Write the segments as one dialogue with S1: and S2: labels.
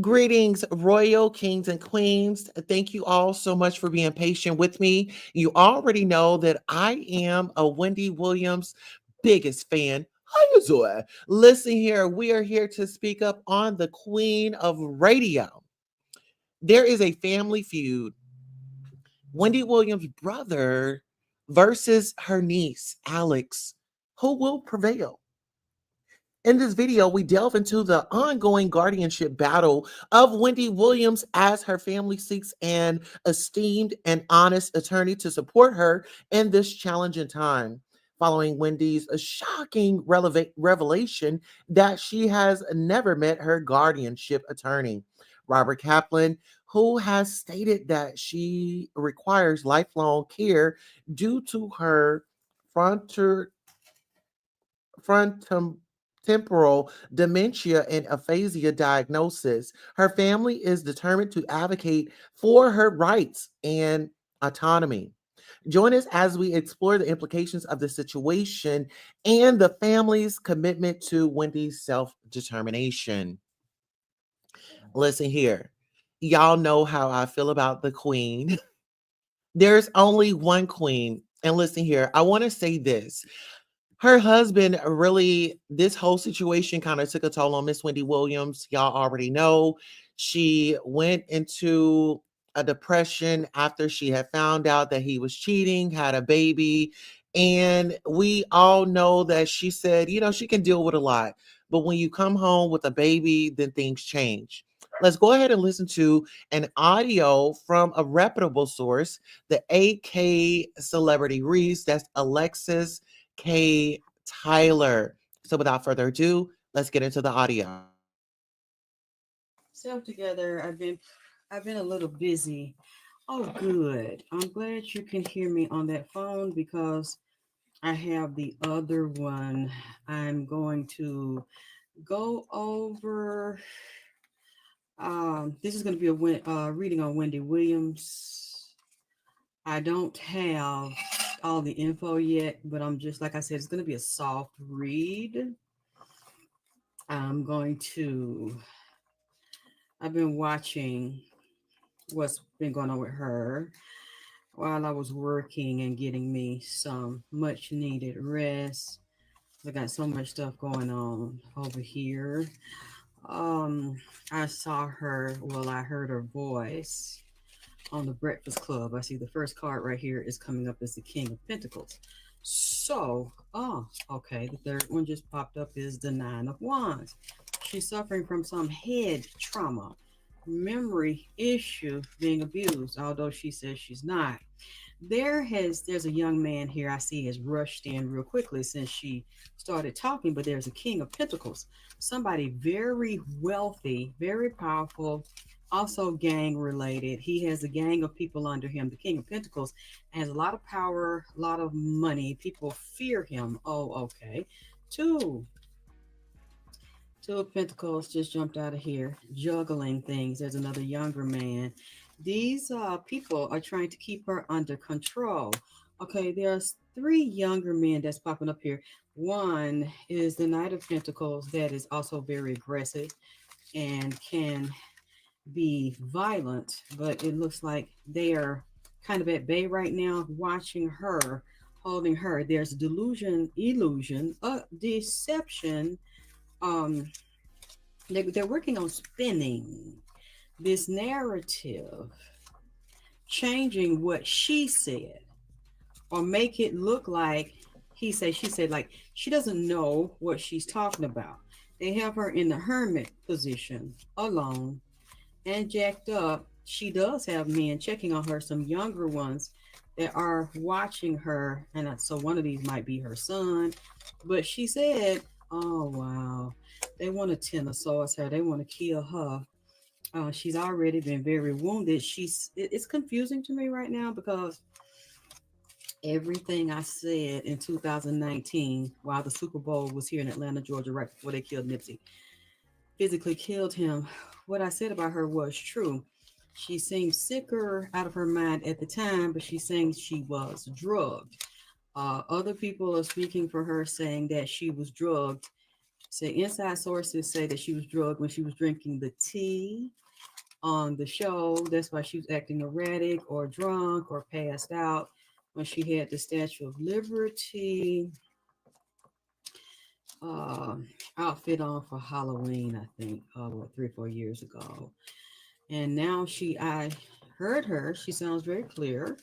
S1: Greetings, royal kings and queens. Thank you all so much for being patient with me. You already know that I am a Wendy Williams biggest fan. How you doing? Listen here, we are here to speak up on the queen of radio. There is a family feud. Wendy Williams' brother versus her niece, Alex. Who will prevail? In this video, we delve into the ongoing guardianship battle of Wendy Williams as her family seeks an esteemed and honest attorney to support her in this challenging time. Following Wendy's shocking revelation that she has never met her guardianship attorney, Robert Kaplan, who has stated that she requires lifelong care due to her frontotemporal temporal dementia and aphasia diagnosis. Her family is determined to advocate for her rights and autonomy. Join us as we explore the implications of the situation and the family's commitment to Wendy's self determination. Listen here. Y'all know how I feel about the queen. There's only one queen. And listen here, I want to say this. Her husband really, this whole situation kind of took a toll on Miss Wendy Williams. Y'all already know she went into a depression after she had found out that he was cheating, had a baby. And we all know that she said, she can deal with a lot. But when you come home with a baby, then things change. Let's go ahead and listen to an audio from a reputable source, the AK Celebrity Reads. That's Alexis K. Tyler. So without further ado, let's get into the audio.
S2: Self together. I've been a little busy. Oh, good. I'm glad you can hear me on that phone because I have the other one. I'm going to go over. This is going to be reading on Wendy Williams. I don't have all the info yet, but I'm just like I said, it's going to be a soft read. I'm going to. I've been watching what's been going on with her while I was working and getting me some much needed rest. I got so much stuff going on over here. I saw her, I heard her voice on the Breakfast Club. I see the first card right here is coming up as the King of Pentacles. So, okay, the third one just popped up is the Nine of Wands. She's suffering from some head trauma, memory issue, being abused, although she says she's not. There's a young man here I see has rushed in real quickly since she started talking, but there's a King of Pentacles, somebody very wealthy, very powerful, also gang related. He has a gang of people under him. The King of Pentacles has a lot of power, a lot of money. People fear him. Oh, okay. Two of Pentacles just jumped out of here, juggling things. There's another younger man. These people are trying to keep her under control. Okay, there's three younger men that's popping up here. One is the Knight of Pentacles that is also very aggressive and can be violent, but it looks like they are kind of at bay right now, watching her, holding her. There's delusion, illusion, deception. Um, they're working on spinning this narrative, changing what she said, or make it look like he said, she said, like she doesn't know what she's talking about. They have her in the hermit position, alone and jacked up. She does have men checking on her, some younger ones that are watching her. And so one of these might be her son. But she said, oh, wow, they want to tenosaurus her. They want to kill her. She's already been very wounded. It's confusing to me right now because everything I said in 2019 while the Super Bowl was here in Atlanta, Georgia, right before they killed Nipsey, physically killed him, what I said about her was true. She seemed sicker out of her mind at the time, but she's saying she was drugged. Other people are speaking for her, saying that she was drugged. Say inside sources say that she was drugged when she was drinking the tea on the show. That's why she was acting erratic or drunk or passed out when she had the Statue of Liberty uh, outfit on for Halloween, I think, 3 or 4 years ago. And now I heard her. She sounds very clear.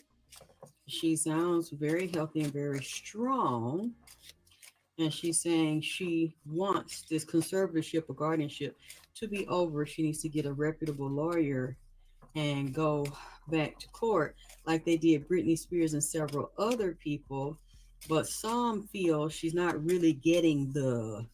S2: She sounds very healthy and very strong. And she's saying she wants this conservatorship or guardianship to be over. She needs to get a reputable lawyer and go back to court like they did Britney Spears and several other people. But some feel she's not really getting the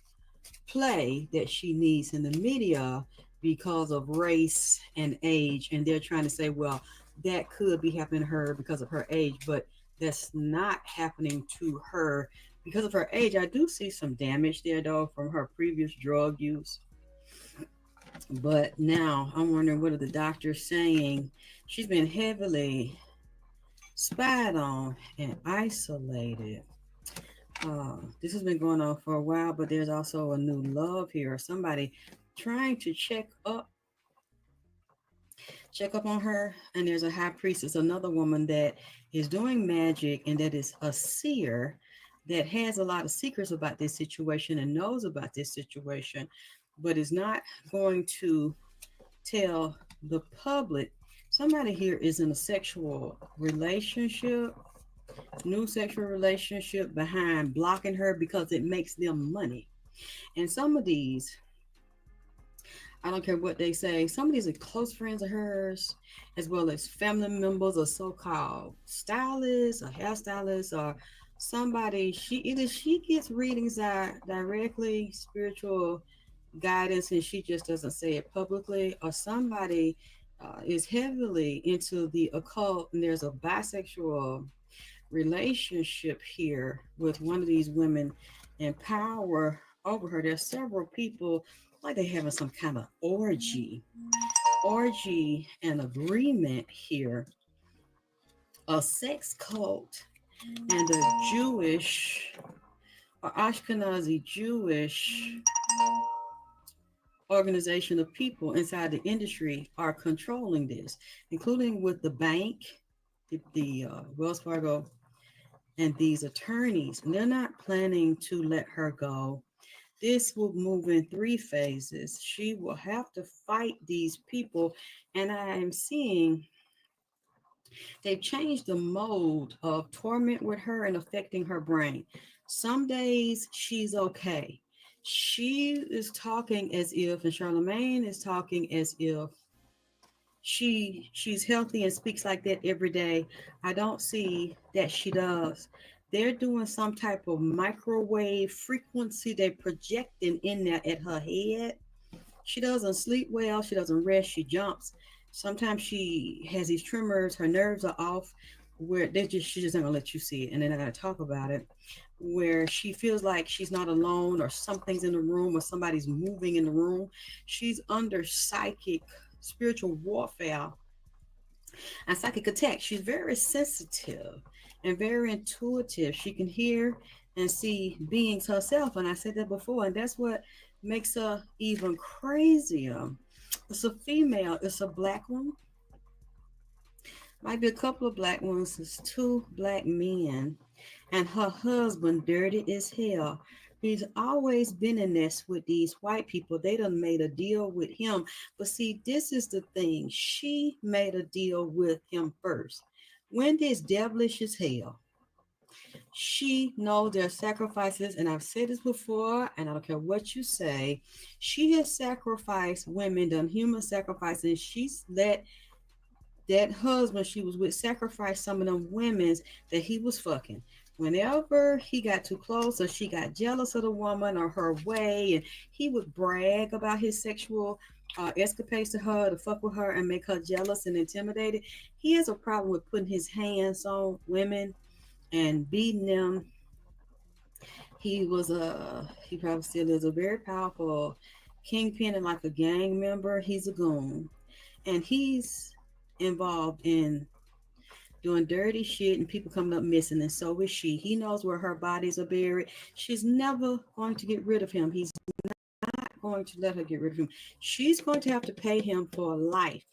S2: play that she needs in the media because of race and age. And they're trying to say, well, that could be happening to her because of her age, but that's not happening to her because of her age. I do see some damage there, though, from her previous drug use. But now I'm wondering, what are the doctors saying? She's been heavily spied on and isolated. This has been going on for a while, but there's also a new love here. Somebody trying to check up on her, and there's a high priestess, another woman that is doing magic and that is a seer that has a lot of secrets about this situation and knows about this situation, but is not going to tell the public. Somebody here is in a sexual relationship, new sexual relationship, behind blocking her because it makes them money. And some of these, I don't care what they say, some of these are close friends of hers, as well as family members or so-called stylists or hairstylists or somebody. She gets readings directly, spiritual guidance, and she just doesn't say it publicly, or somebody is heavily into the occult, and there's a bisexual relationship here with one of these women and power over her. There's several people like they having some kind of orgy and agreement here, a sex cult and a Jewish or Ashkenazi Jewish organization of people inside the industry are controlling this, including with the bank, the Wells Fargo, and these attorneys. And they're not planning to let her go. This will move in 3 phases. She will have to fight these people. And I am seeing they've changed the mode of torment with her and affecting her brain. Some days she's okay. She is talking as if, and Charlemagne is talking as if she's healthy and speaks like that every day. I don't see that she does. They're doing some type of microwave frequency they're projecting in there at her head. She doesn't sleep well, she doesn't rest, she jumps. Sometimes she has these tremors, her nerves are off, where she's just not gonna let you see it, and they're not gonna talk about it. Where she feels like she's not alone, or something's in the room, or somebody's moving in the room. She's under psychic spiritual warfare and psychic attack. She's very sensitive and very intuitive. She can hear and see beings herself. And I said that before, and that's what makes her even crazier. It's a female. It's a black one. Might be a couple of black ones. It's two black men. And her husband, dirty as hell. He's always been in this with these white people. They done made a deal with him. But see, this is the thing. She made a deal with him first. Wendy is devilish as hell. She knows their sacrifices, and I've said this before, and I don't care what you say. She has sacrificed women, done human sacrifices. She's let that husband she was with sacrifice some of them women's that he was fucking. Whenever he got too close or she got jealous of the woman or her way, and he would brag about his sexual escapades to her to fuck with her and make her jealous and intimidated. He has a problem with putting his hands on women and beating them. He probably still is a very powerful kingpin and like a gang member. He's a goon, and he's involved in doing dirty shit and people coming up missing, and so is she. He knows where her bodies are buried. She's never going to get rid of him. He's not going to let her get rid of him. She's going to have to pay him for life.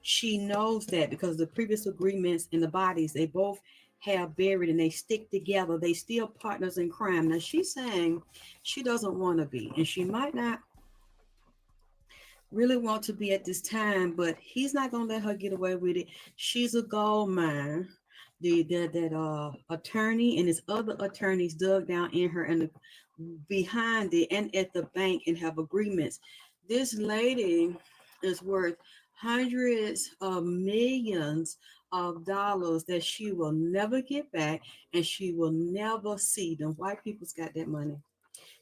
S2: She knows that because the previous agreements and the bodies they both have buried and they stick together. They still partners in crime. Now she's saying she doesn't want to be, and she might not really want to be at this time, but he's not gonna let her get away with it. She's a gold mine. That attorney and his other attorneys dug down in her and behind it and at the bank and have agreements. This lady is worth hundreds of millions of dollars that she will never get back and she will never see. The white people's got that money.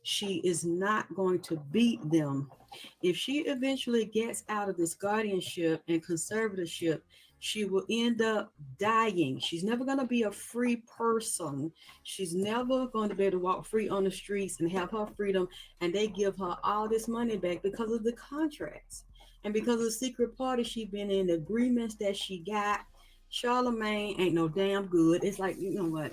S2: She is not going to beat them. If she eventually gets out of this guardianship and conservatorship, she will end up dying. She's never going to be a free person. She's never going to be able to walk free on the streets and have her freedom. And they give her all this money back because of the contracts and because of the secret party she's been in, the agreements that she got. Charlemagne ain't no damn good. It's like, you know what?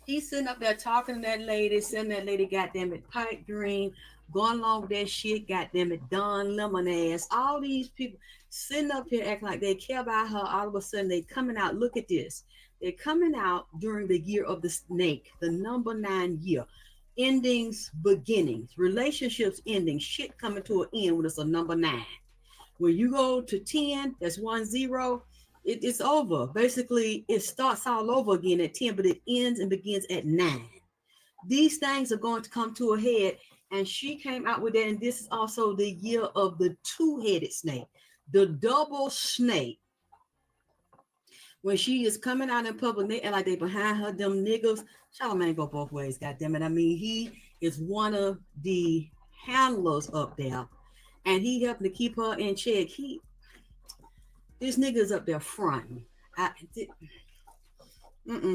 S2: He's sitting up there talking to that lady, sending that lady, goddamn it, pipe dream, going along with that shit, goddamn it, Don Lemon ass. All these people sitting up here acting like they care about her. All of a sudden, they coming out. Look at this. They're coming out during the year of the snake, the number 9 year. Endings, beginnings, relationships ending, shit coming to an end when it's a number 9. When you go to 10, that's 1-0. It's over. Basically, it starts all over again at 10, but it ends and begins at 9. These things are going to come to a head, and she came out with that. And this is also the year of the two-headed snake, the double snake. When she is coming out in public, they act like they behind her, them niggas. Charlamagne go both ways, goddamn it. I mean, he is one of the handlers up there, and he helping to keep her in check. This nigga's up there fronting.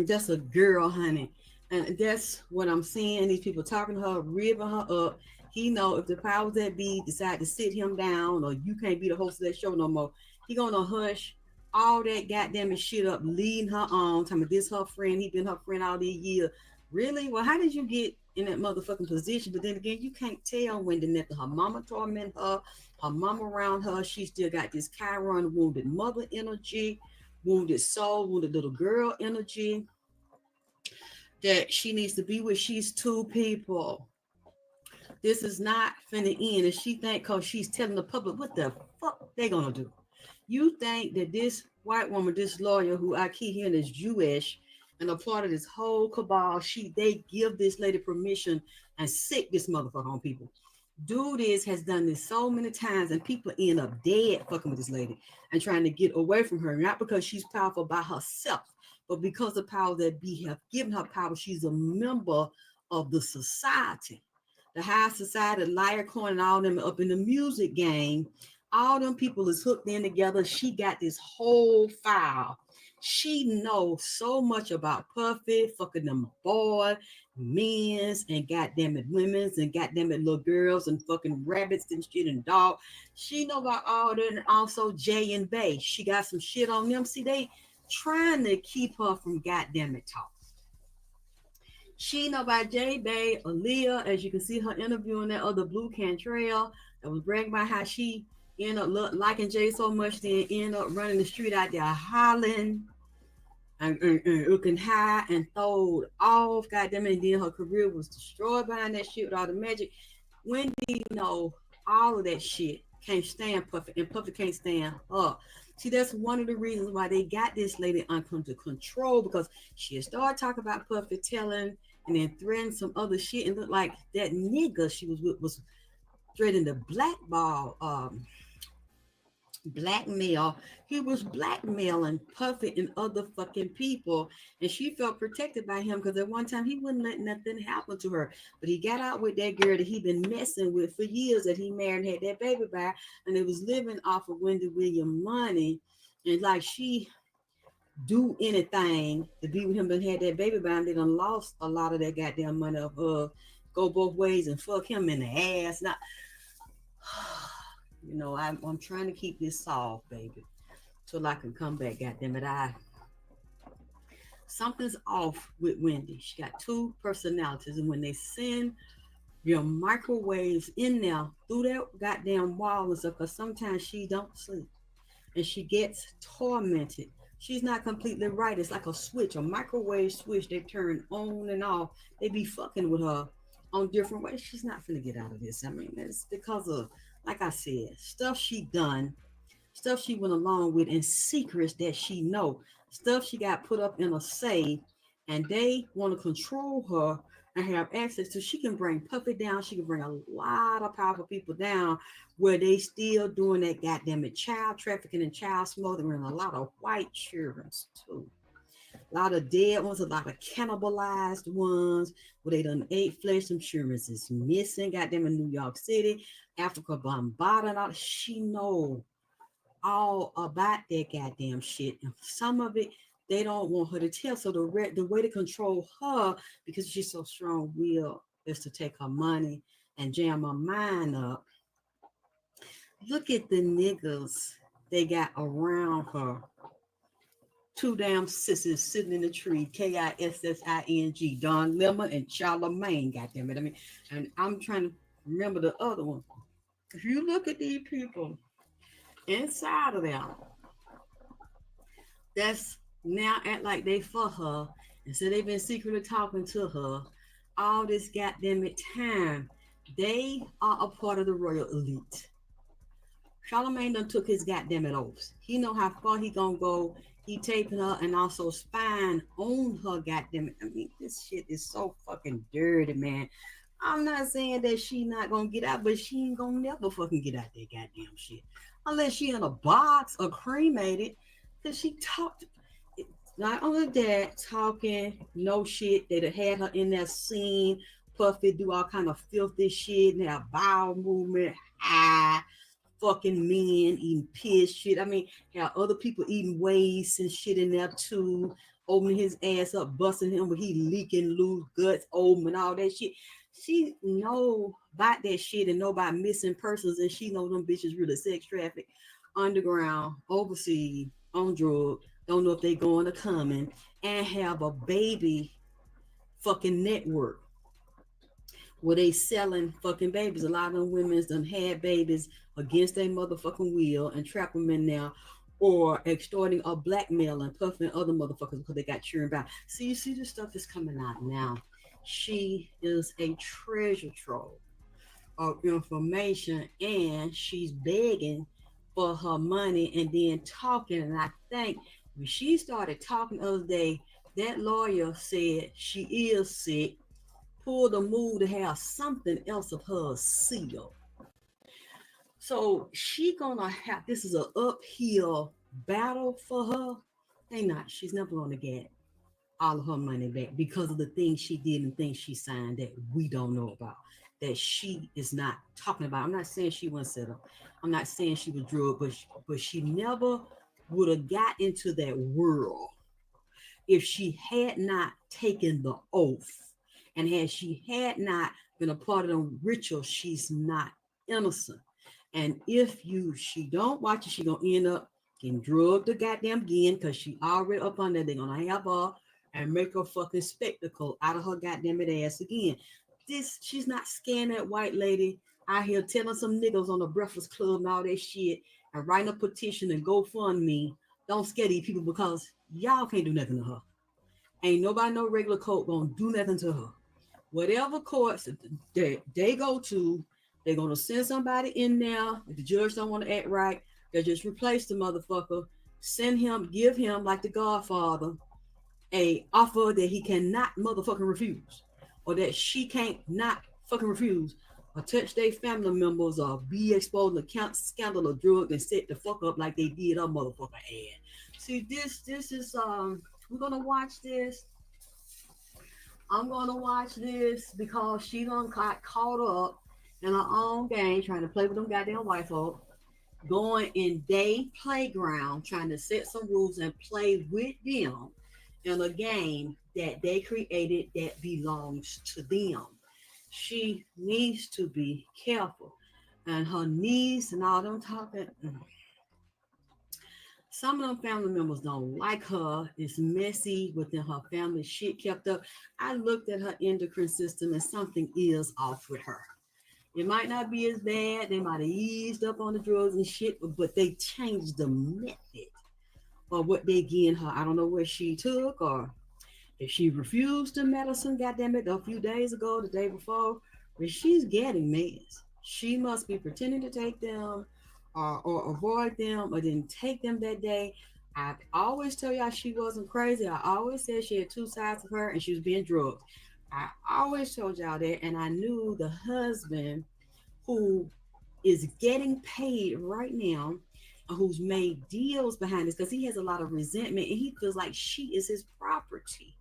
S2: That's a girl, honey. And that's what I'm seeing. These people talking to her, ribbing her up. He know if the powers that be decide to sit him down or you can't be the host of that show no more, he gonna hush all that goddamn shit up, leading her on, talking about this her friend, he been her friend all these years. Really? Well, how did you get in that motherfucking position? But then again, you can't tell when the nothing. Her mama torment her mama around her. She still got this Chiron wounded mother energy, wounded soul, wounded little girl energy that she needs to be with. She's two people. This is not finna end. And she think because she's telling the public what the fuck they gonna do. You think that this white woman, this lawyer who I keep hearing is Jewish and a part of this whole cabal, they give this lady permission and sick this motherfucker on people. Do this has done this so many times, and people end up dead fucking with this lady and trying to get away from her, not because she's powerful by herself, but because the power that be have given her power. She's a member of the society, the high society, liar coin, and all them up in the music game. All them people is hooked in together. She got this whole file. She knows so much about Puffy, fucking them boy, men's, and goddamn it, women's, and goddamn it, little girls, and fucking rabbits and shit and dog. She know about all that, and also Jay and Bay. She got some shit on them. See, they trying to keep her from goddamn it talk. She know about Jay Bay, Aaliyah, as you can see her interviewing that other Blue Cantrell. that was bragging about how she ended up liking Jay so much, then ended up running the street out there hollering and looking high and throwed off. Goddamn it, and then her career was destroyed behind that shit with all the magic. Wendy know all of that shit. Can't stand Puffy, and Puffy can't stand her. See, that's one of the reasons why they got this lady under control, because she had started talking about Puffy, telling and then threatening some other shit, and looked like that nigga she was with was threatening to blackball blackmail. He was blackmailing Puffy and other fucking people, and she felt protected by him because at one time he wouldn't let nothing happen to her. But he got out with that girl that he been messing with for years, that he married and had that baby by, and they was living off of Wendy Williams money, and like she do anything to be with him, but had that baby by him. They done lost a lot of that goddamn money of go both ways and fuck him in the ass. Now, I'm trying to keep this soft, baby, till I can come back. Goddamn it, something's off with Wendy. She got two personalities, and when they send your microwaves in there through that goddamn wall and stuff, because sometimes she don't sleep and she gets tormented. She's not completely right. It's like a switch, a microwave switch. They turn on and off. They be fucking with her on different ways. She's not gonna get out of this. I mean, it's because of, like I said, stuff she done, stuff she went along with, and secrets that she know, stuff she got put up in a safe, and they want to control her and have access to. She can bring Puppy down. She can bring a lot of powerful people down, where they still doing that goddamn it child trafficking and child smothering. A lot of white children too. A lot of dead ones, a lot of cannibalized ones, where they done ate flesh. Some children is missing. Goddamn in New York City, Africa bombarded. All she know all about that goddamn shit. And some of it they don't want her to tell. So the way to control her, because she's so strong willed, is to take her money and jam her mind up. Look at the niggas they got around her. Two damn sissies sitting in the tree, Kissing, Don Lemon and Charlemagne, goddamn it. I mean, and I'm trying to remember the other one. If you look at these people inside of them, that's now act like they for her, and so they've been secretly talking to her all this goddamn it time. They are a part of the royal elite. Charlemagne done took his goddamn it oaths. He know how far he gonna go. He taping her and also spying on her, goddamn it. I mean, this shit is so fucking dirty, man. I'm not saying that she not gonna get out, but she ain't gonna never fucking get out that goddamn shit. Unless she in a box or cremated. Cause she talked, not only that, talking no shit. They'd have had her in that scene, Puffy do all kind of filthy shit and have bowel movement, high, fucking men eating piss shit. I mean, have other people eating waste and shit in there too, opening his ass up, busting him when he leaking loose guts open and all that shit. She know about that shit and know about missing persons, and she know them bitches really sex traffic underground, overseas, on drugs, don't know if they going or coming, and have a baby fucking network where they selling fucking babies. A lot of them women's done had babies against their motherfucking will and trap them in there, or extorting or blackmailing, puffing other motherfuckers because they got children back. So you see this stuff is coming out now. She is a treasure trove of information, and she's begging for her money and then talking. And I think when she started talking the other day, that lawyer said she is sick, pulled a move to have something else of hers sealed. So she gonna have, this is an uphill battle for her. They not, she's never gonna get all of her money back because of the things she did and things she signed that we don't know about, that she is not talking about. I'm not saying she wasn't set up. I'm not saying she was drugged, but she never would have got into that world if she had not taken the oath, and had she had not been a part of the ritual. She's not innocent. And if she don't watch it, she gonna end up getting drugged to goddamn again, because she already up on there. They're gonna have her and make a fucking spectacle out of her goddamn it ass again. She's not scaring that white lady out here telling some niggas on the Breakfast Club and all that shit and writing a petition and GoFundMe. Don't scare these people because y'all can't do nothing to her. Ain't nobody no regular court gonna do nothing to her. Whatever courts they go to, they're gonna send somebody in there. If the judge don't want to act right, they'll just replace the motherfucker, send him, give him like the Godfather a offer that he cannot motherfucking refuse, or that she can't not fucking refuse, or touch their family members, or be exposed to count scandal of drug and set the fuck up like they did her motherfucker ad. See, this is we're gonna watch this. I'm gonna watch this because she done got caught up in her own game trying to play with them goddamn white folk, going in they playground trying to set some rules and play with them in a game that they created that belongs to them. She needs to be careful. And her niece and all them talking. Some of them family members don't like her. It's messy within her family. Shit kept up. I looked at her endocrine system and something is off with her. It might not be as bad. They might have eased up on the drugs and shit, but they changed the method of what they getting her. I don't know what she took or if she refused the medicine, goddamn it, a few days ago, the day before, but she's getting meds. She must be pretending to take them or avoid them or didn't take them that day. I always tell y'all she wasn't crazy. I always said she had two sides of her and she was being drugged. I always told y'all that, and I knew the husband who is getting paid right now, who's made deals behind this because he has a lot of resentment and he feels like she is his property.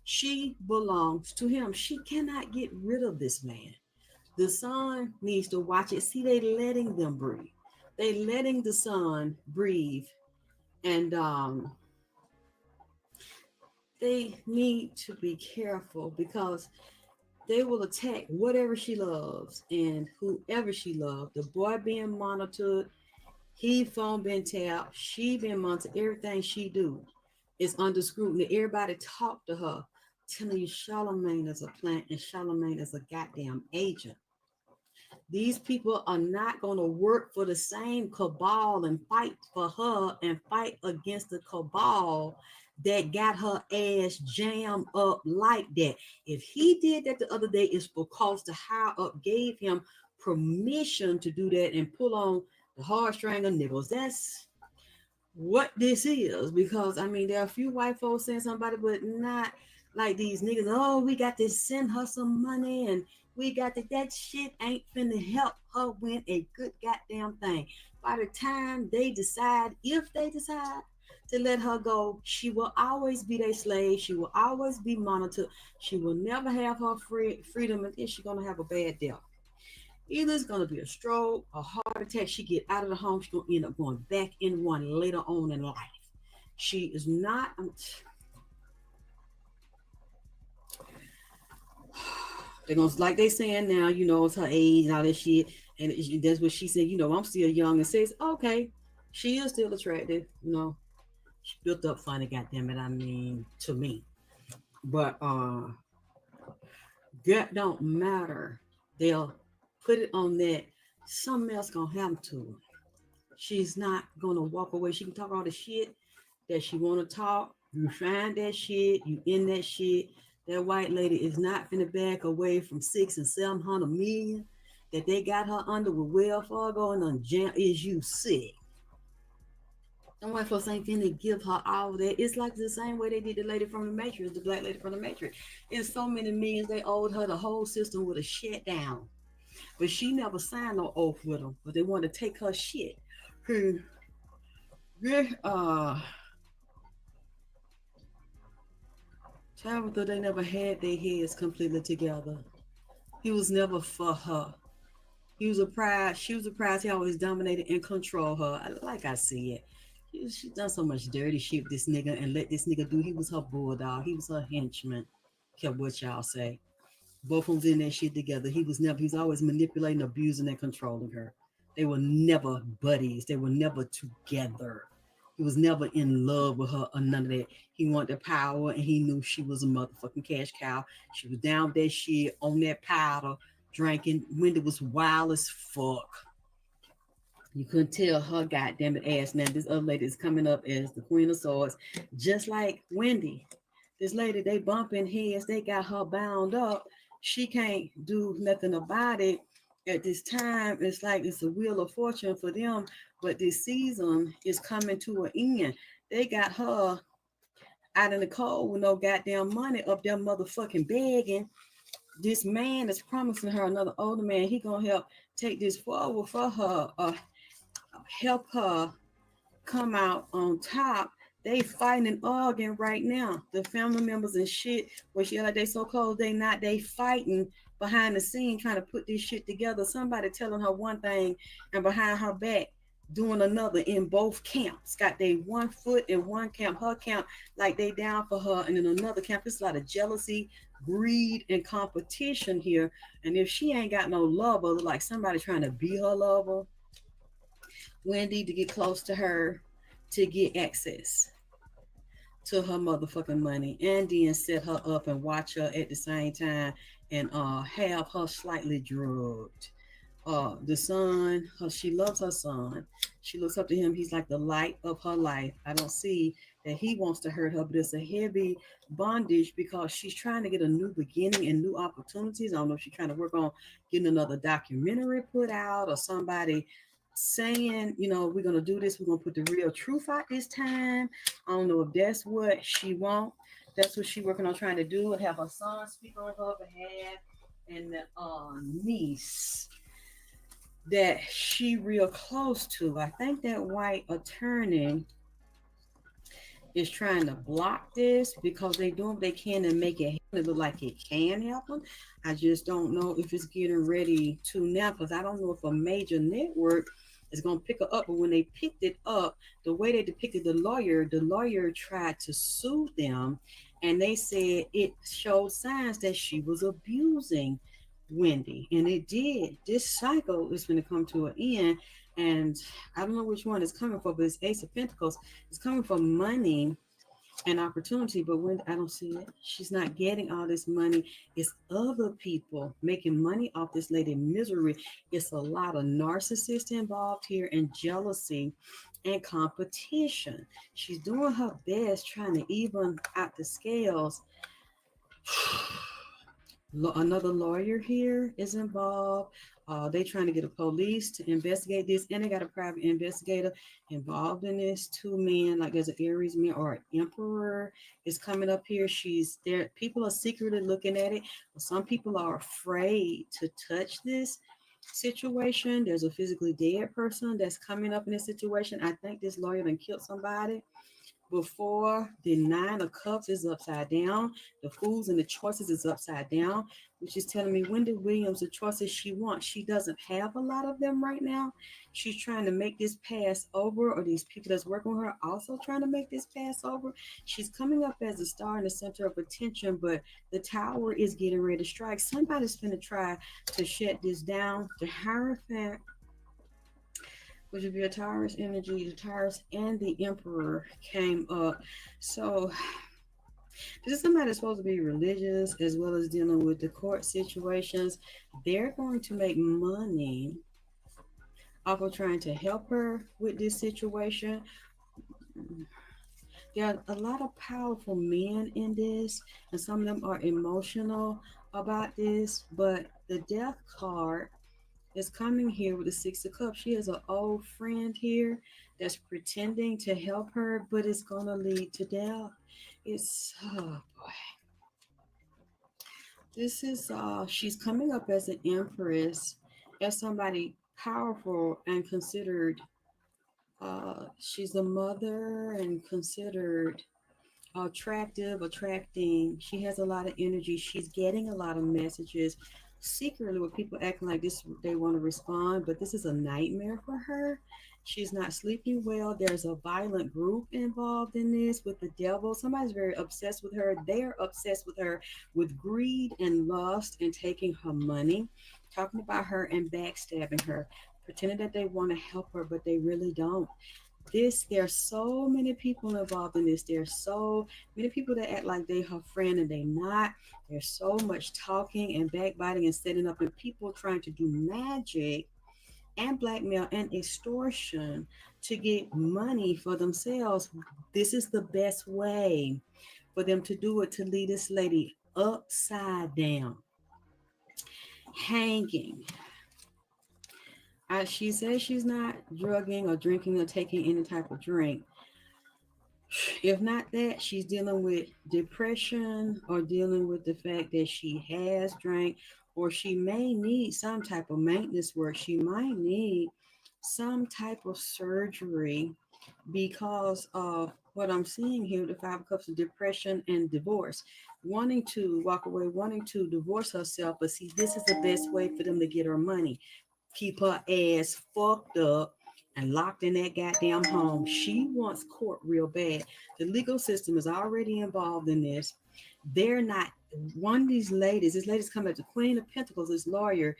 S2: She belongs to him. She cannot get rid of this man. The son needs to watch it. See, they letting them breathe. They letting the son breathe, and they need to be careful because they will attack whatever she loves and whoever she loves. The boy being monitored, he phone been tapped, she been monitored. Everything she do is under scrutiny. Everybody talk to her, telling you Charlemagne is a plant and Charlemagne is a goddamn agent. These people are not going to work for the same cabal and fight for her and fight against the cabal that got her ass jammed up like that. If he did that the other day, it's because the higher up gave him permission to do that and pull on the heartstring of niggas. That's what this is. Because I mean, there are a few white folks saying somebody, but not like these niggas. Oh, we got to send her some money and we got that shit ain't finna help her win a good goddamn thing. By the time they decide, if they decide to let her go, she will always be their slave. She will always be monitored. She will never have her freedom, and then she's gonna have a bad death. Either it's gonna be a stroke, a heart attack. She get out of the home. She's gonna end up going back in one later on in life. She is not. They're gonna like they saying now, you know, it's her age and all that shit, and that's what she said. You know, I'm still young, and says, okay, she is still attractive. You know, she built up funny, goddamn it. I mean, to me, but that don't matter. They'll put it on that. Something else gonna happen to her. She's not gonna walk away. She can talk all the shit that she wanna talk. You find that shit. You in that shit. That white lady is not finna back away from 600 and 700 million that they got her under with Wells Fargo and on jam. Is you sick? And white folks ain't finna give her all that. It's like the same way they did the lady from the Matrix, the black lady from the Matrix. It's so many millions they owed her. The whole system would have shut down. But she never signed no oath with them. But they wanted to take her shit. Tabitha, they never had their heads completely together. He was never for her. He was a prize. She was a prize. He always dominated and control her. Like I said, she done so much dirty shit with this nigga and let this nigga do. He was her bulldog. He was her henchman. Care what y'all say. Both of them in that shit together. He was always manipulating, abusing, and controlling her. They were never buddies. They were never together. He was never in love with her or none of that. He wanted the power and he knew she was a motherfucking cash cow. She was down with that shit on that powder, drinking. Wendy was wild as fuck. You couldn't tell her goddamn it ass. Now this other lady is coming up as the Queen of Swords, just like Wendy. This lady, they bumping heads. They got her bound up. She can't do nothing about it at this time. It's like it's a wheel of fortune for them. But this season is coming to an end. They got her out in the cold with no goddamn money up there motherfucking begging. This man is promising her another older man. He gonna help take this forward for her, help her come out on top. They fighting and arguing right now. The family members and shit, where she like they so close, they not. They fighting behind the scene, trying to put this shit together. Somebody telling her one thing and behind her back doing another in both camps. Got they one foot in one camp, her camp, like they down for her, and in another camp, it's a lot of jealousy, greed, and competition here. And if she ain't got no lover, like somebody trying to be her lover, Wendy to get close to her to get access to her motherfucking money and then set her up and watch her at the same time and have her slightly drugged. The son, she loves her son. She looks up to him. He's like the light of her life. I don't see that he wants to hurt her, but it's a heavy bondage because she's trying to get a new beginning and new opportunities. I don't know if she's trying to work on getting another documentary put out or somebody saying, we're going to do this. We're going to put the real truth out this time. I don't know if that's what she wants. That's what she's working on trying to do and have her son speak on her behalf and the niece that she real close to. I think that white attorney is trying to block this because they do what they can to make it look like it can happen. I just don't know if it's getting ready to now because I don't know if a major network is going to pick her up. But when they picked it up, the way they depicted the lawyer tried to sue them, and they said it showed signs that she was abusing Wendy, and it did. This cycle is going to come to an end, and I don't know which one it's coming for, but it's Ace of Pentacles. It's coming for money and opportunity, but when I don't see it, she's not getting all this money. It's other people making money off this lady misery. It's a lot of narcissists involved here and jealousy and competition. She's doing her best trying to even out the scales. Another lawyer here is involved. They trying to get a police to investigate this, and they got a private investigator involved in this. Two men, like there's an Aries man or an emperor is coming up here. She's there. People are secretly looking at it, but some people are afraid to touch this situation. There's a physically dead person that's coming up in this situation. I think this lawyer done killed somebody before. The nine of cups is upside down. The fools and the choices is upside down, which is telling me Wendy Williams, the choices she wants, she doesn't have a lot of them right now. She's trying to make this pass over, or these people that's working with her also trying to make this pass over. She's coming up as a star in the center of attention, but the tower is getting ready to strike. Somebody's going to try to shut this down. The Hierophant, which would be a Taurus energy, the Taurus and the Emperor came up. So this is somebody that's supposed to be religious as well as dealing with the court situations. They're going to make money off of trying to help her with this situation. There are a lot of powerful men in this, and some of them are emotional about this, but the death card is coming here with the Six of Cups. She has an old friend here that's pretending to help her, but it's going to lead to death. It's, oh boy. This is, she's coming up as an empress, as somebody powerful and considered, she's a mother and considered attractive, attracting. She has a lot of energy. She's getting a lot of messages secretly with people acting like this, they want to respond, but this is a nightmare for her. She's not sleeping well. There's a violent group involved in this with the devil. Somebody's very obsessed with her. They're obsessed with her with greed and lust and taking her money, talking about her and backstabbing her, pretending that they want to help her, but they really don't. There's so many people involved in this. There's so many people that act like they her friend and they not. There's so much talking and backbiting and setting up and people trying to do magic and blackmail and extortion to get money for themselves. This is the best way for them to do it, to lead this lady upside down, hanging. She says she's not drugging or drinking or taking any type of drink. If not that, she's dealing with depression or dealing with the fact that she has drank, or she may need some type of maintenance work. She might need some type of surgery because of what I'm seeing here, the Five of Cups of depression and divorce, wanting to walk away, wanting to divorce herself. But see, this is the best way for them to get her money, keep her ass fucked up and locked in that goddamn home. She wants court real bad. The legal system is already involved in this. They're not, one of these ladies, this lady's coming at the Queen of Pentacles, this lawyer,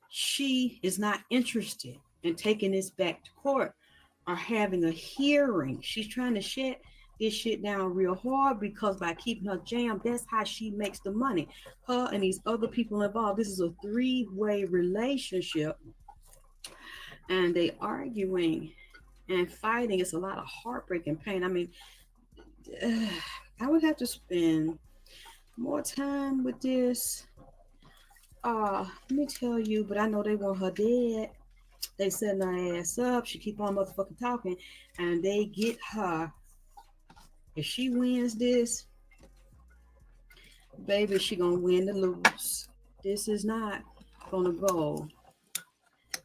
S2: she is not interested in taking this back to court or having a hearing. She's trying to shut this shit down real hard because by keeping her jammed, that's how she makes the money. Her and these other people involved. This is a three-way relationship, and they arguing and fighting. It's a lot of heartbreak and pain. I mean, I would have to spend more time with this. Let me tell you, but I know they want her dead. They setting her ass up. She keep on motherfucking talking, and they get her. If she wins this, baby, she gonna win the lose. This is not gonna go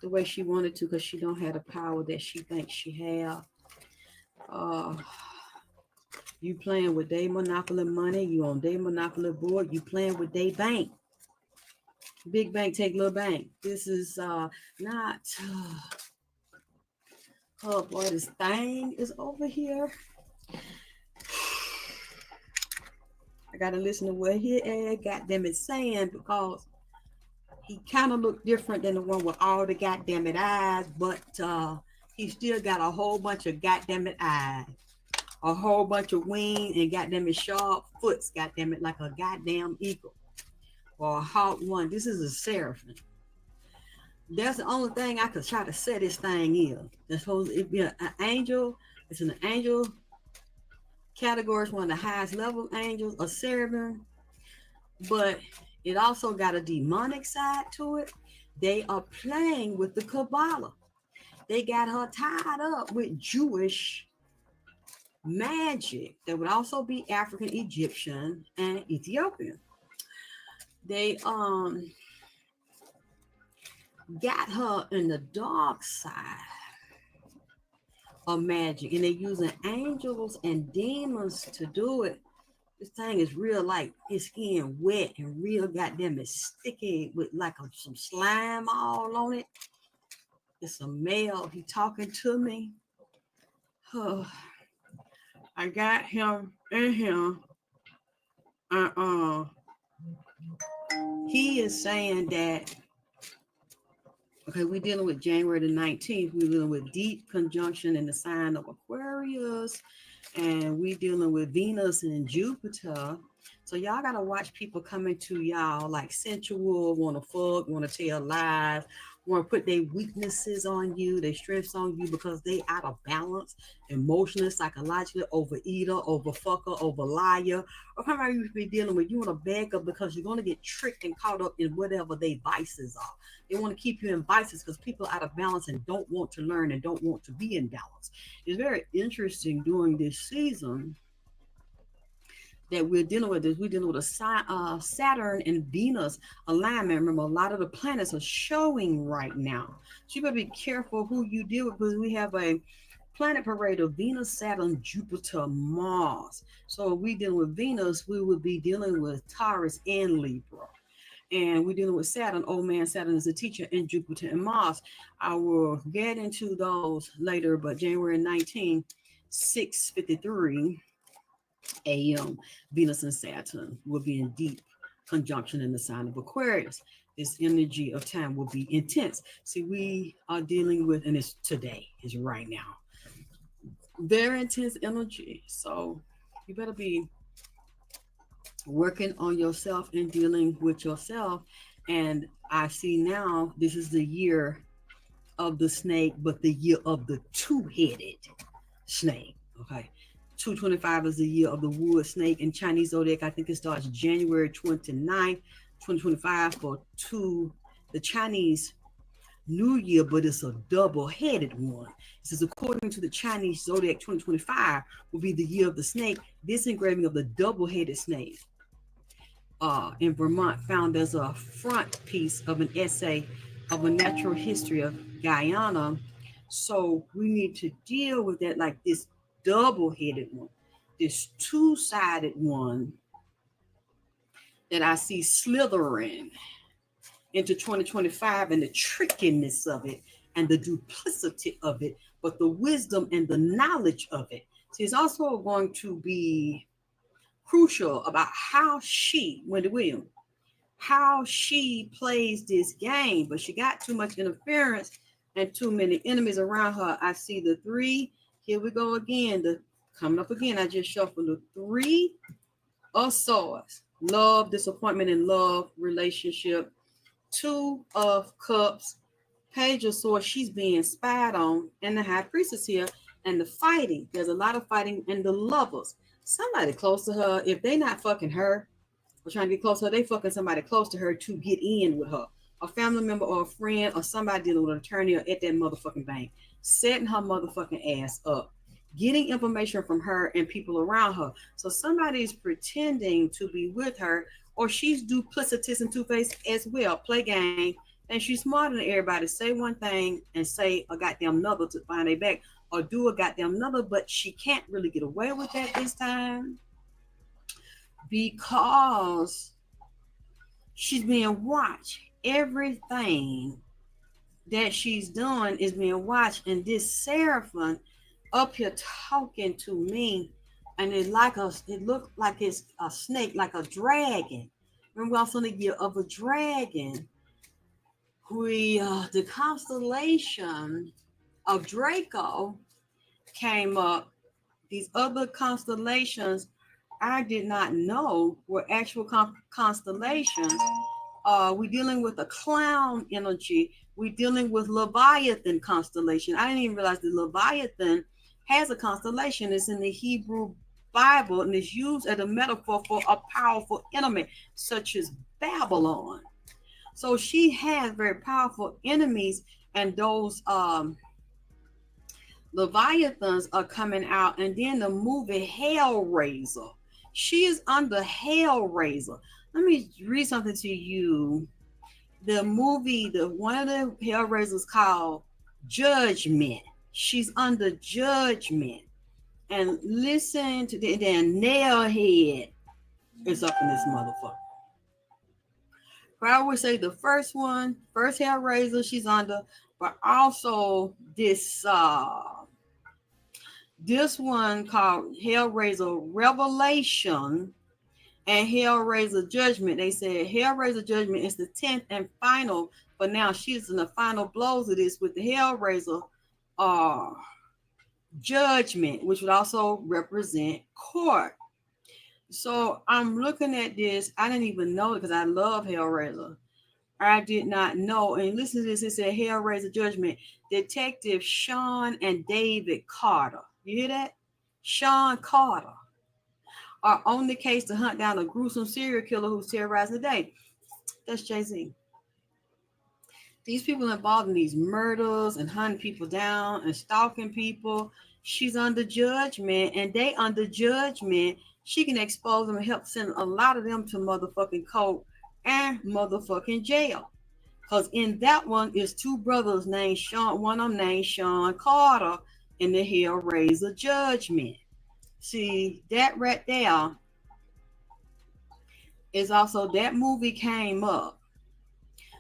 S2: the way she wanted to because she don't have the power that she thinks she have. Uh, you playing with their monopoly money. You on their monopoly board. You playing with their bank. Big bank take little bank. This is not. Oh boy, this thing is over here. I gotta listen to what he goddamn it saying because he kind of looked different than the one with all the goddamn it eyes, but he still got a whole bunch of goddamn it eyes, a whole bunch of wings, and goddamn it sharp foots, goddamn it, like a goddamn eagle or a hawk one. This is a seraphim. That's the only thing I could try to say this thing is. It's supposed to be an angel. It's an angel category. It's one of the highest level angels, a seraphim, but it also got a demonic side to it. They are playing with the Kabbalah. They got her tied up with Jewish magic that would also be African, Egyptian, and Ethiopian. They got her in the dark side of magic, and they're using angels and demons to do it. This thing is real, like his skin wet and real goddamn it sticky with like some slime all on it. It's a male. He talking to me. Oh, I got him in here. Uh, he is saying that okay, we're dealing with January the 19th. We're dealing with deep conjunction in the sign of Aquarius, and we're dealing with Venus and Jupiter. So y'all gotta watch people coming to y'all like sensual, want to fuck, want to tell lies, want to put their weaknesses on you, their strengths on you because they out of balance, emotionally, psychologically, overeater, overfucker, over liar, or how you be dealing with. You want to back up because you're gonna get tricked and caught up in whatever their vices are. They want to keep you in vices because people are out of balance and don't want to learn and don't want to be in balance. It's very interesting during this season that we're dealing with this. We're dealing with a Saturn and Venus alignment. Remember, a lot of the planets are showing right now. So you better be careful who you deal with because we have a planet parade of Venus, Saturn, Jupiter, Mars. So if we dealing with Venus, we would be dealing with Taurus and Libra. And we're dealing with Saturn. Old man Saturn is a teacher, and Jupiter and Mars. I will get into those later, but January 19, 6:53 a.m., Venus and Saturn will be in deep conjunction in the sign of Aquarius. This energy of time will be intense. See, we are dealing with, and it's today, is right now. very intense energy. So you better be working on yourself and dealing with yourself. And I see now this is the year of the snake, but the year of the two-headed snake. Okay. 225 is the year of the wood snake in Chinese zodiac. I think it starts January 29th, 2025 for the Chinese New Year, but it's a double-headed one. It says, according to the Chinese zodiac, 2025 will be the year of the snake. This engraving of the double-headed snake in Vermont found as a front piece of an essay of a natural history of Guyana. So we need to deal with that, like this double-headed one, this two-sided one that I see slithering into 2025, and the trickiness of it and the duplicity of it, but the wisdom and the knowledge of it. So it's also going to be crucial about how Wendy Williams, how she plays this game, but she got too much interference and too many enemies around her. I see the three. Here we go again. Coming up again. I just shuffled the three of swords. Love, disappointment, and love relationship. Two of cups. Page of swords. She's being spied on, and the high priestess here, and the fighting. There's a lot of fighting, and the lovers. Somebody close to her. If they not fucking her, or trying to get close to her, they fucking somebody close to her to get in with her. A family member or a friend or somebody dealing with an attorney or at that motherfucking bank. Setting her motherfucking ass up. Getting information from her and people around her. So somebody's pretending to be with her, or she's duplicitous and two-faced as well. Play game. And she's smarter than everybody. Say one thing and say a goddamn another to find a back. Or do a goddamn another, but she can't really get away with that this time. Because she's being watched. Everything that she's doing is being watched. And this seraphim up here talking to me, and it looked like it's a snake, like a dragon. Remember, also in the year of a dragon, the constellation of Draco came up. These other constellations I did not know were actual constellations. We're dealing with a clown energy. We're dealing with Leviathan constellation. I didn't even realize the Leviathan has a constellation. It's in the Hebrew Bible, and it's used as a metaphor for a powerful enemy, such as Babylon. So she has very powerful enemies, and those Leviathans are coming out. And then the movie Hellraiser. She is under Hellraiser. Let me read something to you. The movie, one of the Hellraisers called Judgment. She's under Judgment. And listen to the Nailhead is up in this motherfucker. I always say the first Hellraiser she's under, but also this one called Hellraiser Revelation and Hellraiser Judgment. They said Hellraiser Judgment is the 10th and final, but now she's in the final blows of this with the Hellraiser Judgment, which would also represent court. So I'm looking at this. I didn't even know it because I love Hellraiser. I did not know. And listen to this. It said Hellraiser Judgment. Detective Sean and David Carter. You hear that? Sean Carter are on the case to hunt down a gruesome serial killer who's terrorizing the day. That's Jay-Z. These people involved in these murders and hunting people down and stalking people. She's under judgment, and they under judgment. She can expose them and help send a lot of them to motherfucking court and motherfucking jail. Because in that one is two brothers named Sean, one of them named Sean Carter in the Hellraiser Judgment. See, that right there is also, that movie came up.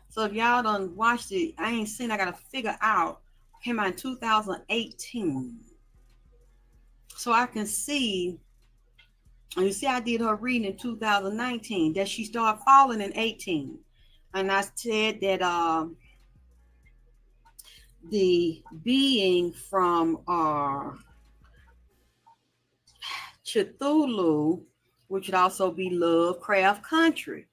S2: So if y'all done watched it, I ain't seen, I got to figure out, came out in 2018. So I can see, and you see I did her reading in 2019, that she started falling in 18. And I said that the being from Cthulhu, which would also be Lovecraft Country.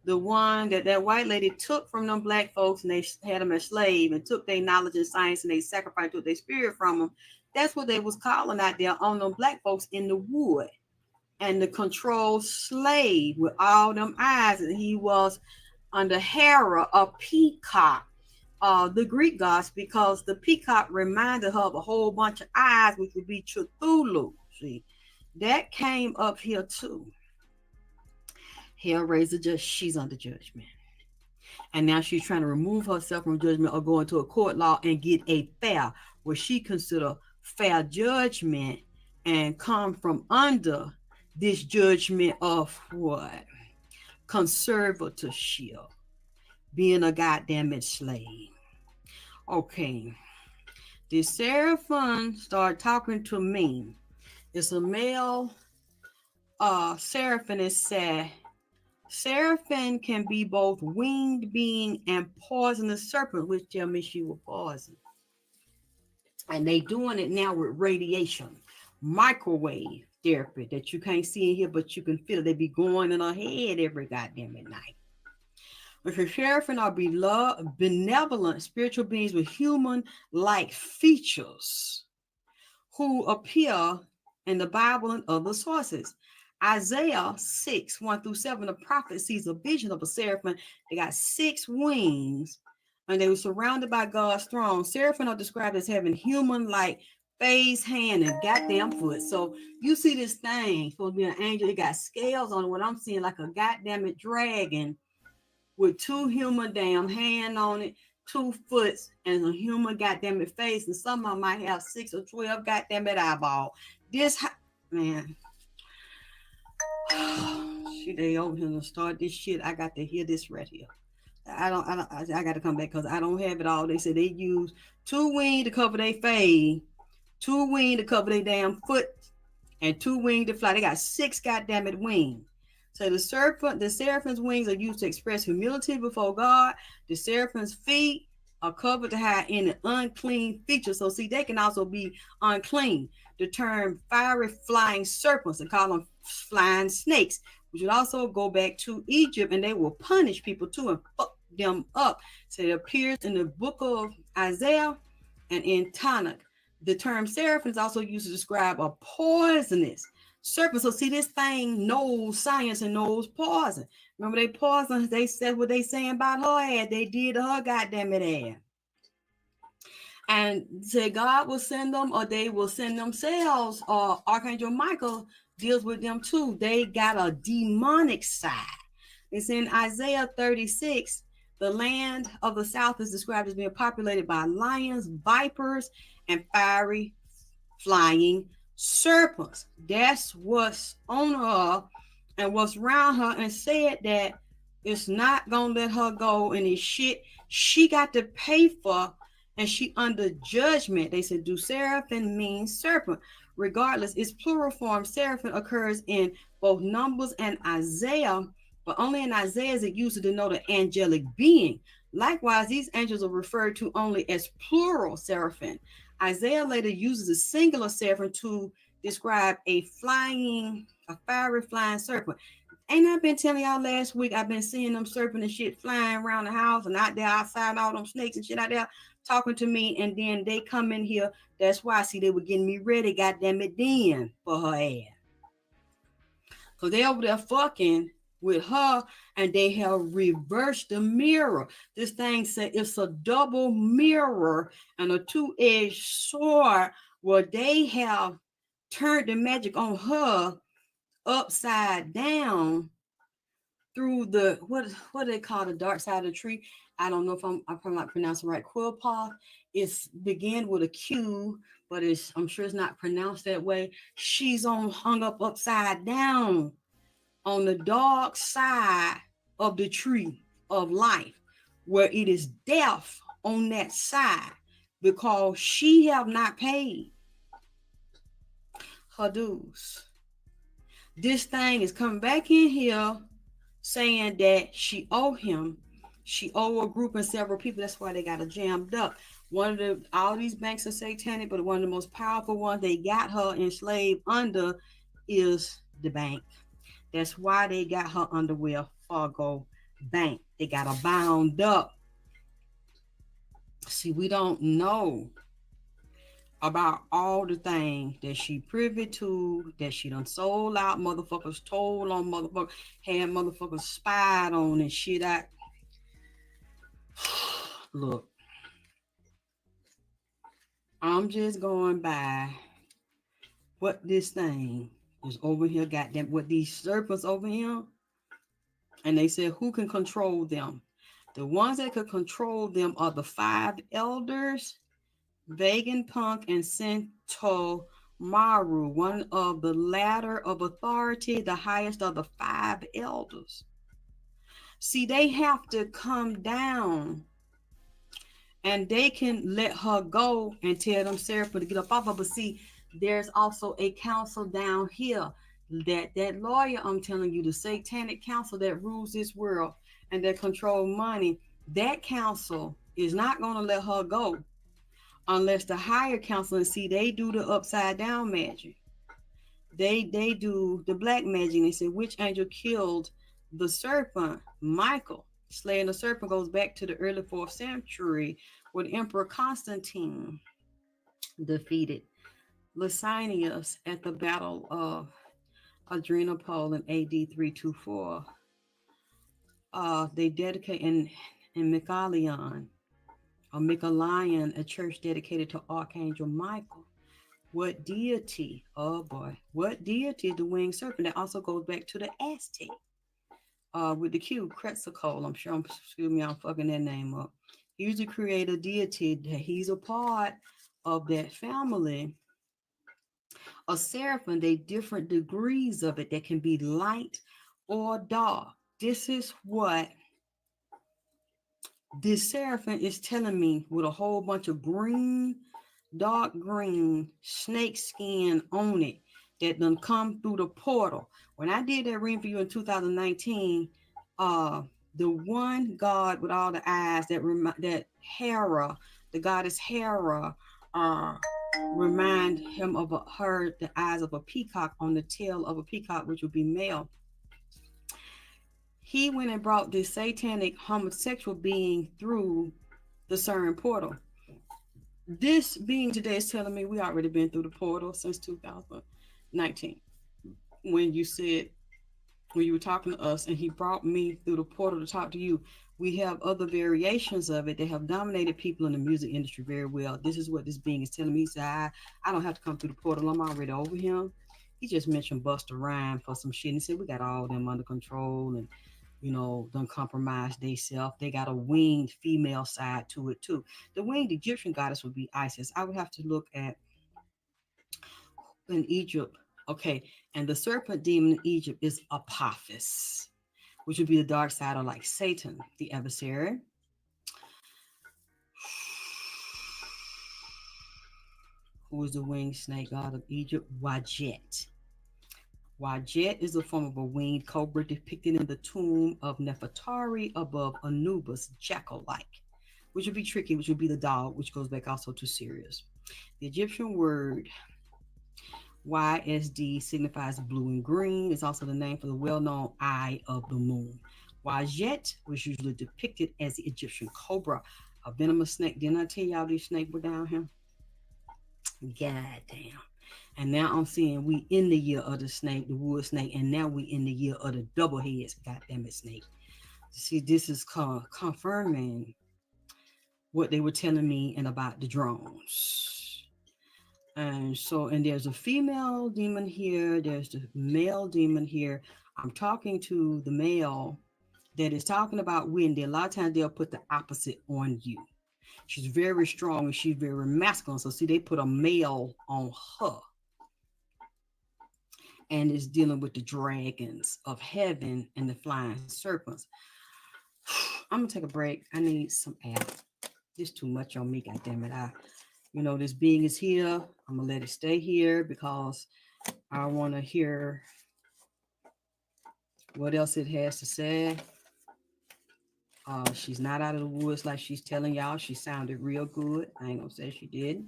S2: The one that white lady took from them black folks and they had them as slave and took their knowledge and science and they sacrificed took their spirit from them. That's what they was calling out there on them black folks in the wood. And the controlled slave with all them eyes, and he was under Hera, a peacock, the Greek gods, because the peacock reminded her of a whole bunch of eyes, which would be Cthulhu. See, that came up here too. Hellraiser, just she's under judgment, and now she's trying to remove herself from judgment or go into a court law and get a fair, what she consider fair judgment, and come from under this judgment of what? Conservatorship, being a goddamn slave. Okay, the seraphim start talking to me. It's a male seraphim. It said, seraphim can be both winged being and poisonous serpent, which tell me she was poison. And they doing it now with radiation, microwave therapy that you can't see in here, but you can feel it. They be going in her head every goddamn night. But the seraphim are benevolent spiritual beings with human-like features who appear in the Bible and other sources. Isaiah 6, 1 through 7, the prophet sees a vision of a seraphim. They got 6 wings, and they were surrounded by God's throne. Seraphim are described as having human-like face, hand, and goddamn foot. So you see this thing, supposed to be an angel. It got scales on it. What I'm seeing, like a goddamn dragon with 2 human damn hand on it, 2 foots, and a human goddamn face. And some of them might have 6 or 12 goddamn eyeball. This man. They over here to start this shit. I got to hear this right here. I got to come back because I don't have it all. They said they use 2 wings to cover their face, 2 wings to cover their damn foot, and 2 wings to fly. They got 6 goddamn it wings. So the seraphim's wings are used to express humility before God. The seraphim's feet are covered to hide any unclean features. So see, they can also be unclean. The term fiery flying serpents, they call them flying snakes, which would also go back to Egypt, and they will punish people too and fuck them up. So it appears in the book of Isaiah and in Tanakh. The term seraphim is also used to describe a poisonous serpent. So see, this thing knows science and knows poison. Remember, they poison. They said what they saying about her ass. They did to her goddamn it ass. And say God will send them, or they will send themselves, or Archangel Michael deals with them too. They got a demonic side. It's in Isaiah 36. The land of the south is described as being populated by lions, vipers, and fiery flying serpents. That's what's on her and what's around her, and said that it's not gonna let her go in this shit she got to pay for, and she under judgment. They said, do seraphim mean serpent? Regardless, its plural form seraphim occurs in both Numbers and Isaiah, but only in Isaiah is it used to denote an angelic being. Likewise, these angels are referred to only as plural seraphim. Isaiah later uses a singular seraphim to describe a fiery flying serpent. Ain't I been telling y'all last week? I've been seeing them serpent and shit flying around the house and out there outside, all them snakes and shit out there talking to me, and then they come in here. That's why I see they were getting me ready, goddamn it, then for her ass. Cause they over there fucking with her, and they have reversed the mirror. This thing said it's a double mirror and a 2-edged sword, where they have turned the magic on her upside down through the what do they call the dark side of the tree? I don't know if I'm probably not pronouncing it right. Quillpaw. It's began with a Q, but I'm sure it's not pronounced that way. She's hung up upside down on the dark side of the tree of life, where it is death on that side, because she have not paid her dues. This thing is coming back in here saying that she owe him. She owe a group and several people. That's why they got her jammed up. All these banks are satanic, but one of the most powerful ones they got her enslaved under is the bank. That's why they got her under Wells Fargo Bank. They got her bound up. See, we don't know about all the things that she privy to, that she done sold out motherfuckers, told on motherfuckers, had motherfuckers spied on and shit. Look, I'm just going by what this thing is over here, goddamn, what these serpents over here. And they said, who can control them? The ones that could control them are the five elders, Vegapunk and Centaur Maru, one of the ladder of authority, the highest of the five elders. See, they have to come down and they can let her go and tell them Seraphim to get up off her. But see, there's also a council down here, that lawyer I'm telling you, the satanic council that rules this world and that control money. That council is not going to let her go unless the higher council, and see, they do the upside down magic. They do the black magic. They said, which angel killed the serpent? Michael. Slaying the serpent goes back to the early 4th century when Emperor Constantine defeated Licinius at the Battle of Adrianople in AD 324. They dedicate in Michaelion, or Michaelion, a church dedicated to Archangel Michael. What deity? Oh boy, what deity is the winged serpent? That also goes back to the Aztec. With the Q, Quetzalcoatl. Excuse me, I'm fucking that name up. He's the creator deity. That he's a part of that family. A seraphim, they different degrees of it that can be light or dark. This is what this seraphim is telling me, with a whole bunch of green, dark green snake skin on it that done come through the portal. When I did that reading for you in 2019, the one God with all the eyes that Hera, the goddess Hera, remind him of the eyes of a peacock on the tail of a peacock, which would be male. He went and brought this satanic homosexual being through the CERN portal. This being today is telling me we already been through the portal since 2019. When you were talking to us and he brought me through the portal to talk to you, we have other variations of it that have dominated people in the music industry very well. This is what this being is telling me. He said, I don't have to come through the portal. I'm already over him. He just mentioned Busta Rhymes for some shit. And he said, we got all them under control and, don't compromise themselves. They got a winged female side to it too. The winged Egyptian goddess would be Isis. I would have to look at in Egypt. Okay. And the serpent demon in Egypt is Apophis, which would be the dark side of like Satan, the adversary. Who is the winged snake god of Egypt? Wajet. Wajet is a form of a winged cobra depicted in the tomb of Nefertari above Anubis, jackal-like, which would be tricky, which would be the dog, which goes back also to Sirius. The Egyptian word YSD signifies blue and green. It's also the name for the well-known eye of the moon. Wajet was usually depicted as the Egyptian cobra, a venomous snake. Didn't I tell y'all these snakes were down here? God damn. And now I'm seeing we in the year of the snake, the wood snake, and now we in the year of the double heads. God damn it, snake. See, this is confirming what they were telling me and about the drones. And there's a female demon here. There's the male demon here. I'm talking to the male that is talking about Wendy. A lot of times they'll put the opposite on you. She's very strong and she's very masculine. So see, they put a male on her. And it's dealing with the dragons of heaven and the flying serpents. I'm gonna take a break. I need some air. There's too much on me, goddammit. This being is here. I'm gonna let it stay here because I want to hear what else it has to say. She's not out of the woods like she's telling y'all. She sounded real good. I ain't gonna say she did.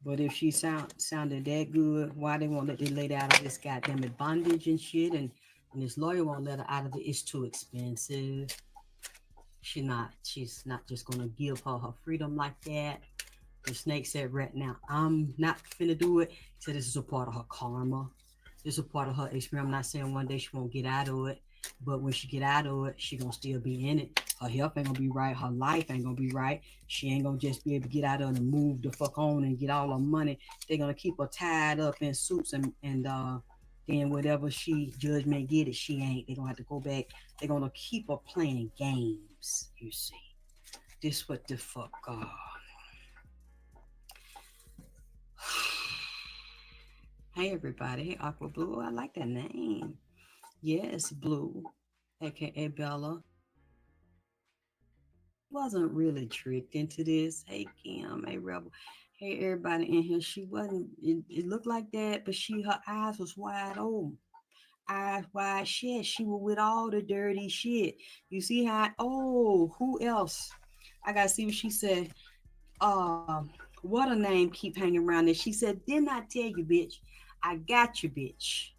S2: But if she sounded that good, why they won't let the lady out of this goddamn bondage and shit, and this lawyer won't let her out of it? It's too expensive. She's not just gonna give her freedom like that. The snake said, right now, I'm not finna do it. He said, this is a part of her karma. This is a part of her experience. I'm not saying one day she won't get out of it, but when she get out of it, she gonna still be in it. Her health ain't gonna be right. Her life ain't gonna be right. She ain't gonna just be able to get out of it and move the fuck on and get all her money. They're gonna keep her tied up in suits and then whatever she judgment get it, she ain't. They're gonna have to go back. They're gonna keep her playing games, you see. This what the fuck Hey everybody, hey Aqua Blue, I like that name. Yes, Blue, aka Bella. Wasn't really tricked into this. Hey Kim, hey Rebel, hey everybody in here. She wasn't. It looked like that, but her eyes was wide open, eyes wide shut. She was with all the dirty shit. You see how? Oh, who else? I gotta see what she said. What a name keep hanging around there. She said, "Didn't I tell you, bitch? I got you, bitch."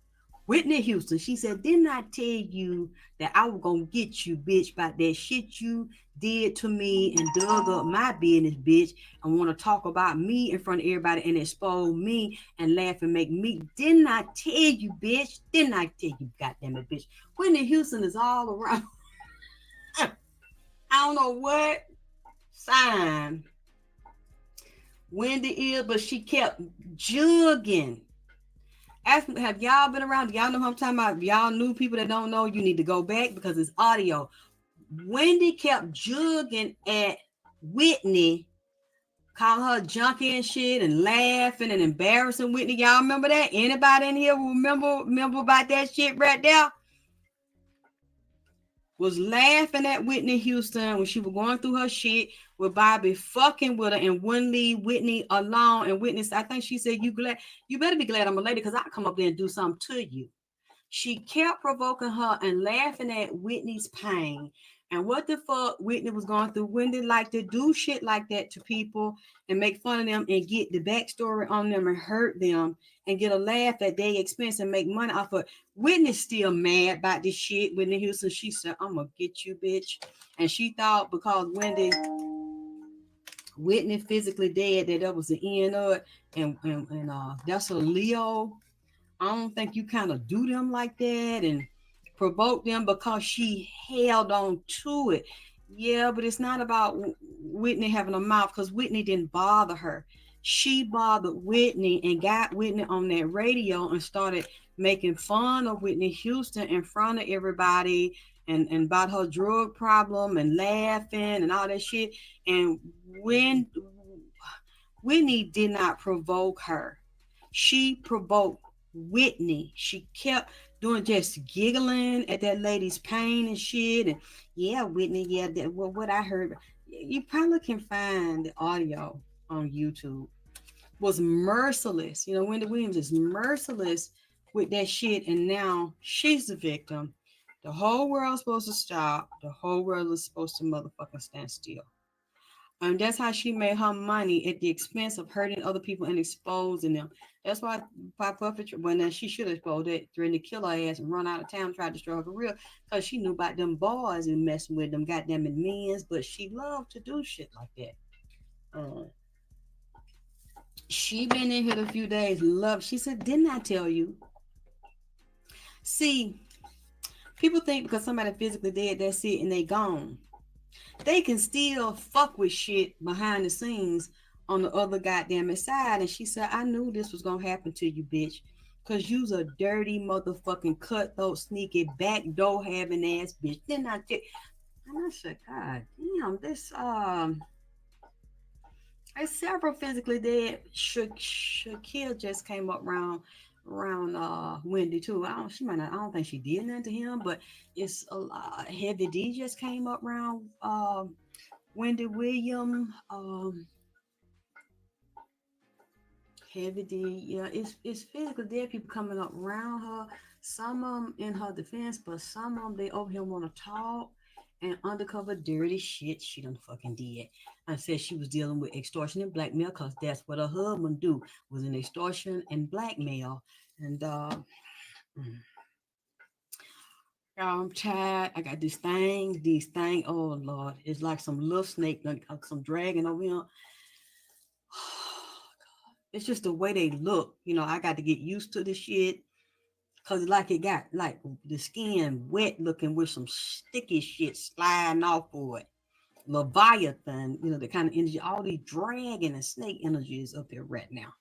S2: Whitney Houston, she said, "Didn't I tell you that I was gonna get you, bitch, about that shit you did to me and dug up my business, bitch, and want to talk about me in front of everybody and expose me and laugh and make me? Didn't I tell you, bitch? Didn't I tell you, goddamn it, bitch?" Whitney Houston is all around. I don't know what sign Wendy is, but she kept jugging. Have y'all been around? Y'all know what I'm talking about? Y'all new people that don't know, you need to go back because it's audio. Wendy kept jugging at Whitney, calling her junkie and shit, and laughing and embarrassing Whitney. Y'all remember that? Anybody in here remember about that shit right there? Was laughing at Whitney Houston when she was going through her shit with Bobby fucking with her and wouldn't leave Whitney alone. And Whitney, I think she said, you better be glad I'm a lady because I'll come up there and do something to you. She kept provoking her and laughing at Whitney's pain. And what the fuck Whitney was going through. Wendy liked to do shit like that to people and make fun of them and get the backstory on them and hurt them and get a laugh at their expense and make money off of it. Whitney's still mad about this shit. Whitney Houston, she said, "I'm gonna get you, bitch." And she thought because Whitney physically dead that was the end of it. And that's a Leo. I don't think you kind of do them like that and provoke them because she held on to it. Yeah, but it's not about Whitney having a mouth because Whitney didn't bother her. She bothered Whitney and got Whitney on that radio and started making fun of Whitney Houston in front of everybody and about her drug problem and laughing and all that shit. And when Whitney did not provoke her, she provoked Whitney. She kept doing just giggling at that lady's pain and shit. And yeah, Whitney, yeah, that what I heard. You probably can find the audio on YouTube. Was merciless. You know, Wendy Williams is merciless with that shit, and now she's the victim. The whole world's supposed to stop. The whole world is supposed to motherfucking stand still. And that's how she made her money at the expense of hurting other people and exposing them. That's why Puppet, when she should have exposed it, threatened to kill her ass and run out of town, tried to destroy her career, because she knew about them boys and messing with them goddamn men's, but she loved to do shit like that. She been in here a few days, love. She said, "Didn't I tell you?" See, people think because somebody physically dead, that's it, and they gone. They can still fuck with shit behind the scenes on the other goddamn side. And she said, "I knew this was gonna happen to you, bitch. Cause you's a dirty motherfucking cutthroat, sneaky, backdoor having ass bitch." Then I tell, and I said, "God damn, there's several physically dead. Shaquille just came up around Wendy too. I don't think she did nothing to him, but it's a lot. Heavy D just came up around Wendy Williams. Heavy D, yeah, it's physically dead people coming up around her. Some of them in her defense, but some of them they over here want to talk and undercover dirty shit she done fucking did. I said she was dealing with extortion and blackmail because that's what her husband do, was an extortion and blackmail. And mm, I'm tired. I got these things. Oh Lord, it's like some little snake, like some dragon over here. It's just the way they look. I got to get used to the shit. Cause like it got like the skin wet looking with some sticky shit sliding off for it. Leviathan, the kind of energy, all these dragon and snake energies up there right now.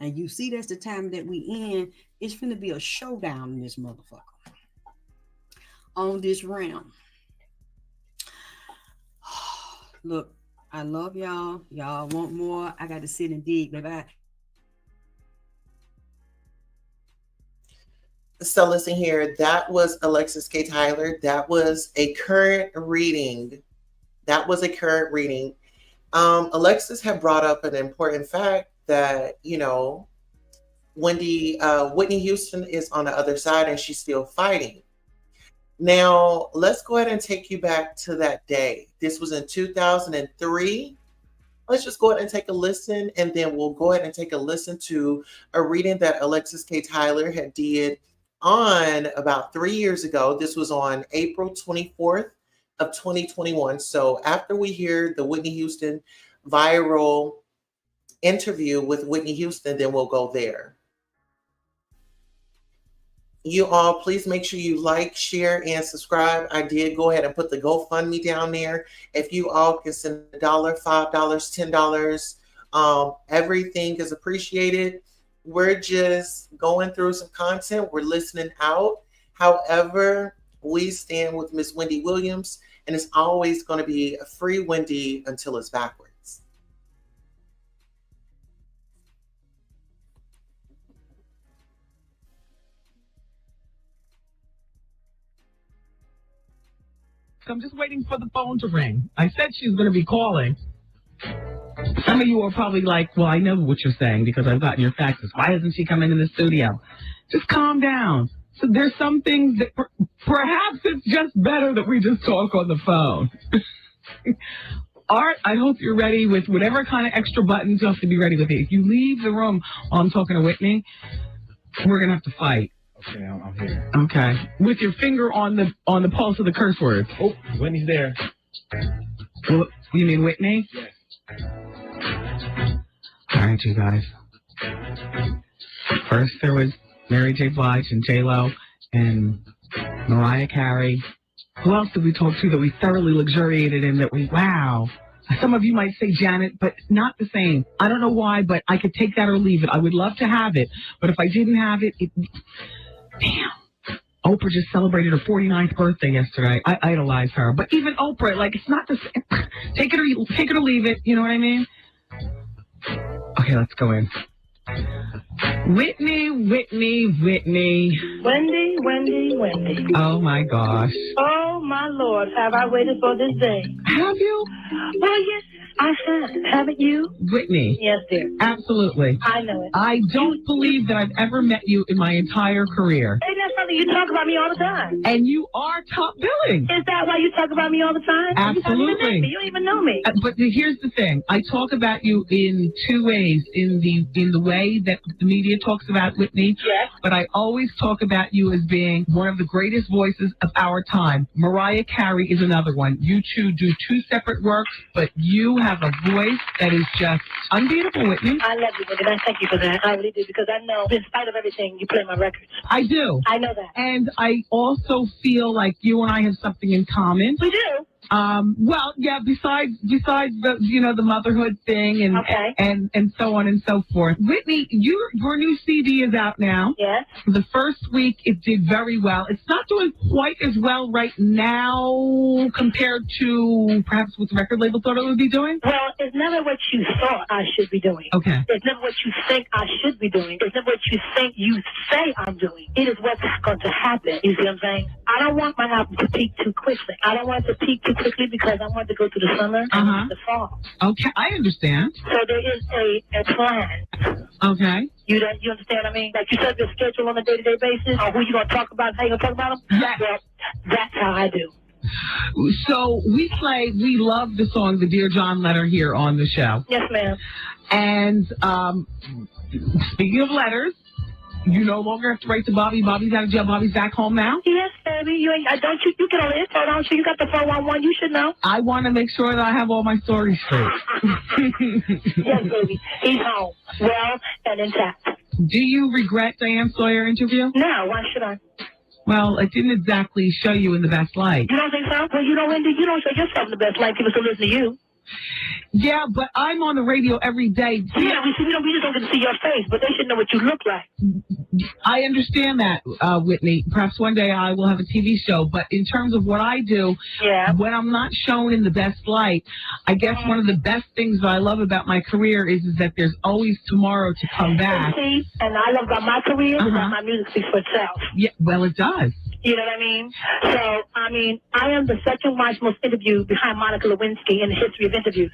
S2: And you see that's the time that we in. It's gonna be a showdown in this motherfucker. On this realm. Look, I love y'all. Y'all want more? I got to sit and dig, baby.
S1: So listen here, that was Alexis K. Tyler. That was a current reading. Alexis had brought up an important fact that, Whitney Houston is on the other side and she's still fighting. Now, let's go ahead and take you back to that day. This was in 2003. Let's just go ahead and take a listen, and then we'll go ahead and take a listen to a reading that Alexis K. Tyler had did on about 3 years ago. This was on April 24th of 2021. So after we hear the Whitney Houston viral interview with Whitney Houston, then we'll go there. You all, please make sure you like, share, and subscribe. I did go ahead and put the GoFundMe down there. If you all can send $1, $5, $10, everything is appreciated. We're just going through some content. We're listening out. However, we stand with Miss Wendy Williams, and it's always going to be a free Wendy until it's backwards.
S3: So I'm just waiting for the phone to ring. I said she's going to be calling. Some of you are probably like, well, I know what you're saying because I've gotten your faxes. Why hasn't she come into the studio? Just calm down. So there's some things that perhaps it's just better that we just talk on the phone. Art, I hope you're ready with whatever kind of extra buttons you have to be ready with. If you leave the room while I'm talking to Whitney, we're going to have to fight.
S4: Okay, I'm here.
S3: Okay. With your finger on the pulse of the curse words.
S4: Oh, Whitney's there.
S3: Well, you mean Whitney?
S4: Yes.
S3: All right, you guys. First there was Mary J. Blige and J-Lo and Mariah Carey. Who else did we talk to that we thoroughly luxuriated in that we, wow. Some of you might say Janet, but not the same. I don't know why, but I could take that or leave it. I would love to have it, but if I didn't have it, damn. Oprah just celebrated her 49th birthday yesterday. I idolize her. But even Oprah, like, it's not the same. Take it or leave it. You know what I mean? Okay, let's go in. Whitney.
S5: Wendy.
S3: Oh, my gosh.
S5: Oh, my Lord, have I waited for this day?
S3: Have you?
S5: Well, yes, I have. Haven't you?
S3: Whitney.
S5: Yes, dear.
S3: Absolutely.
S5: I know it.
S3: I don't believe that I've ever met you in my entire career.
S5: Ain't that something you talk about me all the time?
S3: And you are top billing.
S5: Is that why you talk about me all the time?
S3: Absolutely.
S5: You don't even know me.
S3: But here's the thing. I talk about you in two ways. In the way that the media talks about Whitney.
S5: Yes.
S3: But I always talk about you as being one of the greatest voices of our time. Mariah Carey is another one. You two do two separate works, but you have a voice that is just unbeatable, Whitney.
S5: I love you, and I thank you for that. I really do, because I know, in spite of everything, you play my records.
S3: I do.
S5: I know that.
S3: And I also feel like you and I have something in common.
S5: We do.
S3: Well, yeah, besides the, the motherhood thing and,
S5: okay.
S3: and so on and so forth. Whitney, your new CD is out now.
S5: Yes.
S3: The first week it did very well. It's not doing quite as well right now compared to perhaps what the record label thought it would be doing.
S5: Well, it's never what you thought I should be doing.
S3: Okay.
S5: It's never what you think I should be doing. It's never what you think you say I'm doing. It is what's going to happen. You see what I'm saying? I don't want my album to peak too quickly. I don't want it to peak too quickly because I want to go through the summer and the fall.
S3: Okay, I understand.
S5: So there is a plan.
S3: Okay.
S5: You understand what I mean? Like you set your schedule on a day-to-day basis, or who you going to talk about, how you going to talk about them?
S3: Yes.
S5: Well, that's how I do.
S3: So we love the song, the Dear John letter here on the show.
S5: Yes, ma'am.
S3: And speaking of letters, you no longer have to write to Bobby. Bobby's out of jail. Bobby's back home now.
S5: Yes, baby. You get all the info, don't you? You got the 411. You should know.
S3: I want to make sure that I have all my stories straight.
S5: Yes, baby. He's home, well and intact.
S3: Do you regret Diane Sawyer interview?
S5: No, why should I?
S3: Well, it didn't exactly show you in the best light.
S5: You don't think so? Well, you know, Wendy, you don't show yourself in the best light. People still listen to you.
S3: Yeah, but I'm on the radio every day.
S5: Yeah, we just don't get to see your face, but they should know what you look like.
S3: I understand that, Whitney. Perhaps one day I will have a TV show, but in terms of what I do, when I'm not shown in the best light, I guess one of the best things that I love about my career is that there's always tomorrow to come back.
S5: See, and I love about my career is that my music speaks for itself.
S3: Yeah, well, it does.
S5: You know what I mean? So, I am the second most interviewed behind Monica Lewinsky in the history of interviews.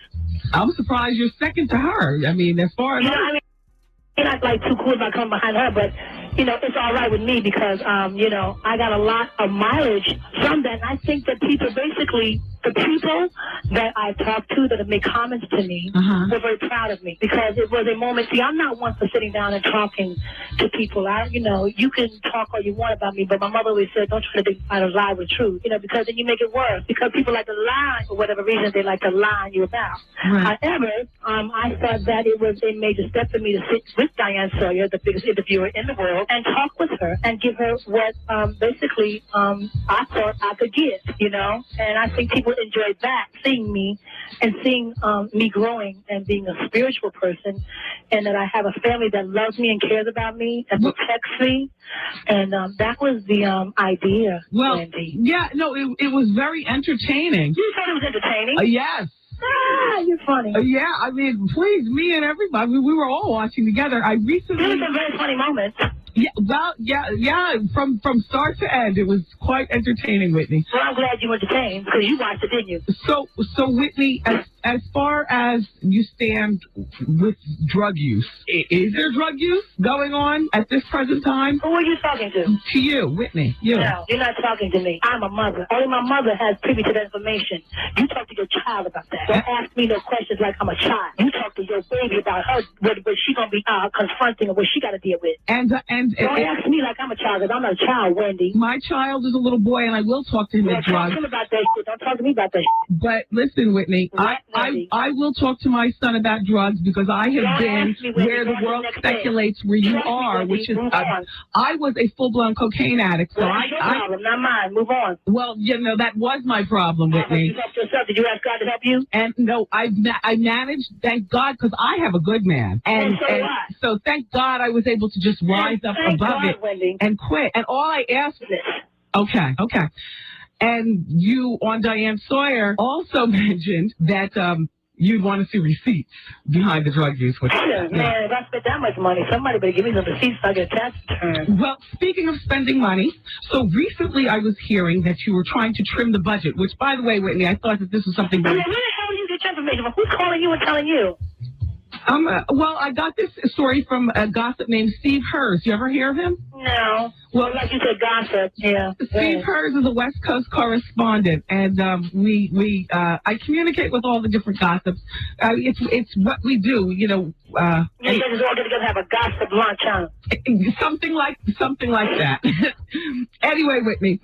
S3: I'm surprised you're second to her. I mean, as far as...
S5: You know what I mean? You're not like too cool about coming behind her, but, you know, it's all right with me because, you know, I got a lot of mileage from that. And I think that people basically, the people that I talked to that have made comments to me were very proud of me because it was a moment. See, I'm not one for sitting down and talking to people. You know, you can talk all you want about me, but my mother always said, don't try to find a lie with truth, you know, because then you make it worse. Because people like to lie for whatever reason they like to lie on you about.
S3: Right.
S5: However, I thought that it was a major step for me to sit with Diane Sawyer, the biggest interviewer in the world, and talk with her and give her what basically I thought I could give, you know. And I think people enjoyed that, seeing me and seeing me growing and being a spiritual person, and that I have a family that loves me and cares about me and protects me. And that was the idea, Wendy.
S3: Yeah, no, it was very entertaining.
S5: You thought it was entertaining?
S3: Yes.
S5: Ah, you're funny.
S3: Yeah, I mean, please, me and everybody, we were all watching together. I recently...
S5: There were some very funny moments.
S3: Yeah, well, yeah. From start to end, it was quite entertaining, Whitney.
S5: Well, I'm glad you entertained because you watched it, didn't you?
S3: So Whitney, as far as you stand with drug use, is there drug use going on at this present time?
S5: Who are you talking to?
S3: To you, Whitney. You.
S5: No, you're not talking to me. I'm a mother. Only my mother has privy to that information. You talk to your child about that. Don't ask me no questions like I'm a child. You talk to your baby about her, what she gonna be confronting and what she got to deal with.
S3: And
S5: don't ask me like I'm a child, because I'm not a child, Wendy.
S3: My child is a little boy, and I will talk to him about drugs.
S5: Talk to him about that shit. Don't talk to me about that shit.
S3: But listen, Whitney, I will talk to my son about drugs because I have been where the world speculates where you are, which is I was a full-blown cocaine addict. So
S5: that's your problem, not mine. Move on.
S3: Well, you know, that was my problem, Whitney.
S5: You helped yourself. Did you ask God to help you?
S3: And no, I managed, thank God, because I have a good man. And so thank God I was able to just rise up above it and quit. And all I asked, okay. And you on Diane Sawyer also mentioned that you'd want to see receipts behind the drug use. Which,
S5: man, if I spent that much money, somebody better give me some receipts so I get a tax return.
S3: Well, speaking of spending money, so recently I was hearing that you were trying to trim the budget, which, by the way, Whitney, I thought that this was something very...
S5: Where the hell do you get your information? Who's calling you and telling you?
S3: Well, I got this story from a gossip named Steve Hers. You ever hear of him?
S5: No. Well, like you said, gossip. Yeah.
S3: Steve Hers is a West Coast correspondent, and I communicate with all the different gossips. It's what we do, you know.
S5: You guys all get together and have a gossip lunch, huh?
S3: Something like that. Anyway, Whitney,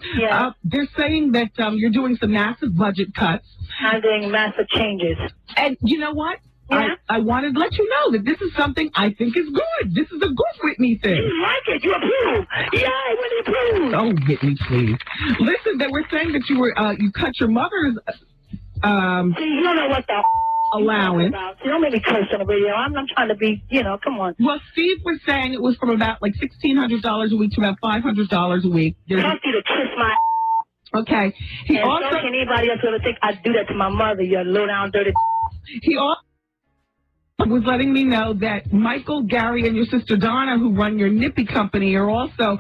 S3: they're saying that you're doing some massive budget cuts. I'm doing massive changes. And you know what? Yeah. I wanted to let you know that this is something I think is good. This is a good Whitney thing. You like it. You approve. Yeah, Whitney approve. Oh, Whitney, please. Listen, they were saying that you cut your mother's
S5: See, you don't know what the
S3: allowance.
S5: You don't make me curse on the radio. I'm trying to be, come on.
S3: Well, Steve was saying it was from about like $1,600 a week to about $500 a week.
S5: I want you to kiss my
S3: Okay. He
S5: and
S3: also
S5: so can anybody else ever think I'd do that to my mother, you low down dirty.
S3: He also was letting me know that Michael, Gary, and your sister Donna, who run your Nippy company, are also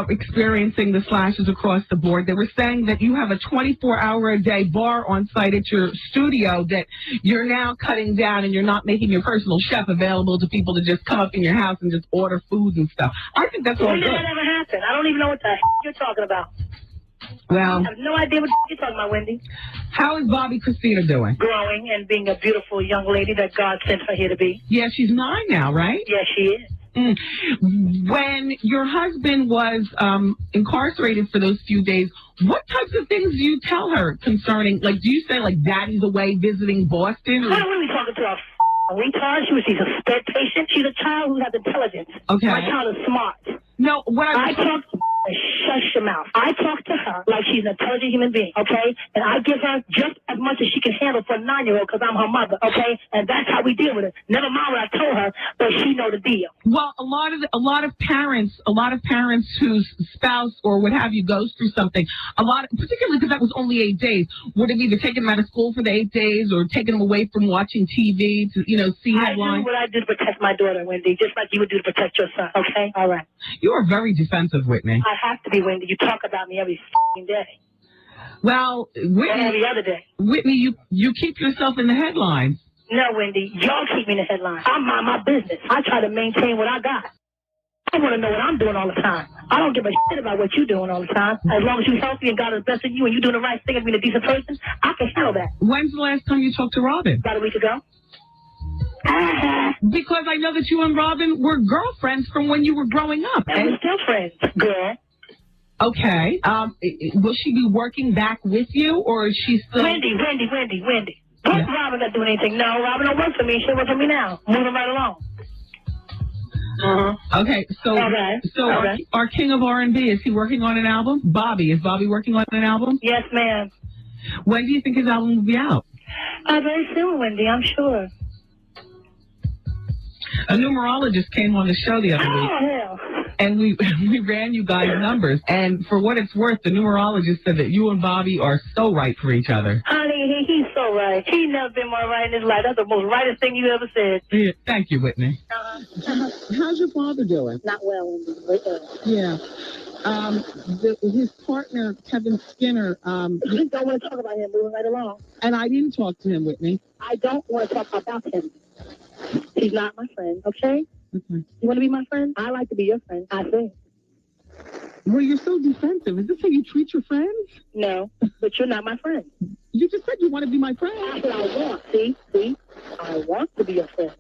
S3: experiencing the slashes across the board. They were saying that you have a 24-hour-a-day bar on site at your studio that you're now cutting down, and you're not making your personal chef available to people to just come up in your house and just order food and stuff. I think that's all good.
S5: When did that ever happen? I don't even know what the you're talking about.
S3: Well,
S5: I have no idea what you're talking about, Wendy.
S3: how is Bobby Christina doing?
S5: Growing and being a beautiful young lady that God sent her here to be.
S3: Yeah, she's 9 now, right?
S5: Yes, she is.
S3: When your husband was incarcerated for those few days, what types of things do you tell her concerning, like, do you say, like, daddy's away visiting Boston?
S5: I don't really talking to a retard. She's a sped patient. She's a child who has intelligence.
S3: Okay.
S5: My child is smart.
S3: No, what
S5: I talk to shush your mouth. I talk to her like she's an intelligent human being, okay? And I give her just as much as she can handle for a 9-year-old because I'm her mother, okay? And that's how we deal with it. Never mind what I told her, but she know the deal.
S3: Well, a lot of parents whose spouse or what have you goes through something, particularly because that was only 8 days, would have either taken them out of school for the 8 days or taken them away from watching TV to, see headlines.
S5: I do what I do to protect my daughter, Wendy, just like you would do to protect your son, okay? All right.
S3: You are very defensive, Whitney.
S5: I have to be, Wendy. You talk about me every day.
S3: Well, Whitney,
S5: every other day.
S3: Whitney, you keep yourself in the headlines.
S5: No, Wendy, y'all keep me in the headlines. I mind my business. I try to maintain what I got. I want to know what I'm doing all the time. I don't give a shit about what you're doing all the time. As long as you're healthy and God is blessing you and you're doing the right thing and being a decent person, I can handle that.
S3: When's the last time you talked to Robin?
S5: About a week ago.
S3: Because I know that you and Robin were girlfriends from when you were growing up.
S5: And we're still friends, girl.
S3: Okay. Will she be working back with you, or is she still...
S5: Wendy. What's Robin not doing anything? No, Robin don't work for me. She works for me now. Moving right along.
S3: Okay, so our king of R&B, is he working on an album? Bobby, is Bobby working on an album?
S5: Yes, ma'am.
S3: When do you think his album will be out?
S5: Very soon, Wendy, I'm sure.
S3: A numerologist came on the show the other week.
S5: Oh, hell.
S3: And we ran you guys' numbers. And for what it's worth, the numerologist said that you and Bobby are so right for each other.
S5: Honey, he's so right. He's never been more right in his life. That's the most rightest thing you ever said.
S3: Yeah, thank you, Whitney. How's your father doing?
S5: Not well, Wendy.
S3: Yeah. His partner, Kevin Skinner.
S5: You don't want to talk about him. Moving right along.
S3: And I didn't talk to him, Whitney.
S5: I don't want to talk about him. He's not my friend, okay?
S3: Okay.
S5: You want to be my friend? I like to be your friend, I think.
S3: Well, you're so defensive. Is this how you treat your friends?
S5: No, but you're not my friend.
S3: You just said you want to be my friend.
S5: That's what I want. See? I want to be your friend.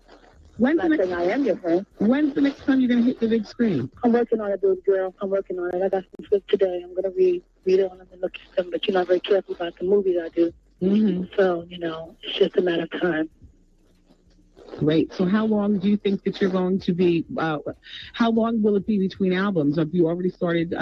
S3: When's
S5: I'm not saying I am your friend.
S3: When's the next time you're going to hit the big screen?
S5: I'm working on it, baby girl. I'm working on it. I got some scripts today. I'm going to read on them and look at them, but you're not very careful about the movies I do.
S3: Mm-hmm.
S5: So, it's just a matter of time.
S3: Great. So how long do you think that you're going to be, how long will it be between albums? Have you already started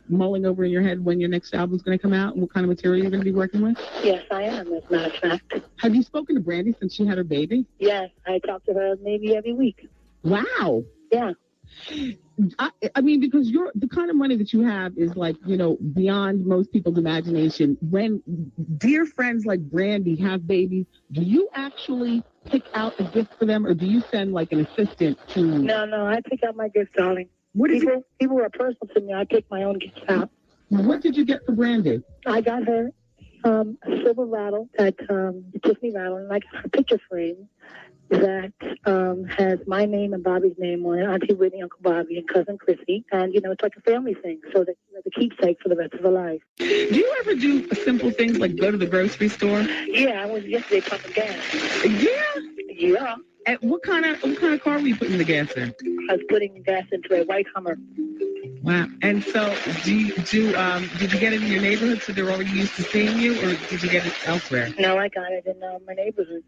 S3: mulling over in your head when your next album's going to come out and what kind of material you're going to be working with?
S5: Yes, I am, as a matter of fact.
S3: Have you spoken to Brandy since she had her baby?
S5: Yes, I talk to her maybe every week.
S3: Wow.
S5: Yeah.
S3: I mean, because the kind of money that you have is like, beyond most people's imagination. When dear friends like Brandy have babies, do you actually pick out a gift for them, or do you send like an assistant to?
S5: No, I pick out my gifts, darling. People are personal to me. I pick my own gifts out.
S3: What did you get for Brandy?
S5: I got her a silver rattle that Tiffany rattle, and I got her picture frame that has my name and Bobby's name on it, Auntie Whitney, Uncle Bobby, and Cousin Chrissy. And, it's like a family thing, so that the keepsake for the rest of her life.
S3: Do you ever do simple things like go to the grocery store?
S5: Yeah, I was yesterday pumping gas. Yeah.
S3: And what kind of car were you putting the gas in?
S5: I was putting gas into a white Hummer.
S3: Wow. And so did you get it in your neighborhood so they're already used to seeing you, or did you get it elsewhere?
S5: No, I got it in my neighborhood.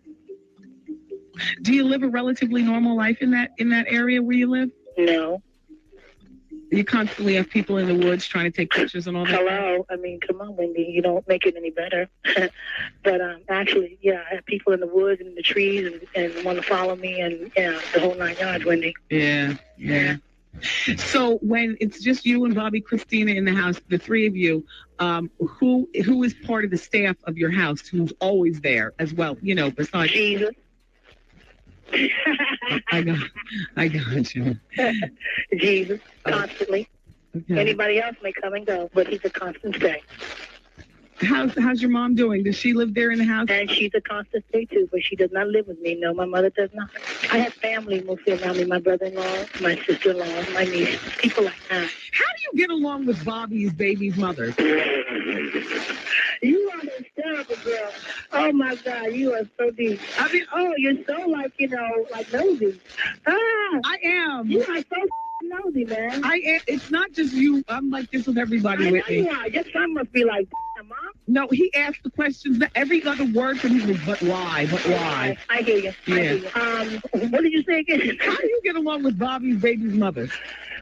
S3: Do you live a relatively normal life in that area where you live?
S5: No.
S3: You constantly have people in the woods trying to take pictures and all that?
S5: Hello. I mean, come on, Wendy. You don't make it any better. But actually, yeah, I have people in the woods and in the trees and want to follow me and the whole 9 yards, Wendy.
S3: Yeah. So when it's just you and Bobby Christina in the house, the three of you, who is part of the staff of your house who's always there as well, besides...
S5: Jesus.
S3: I got you.
S5: Jesus, constantly.
S3: Okay.
S5: Anybody else may come and go, but he's a constant stay.
S3: How's your mom doing? Does she live there in the house?
S5: And she's a constant stay too, but she does not live with me. No, my mother does not. I have family mostly around me, my brother-in-law, my sister-in-law, my niece, people like that.
S3: How do you get along with Bobby's baby's mother?
S5: You are hysterical, girl. Oh, my God, you are so deep. I mean, oh, you're so, like, like nosy. Ah,
S3: I am.
S5: you are so nosy, man.
S3: I am. It's not just you. I'm like this with everybody
S5: I know
S3: with me.
S5: you are. Your son must be like, Mom.
S3: No, he asked the questions. Every other word from him was, but why? But why?
S5: I hear you.
S3: Yeah.
S5: I hear you. What did you say again?
S3: How do you get along with Bobby's baby's mother?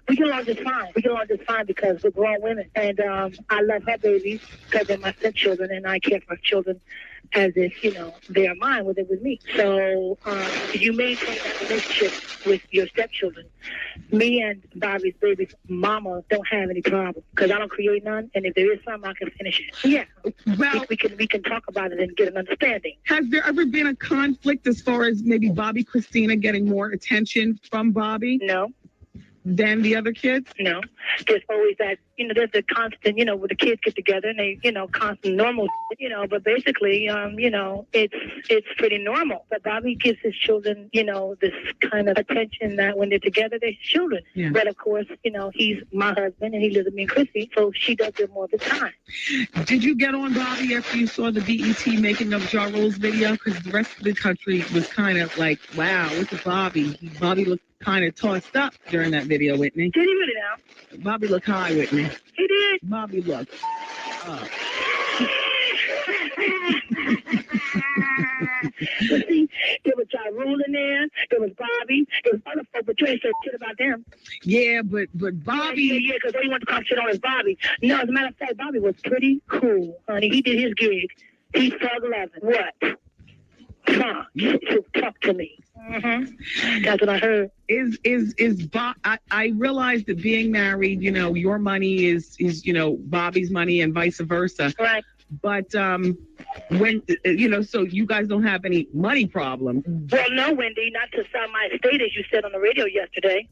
S5: We get along just fine. We get along just fine because we're grown women. And I love her babies because they're my stepchildren, and I care for children as if, they are mine when they're with me. So you maintain that relationship with your stepchildren. Me and Bobby's baby's mama don't have any problem because I don't create none. And if there is some, I can finish it. Yeah.
S3: Well,
S5: we can talk about it and get an understanding.
S3: has there ever been a conflict as far as maybe Bobby Christina getting more attention from Bobby
S5: No.
S3: than the other kids?
S5: No, there's always that, there's a constant, where the kids get together and they, constant normal, but basically, it's pretty normal. But Bobby gives his children, this kind of attention that when they're together, they're his children.
S3: Yeah.
S5: But of course, he's my husband and he lives with me and Chrissy, so she does it more of the time.
S3: Did you get on Bobby after you saw the BET making of Ja Rule's video? Because the rest of the country was kind of like, wow, look at Bobby. Bobby looked kind of tossed up during that video, Whitney.
S5: Did he really now?
S3: Bobby looked high, Whitney.
S5: He did.
S3: Bobby looked up.
S5: But see, there was Ja Rule in there was Bobby, there was other folks, but you ain't said shit about them.
S3: Yeah, but Bobby...
S5: Yeah, because all you want to talk shit on is Bobby. No, as a matter of fact, Bobby was pretty cool, honey. He did his gig. He's Thug 11. What? Come on, talk to me. Mm-hmm. That's what I heard.
S3: I realize that being married, your money is Bobby's money and vice versa.
S5: Right.
S3: But when so you guys don't have any money problem.
S5: Well, no, Wendy, not to sell my estate as you said on the radio yesterday.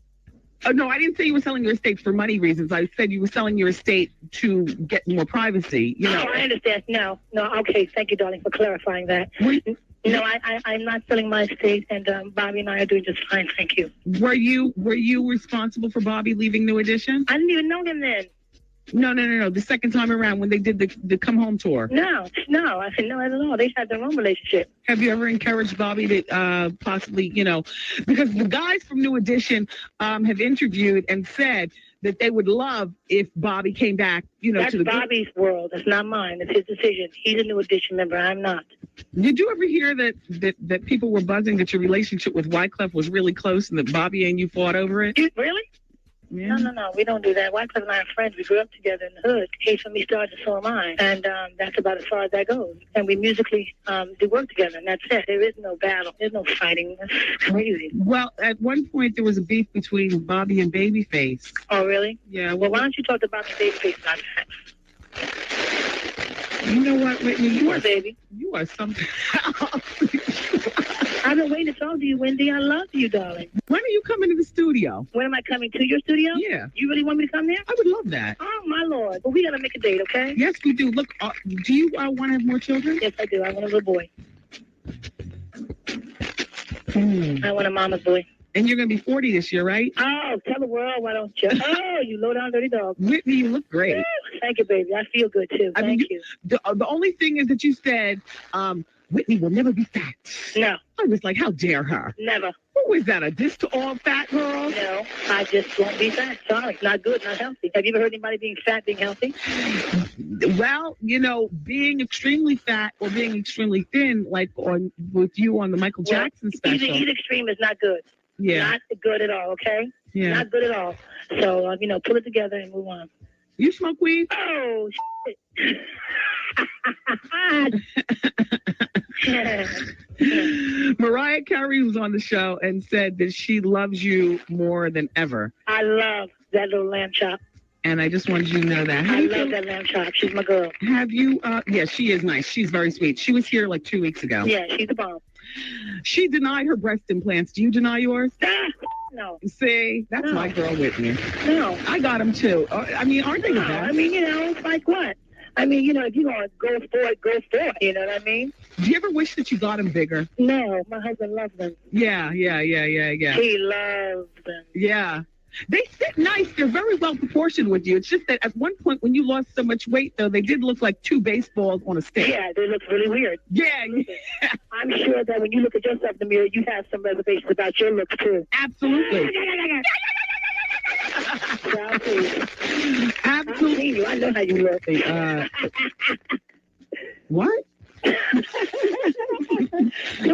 S3: Oh, no, I didn't say you were selling your estate for money reasons. I said you were selling your estate to get more privacy.
S5: Oh, I understand. No. Okay, thank you, darling, for clarifying that. No, I'm not selling my estate, and Bobby and I are doing just fine, thank you.
S3: Were you responsible for Bobby leaving New Edition?
S5: I didn't even know him then.
S3: No. The second time around when they did the come home tour.
S5: No. I said no, I don't know. They had their own relationship.
S3: Have you ever encouraged Bobby to possibly, because the guys from New Edition have interviewed and said that they would love if Bobby came back,
S5: That's
S3: to the
S5: Bobby's world. That's not mine. It's his decision. He's a New Edition member. I'm not.
S3: Did you ever hear that people were buzzing that your relationship with Wyclef was really close and that Bobby and you fought over it?
S5: Really?
S3: Yeah.
S5: No. We don't do that. Wyclef and I are friends. We grew up together in the hood. Case when we started, so am I. And that's about as far as that goes. And we musically do work together, and that's it. There is no battle. There's no fighting. That's crazy.
S3: Well, at one point there was a beef between Bobby and Babyface.
S5: Oh, really?
S3: Yeah.
S5: Well, why don't you talk to Bobby Babyface about that?
S3: You know what, Whitney? You are something else.
S5: I've been waiting to talk to you, Wendy. I love you, darling.
S3: When are you coming to the studio?
S5: When am I coming to your studio?
S3: Yeah.
S5: You really want me to come there?
S3: I would love that.
S5: Oh, my Lord. Well, we got to make a date, okay?
S3: Yes, we do. Look, do you want to have more children?
S5: Yes, I do. I want a little boy.
S3: Mm.
S5: I want a mama's boy.
S3: And you're going to be 40 this year, right?
S5: Oh, tell the world, why don't you? Oh, you low down dirty dog.
S3: Whitney, you look great.
S5: Thank you, baby. I feel good, too. Thank you.
S3: The only thing is that you said, Whitney will never be fat.
S5: No.
S3: I was like, how dare her?
S5: Never.
S3: What was that, a diss to all fat girls?
S5: No, I just won't be fat. Sorry. Not good, not healthy. Have you ever heard anybody being fat, being healthy?
S3: Well, being extremely fat or being extremely thin, like with you on the Michael Jackson special.
S5: Either extreme is not good.
S3: Yeah.
S5: Not good at all, okay?
S3: Yeah.
S5: Not good at all. So, pull it together and move on.
S3: You smoke weed?
S5: Oh, shit.
S3: Mariah Carey was on the show and said that she loves you more than ever.
S5: I love that little lamb chop.
S3: And I just wanted you to know that.
S5: I love that lamb chop. She's my girl.
S3: Have you, yeah, she is nice. She's very sweet. She was here like 2 weeks ago.
S5: Yeah, she's the bomb.
S3: She denied her breast implants. Do you deny yours?
S5: No.
S3: See, that's my girl Whitney.
S5: No.
S3: I got them too. I mean, aren't they the best?
S5: I mean, it's like what? I mean, if you're going to go for it, go for it. You know what I mean?
S3: Do you ever wish that you got them bigger?
S5: No, my husband loves them.
S3: Yeah.
S5: He loves them.
S3: Yeah. They sit nice. They're very well proportioned with you. It's just that at one point when you lost so much weight, though, they did look like two baseballs on a stick.
S5: Yeah, they look really weird.
S3: Yeah.
S5: I'm sure that when you look at yourself in the mirror, you have some reservations about your looks, too.
S3: Absolutely. Absolutely.
S5: I know how you look.
S3: What?
S5: Come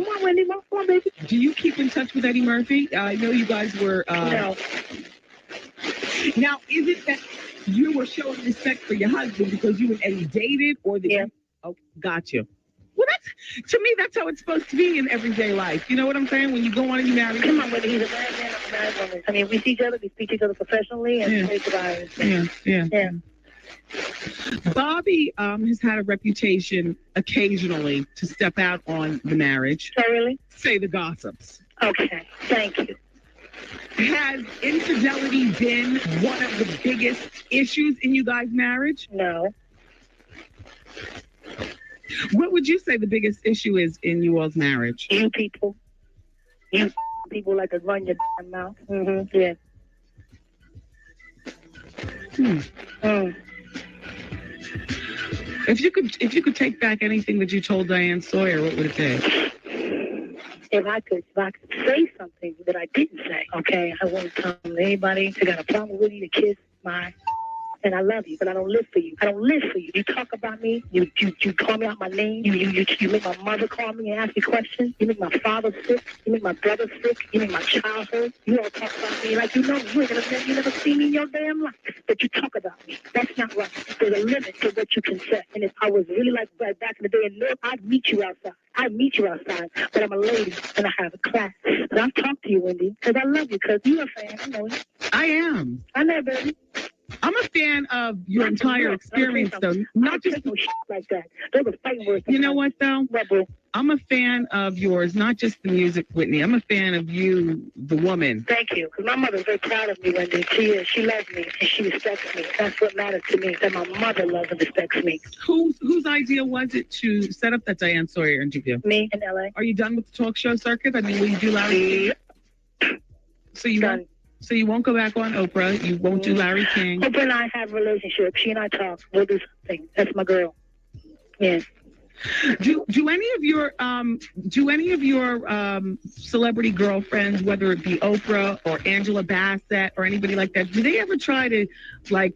S5: on, Wendy, come on, baby.
S3: Do you keep in touch with Eddie Murphy? I know you guys were.
S5: No.
S3: Now, is it that you were showing respect for your husband because you and Eddie dated, or that?
S5: Yeah.
S3: Oh, got you. Well, to me, that's how it's supposed to be in everyday life. You know what I'm saying? When you go on and you marry.
S5: Come on, Wendy, he's a married man, I'm a married woman. I mean, we see each other, we speak to each other professionally, and we take about it.
S3: Yeah. Bobby has had a reputation occasionally to step out on the marriage.
S5: Oh, really?
S3: Say the gossips.
S5: Okay, thank you.
S3: Has infidelity been one of the biggest issues in you guys' marriage?
S5: No.
S3: What would you say the biggest issue is in you all's marriage?
S5: You people like to run your damn mouth. Mm-hmm. Yeah.
S3: If you could take back anything that you told Diane Sawyer, what would it be?
S5: If I could say something that I didn't say, okay, I wouldn't tell anybody that got a problem with you to kiss my. And I love you, but I don't live for you. I don't live for you. You talk about me. You call me out my name. You make my mother call me and ask me questions. You make my father sick. You make my brother sick. You make my child hurt. You don't talk about me like you know me. You never see me in your damn life. But you talk about me. That's not right. There's a limit to what you can say. And if I was really like back in the day in New York, I'd meet you outside. But I'm a lady and I have a class. But I'll talk to you, Wendy, because I love you, because you're a fan. I know it.
S3: I am.
S5: I know, baby.
S3: I'm a fan of your entire experience, though. Not just
S5: no shit like that. Those are fighting words.
S3: You know what, though?
S5: Rebel.
S3: I'm a fan of yours, not just the music, Whitney. I'm a fan of you, the woman.
S5: Thank you. Because my mother's very proud of me, Wendy. She is. She loves me and she respects me. That's what matters to me. That my mother loves and respects me.
S3: Whose idea was it to set up that Diane Sawyer interview?
S5: Me in LA.
S3: Are you done with the talk show circuit? I mean, will you do Larry King? So you won't go back on Oprah. You won't do Larry King.
S5: Oprah and I have a relationship. She and I talk. We'll do something. That's my girl. Yeah.
S3: Do any of your celebrity girlfriends, whether it be Oprah or Angela Bassett or anybody like that, do they ever try to ride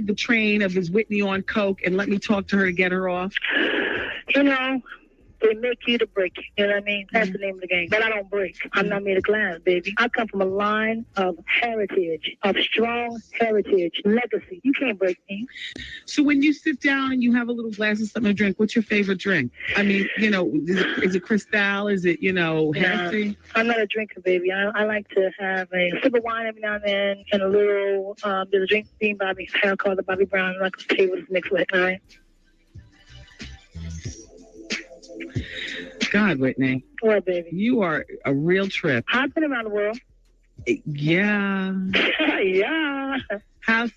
S3: the train of Ms. Whitney on coke and let me talk to her to get her off?
S5: You know, they make you to break you. You know what I mean? That's the name of the game. But I don't break. I'm not made of glass, baby. I come from a line of heritage, of strong heritage, legacy. You can't break me.
S3: So when you sit down and you have a little glass of something to drink, what's your favorite drink? I mean, is it Cristal? Is it, Hennessy?
S5: I'm not a drinker, baby. I like to have a sip of wine every now and then and a little, there's a drink being Bobby, hair called the Bobby Brown. I like to tell you what it's mixed with, all right?
S3: God, Whitney.
S5: What, baby?
S3: You are a real trip.
S5: I've been around the world.
S3: Yeah.
S5: Yeah.
S3: How's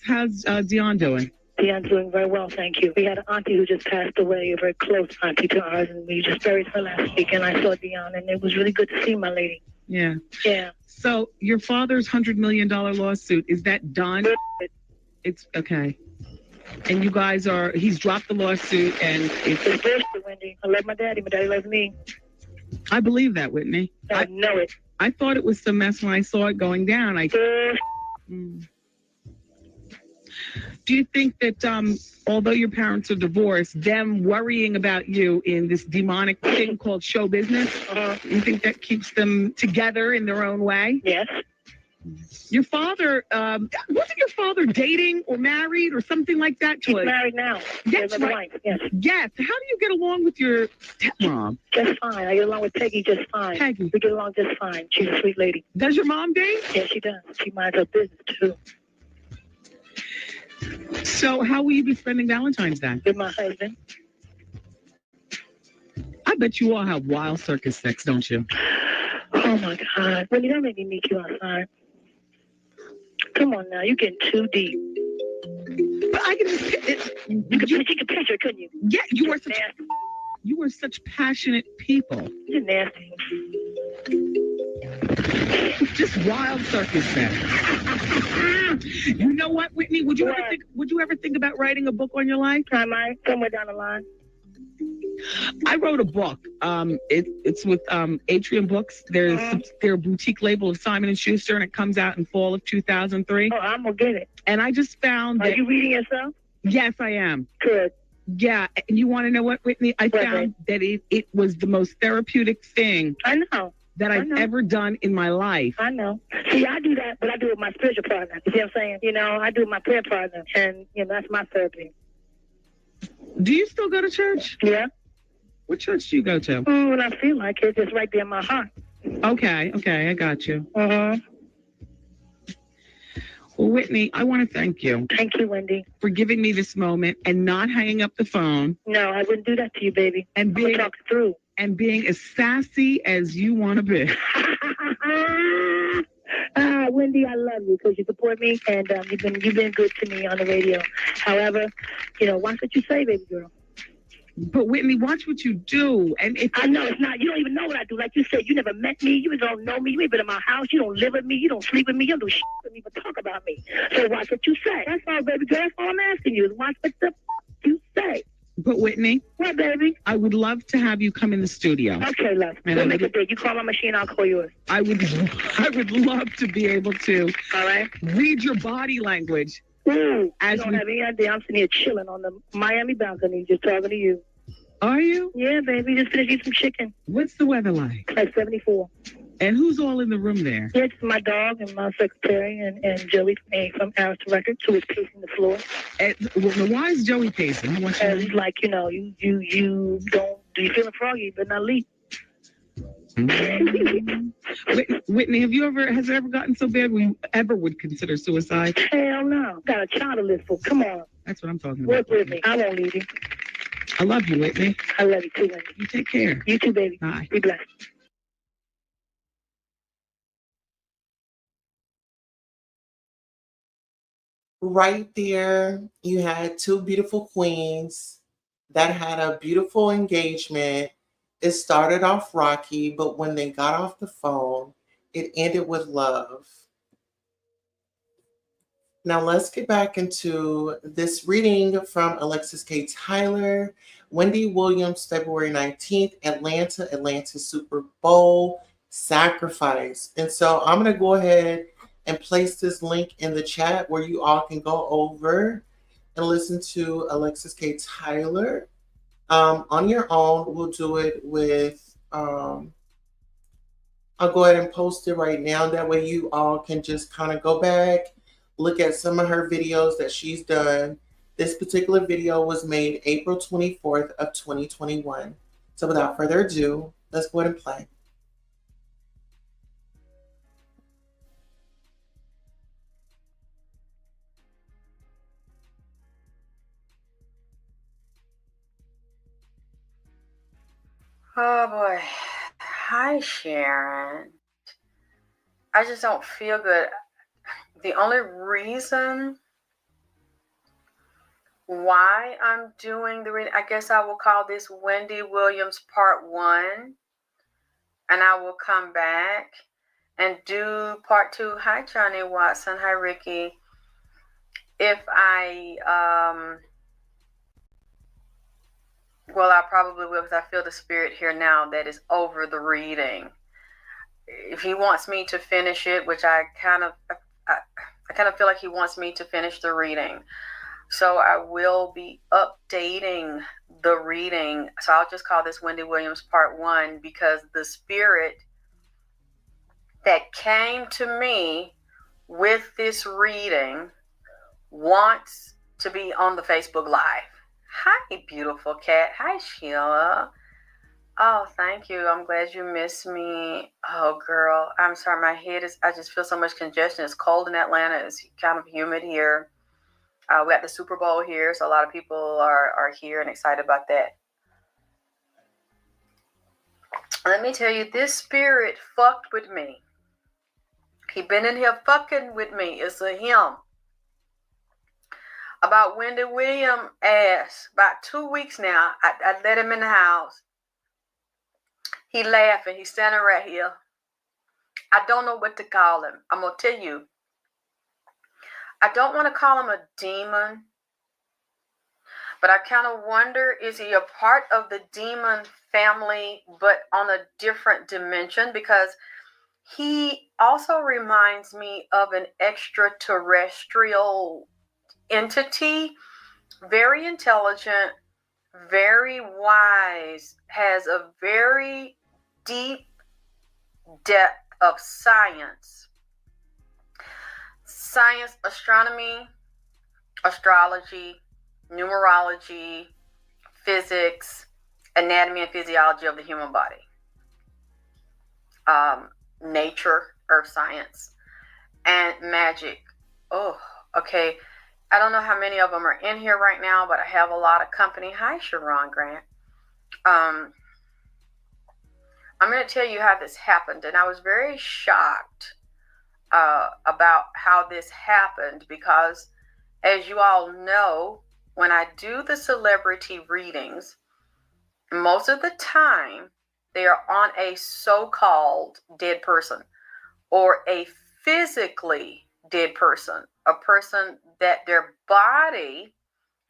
S3: Dion doing?
S5: Dion's doing very well, thank you. We had an auntie who just passed away, a very close auntie to ours, and we just buried her last week, and I saw Dion, and it was really good to see my lady.
S3: Yeah.
S5: Yeah.
S3: So your father's $100 million lawsuit, is that done? It's okay. And you guys he's dropped the lawsuit and
S5: it's bullshit, Wendy. I love my daddy loves me.
S3: I believe that, Whitney.
S5: I know it.
S3: I thought it was some mess when I saw it going down. Do you think that although your parents are divorced, them worrying about you in this demonic thing called show business, you think that keeps them together in their own way?
S5: Yes.
S3: Your father, wasn't your father dating or married or something like that?
S5: He's married now.
S3: That's right.
S5: Yes.
S3: Yes. How do you get along with your stepmom?
S5: Just fine. I get along with Peggy just fine.
S3: Peggy.
S5: We get along just fine. She's a sweet lady.
S3: Does your mom date?
S5: Yeah, she does. She minds her business, too.
S3: So how will you be spending Valentine's Day?
S5: With my husband.
S3: I bet you all have wild circus sex, don't you?
S5: Oh, my God. Well, you don't make me meet you outside. Come on now, you're getting too deep.
S3: But I can.
S5: You could picture, couldn't you?
S3: Yeah, you were. You are such passionate people.
S5: You're nasty.
S3: Just wild circus fest. You know what, Whitney? Would you ever think about writing a book on your life?
S5: I might, somewhere down the line.
S3: I wrote a book. It's with Atrium Books. They're a boutique label of Simon & Schuster, and it comes out in fall of 2003.
S5: Oh, I'm going to get it.
S3: And I just found that...
S5: Are you reading yourself?
S3: Yes, I am.
S5: Good.
S3: Yeah, and you want to know what, Whitney? I found that it was the most therapeutic thing
S5: I know.
S3: that I've ever done in my life.
S5: I know. See, I do that, but I do it with my spiritual partner. You see what I'm saying? You know, I do it with my prayer partner, and, you know, that's my therapy.
S3: Do you still go to church?
S5: Yeah.
S3: What church do you go to?
S5: When I feel like it, it's right there in my heart.
S3: Okay, I got you.
S5: Uh-huh.
S3: Well, Whitney, I want to thank you.
S5: Thank you, Wendy.
S3: For giving me this moment and not hanging up the phone.
S5: No, I wouldn't do that to you, baby.
S3: And being
S5: talk it through.
S3: And being as sassy as you want to be.
S5: Wendy, I love you because you support me, and you've been good to me on the radio. However, you know, watch what you say, baby girl.
S3: But Whitney, watch what you do. And
S5: I know it's not. You don't even know what I do. Like you said, you never met me. You don't know me. You ain't been in my house. You don't live with me. You don't sleep with me. You don't do shit with me, but talk about me. So watch what you say. That's all, baby girl. That's all I'm asking you is watch what the you say.
S3: But Whitney,
S5: what, baby?
S3: I would love to have you come in the studio.
S5: Okay, love. We'll make a date. You call my machine, I'll call yours.
S3: I would love to be able to.
S5: All right.
S3: Read your body language.
S5: You don't have any idea. I'm sitting here chilling on the Miami balcony, just talking to you.
S3: Are you?
S5: Yeah, baby. Just finished eating some chicken.
S3: What's the weather like?
S5: Like 74.
S3: And who's all in the room there?
S5: It's my dog and my secretary and Joey from Arista Records, who is pacing the floor.
S3: Well, why is Joey pacing?
S5: He's like, you know, you don't, do you feeling froggy, but not leak.
S3: Whitney, has it ever gotten so bad we ever would consider suicide?
S5: Hell no. Got a child to live for. Come on.
S3: That's what I'm talking about.
S5: Work with me. I won't leave you.
S3: I love you, Whitney.
S5: I love you too, Wendy.
S3: You take care.
S5: You too, baby.
S3: Bye.
S5: Be blessed.
S1: Right there, you had two beautiful queens that had a beautiful engagement. It started off rocky, but when they got off the phone, it ended with love. Now let's get back into this reading from Alexis K. Tyler, Wendy Williams, February 19th, Atlanta Super Bowl, Sacrifice. And so I'm going to go ahead and place this link in the chat where you all can go over and listen to Alexis K. Tyler on your own. We'll do it with, I'll go ahead and post it right now. That way you all can just kind of go back, look at some of her videos that she's done. This particular video was made April 24th of 2021. So without further ado, let's go ahead and play.
S6: Oh boy. Hi, Sharon. I just don't feel good. The only reason why I'm doing the reading, I guess I will call this Wendy Williams Part 1. And I will come back and do Part 2. Hi, Johnny Watson. Hi, Ricky. If I, well, I probably will because I feel the spirit here now that is over the reading. If he wants me to finish it, which I kind of feel like he wants me to finish the reading. So I will be updating the reading. So I'll just call this Wendy Williams Part 1 because the spirit that came to me with this reading wants to be on the Facebook Live. Hi, beautiful cat. Hi, Sheila. Oh, thank you. I'm glad you missed me. Oh, girl. I'm sorry. My head is, I just feel so much congestion. It's cold in Atlanta. It's kind of humid here. We got the Super Bowl here, so a lot of people are here and excited about that. Let me tell you, this spirit fucked with me. He been in here fucking with me. It's a him. About Wendy Williams' ass. About 2 weeks now, I let him in the house. He laughing. He's standing right here. I don't know what to call him. I'm going to tell you. I don't want to call him a demon. But I kind of wonder, is he a part of the demon family, but on a different dimension? Because he also reminds me of an extraterrestrial entity, very intelligent, very wise, has a very deep depth of science, astronomy, astrology, numerology, physics, anatomy and physiology of the human body, nature, earth science, and magic. Oh, okay. I don't know how many of them are in here right now, but I have a lot of company. Hi, Sharon Grant. I'm going to tell you how this happened, and I was very shocked about how this happened because, as you all know, when I do the celebrity readings, most of the time they are on a so-called dead person or a physically dead person, a person that their body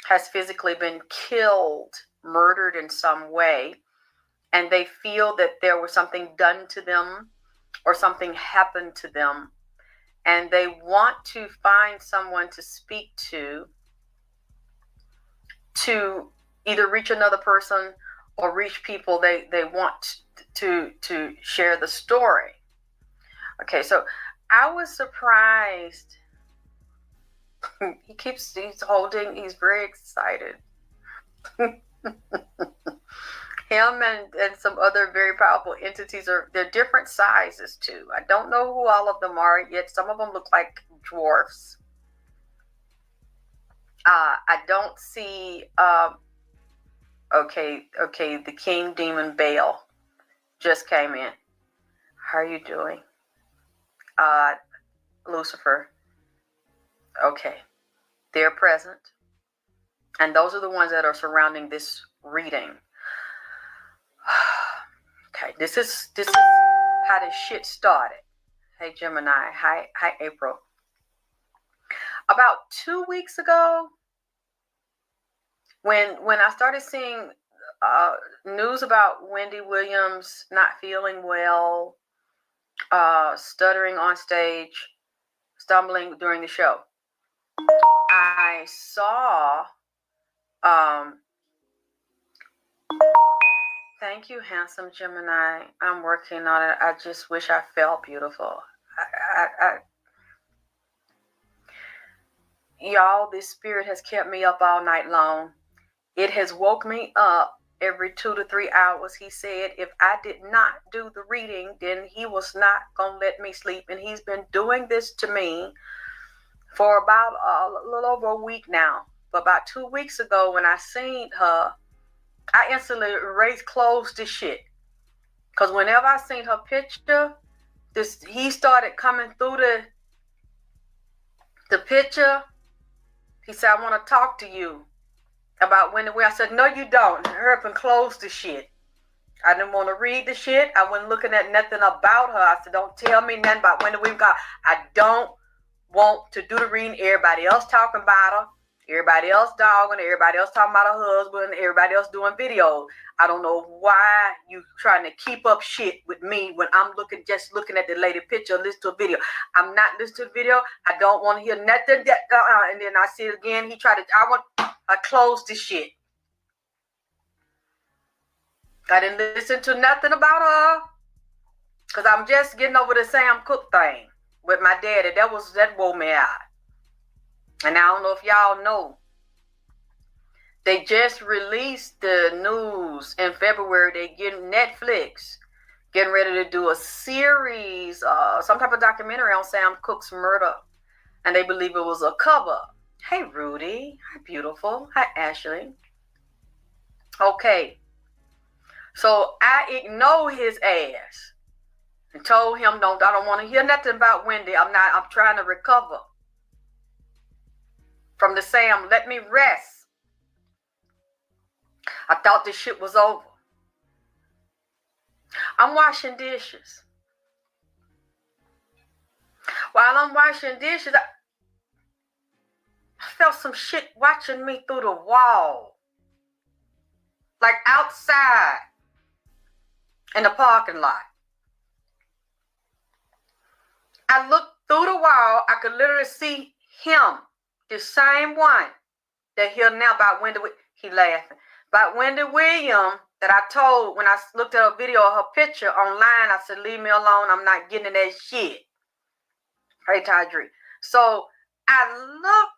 S6: has physically been killed, murdered in some way, and they feel that there was something done to them or something happened to them, and they want to find someone to speak to either reach another person or reach people they want to share the story. Okay, so I was surprised. He's very excited. Him and some other very powerful entities they're different sizes too. I don't know who all of them are yet. Some of them look like dwarfs. I don't see okay, the King Demon Baal just came in. How are you doing? Lucifer. Okay. They're present. And those are the ones that are surrounding this reading. Okay, this is how this shit started. Hey Gemini. Hi April. About 2 weeks ago, when I started seeing news about Wendy Williams not feeling well, stuttering on stage, stumbling during the show, I saw thank you, handsome Gemini. I'm working on it. I just wish I felt beautiful. Y'all, this spirit has kept me up all night long. It has woke me up every 2 to 3 hours. He said if I did not do the reading, then he was not going to let me sleep. And he's been doing this to me for about a little over a week now. But about 2 weeks ago when I seen her, I instantly closed this shit. Because whenever I seen her picture, he started coming through the picture. He said, I want to talk to you about Wendy Williams. I said, no, you don't. Hurry up and close the shit. I didn't want to read the shit. I wasn't looking at nothing about her. I said, don't tell me nothing about Wendy Williams. I don't want to do the reading. Everybody else talking about her. Everybody else dogging. Everybody else talking about her husband. Everybody else doing videos. I don't know why you trying to keep up shit with me when I'm just looking at the lady picture, listen to a video. I'm not listening to the video. I don't want to hear nothing. And then I see it again. I closed the shit. I didn't listen to nothing about her because I'm just getting over the Sam Cooke thing with my daddy. That wore me out. And I don't know if y'all know. They just released the news in February. They getting Netflix getting ready to do a series, some type of documentary on Sam Cooke's murder. And they believe it was a cover. Hey, Rudy. Hi, beautiful. Hi, Ashley. Okay. So I ignored his ass and told him, I don't want to hear nothing about Wendy. I'm trying to recover. from the Sam, let me rest. I thought this shit was over. I'm washing dishes. While I'm washing dishes, I felt some shit watching me through the wall. Like outside in the parking lot. I looked through the wall. I could literally see him, the same one that he'll now about Wendy. He laughing. About Wendy Williams that I told when I looked at a video of her picture online. I said, leave me alone. I'm not getting in that shit. Hey, Tydri. So I looked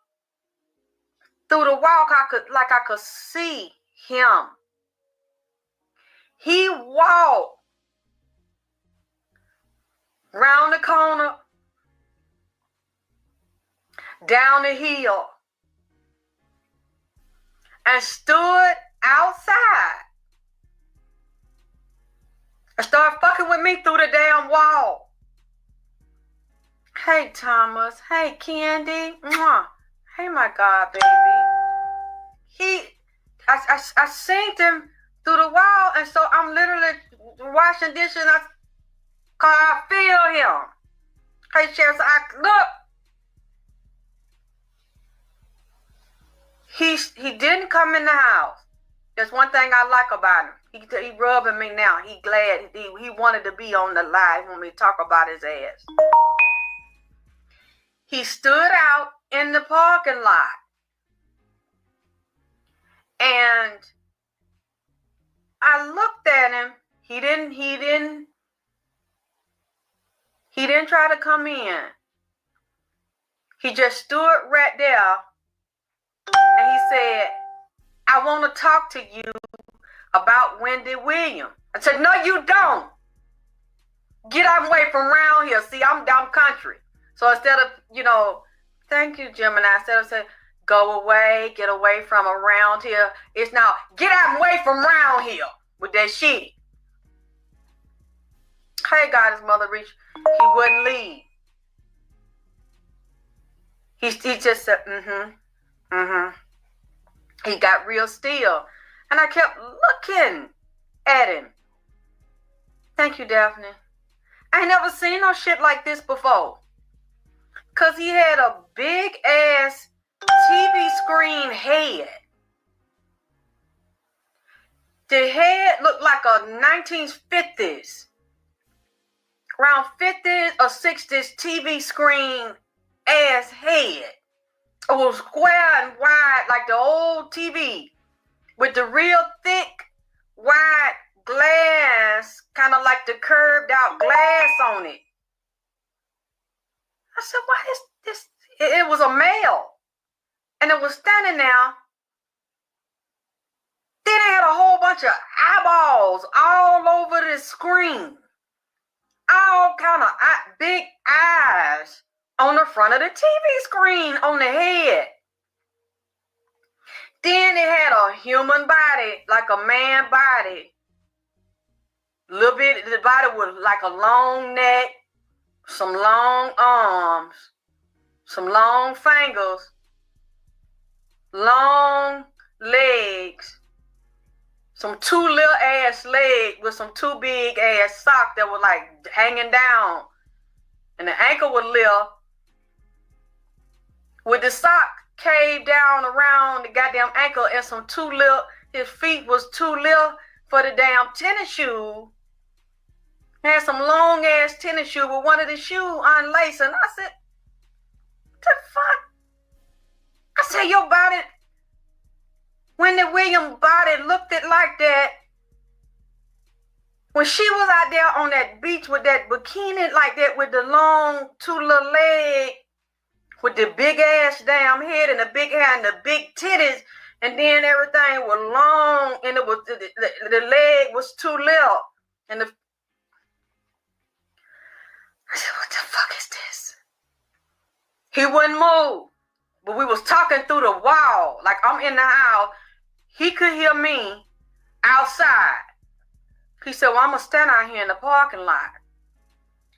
S6: through the wall. I could see him. He walked round the corner, down the hill, and stood outside and started fucking with me through the damn wall. Hey, Thomas. Hey, Candy. Mwah. Hey, my God, baby. I seen him through the wall, and so I'm literally washing dishes, and I feel him. Hey, Sheriff, so look. He didn't come in the house. There's one thing I like about him. He rubbing me now. He glad. He wanted to be on the live when we talk about his ass. He stood out in the parking lot. And I looked at him. He didn't try to come in. He just stood right there. And he said, I want to talk to you about Wendy Williams. I said, no, you don't. Get away from around here. See, I'm country. So instead of, thank you, Gemini. Instead of saying, go away, get away from around here, it's now, get away from around here with that shit. Hey, God, his mother reached. He wouldn't leave. He just said, He got real still. And I kept looking at him. Thank you, Daphne. I ain't never seen no shit like this before. Because he had a big ass TV screen head. The head looked like a 1950s, around 50s or 60s TV screen ass head. It was square and wide like the old TV with the real thick, wide glass, kind of like the curved out glass on it. I said, what is this? It was a male. And it was standing there. Then it had a whole bunch of eyeballs all over the screen. All kind of big eyes on the front of the TV screen on the head. Then it had a human body, like a man body. A little bit, the body was like a long neck, some long arms, some long fingers, long legs, some two little ass legs with some two big ass socks that were like hanging down. And the ankle was little. With the sock caved down around the goddamn ankle and some too little, his feet was too little for the damn tennis shoe. He had some long ass tennis shoe with one of the shoes unlaced. And I said, what the fuck? I said, your body, Wendy Williams' body looked it like that. When she was out there on that beach with that bikini like that with the long two little legs, with the big ass damn head and the big hair and the big titties, and then everything was long and it was the leg was too little. And I said, what the fuck is this? He wouldn't move. But we was talking through the wall. Like I'm in the house. He could hear me outside. He said, well, I'm going to stand out here in the parking lot.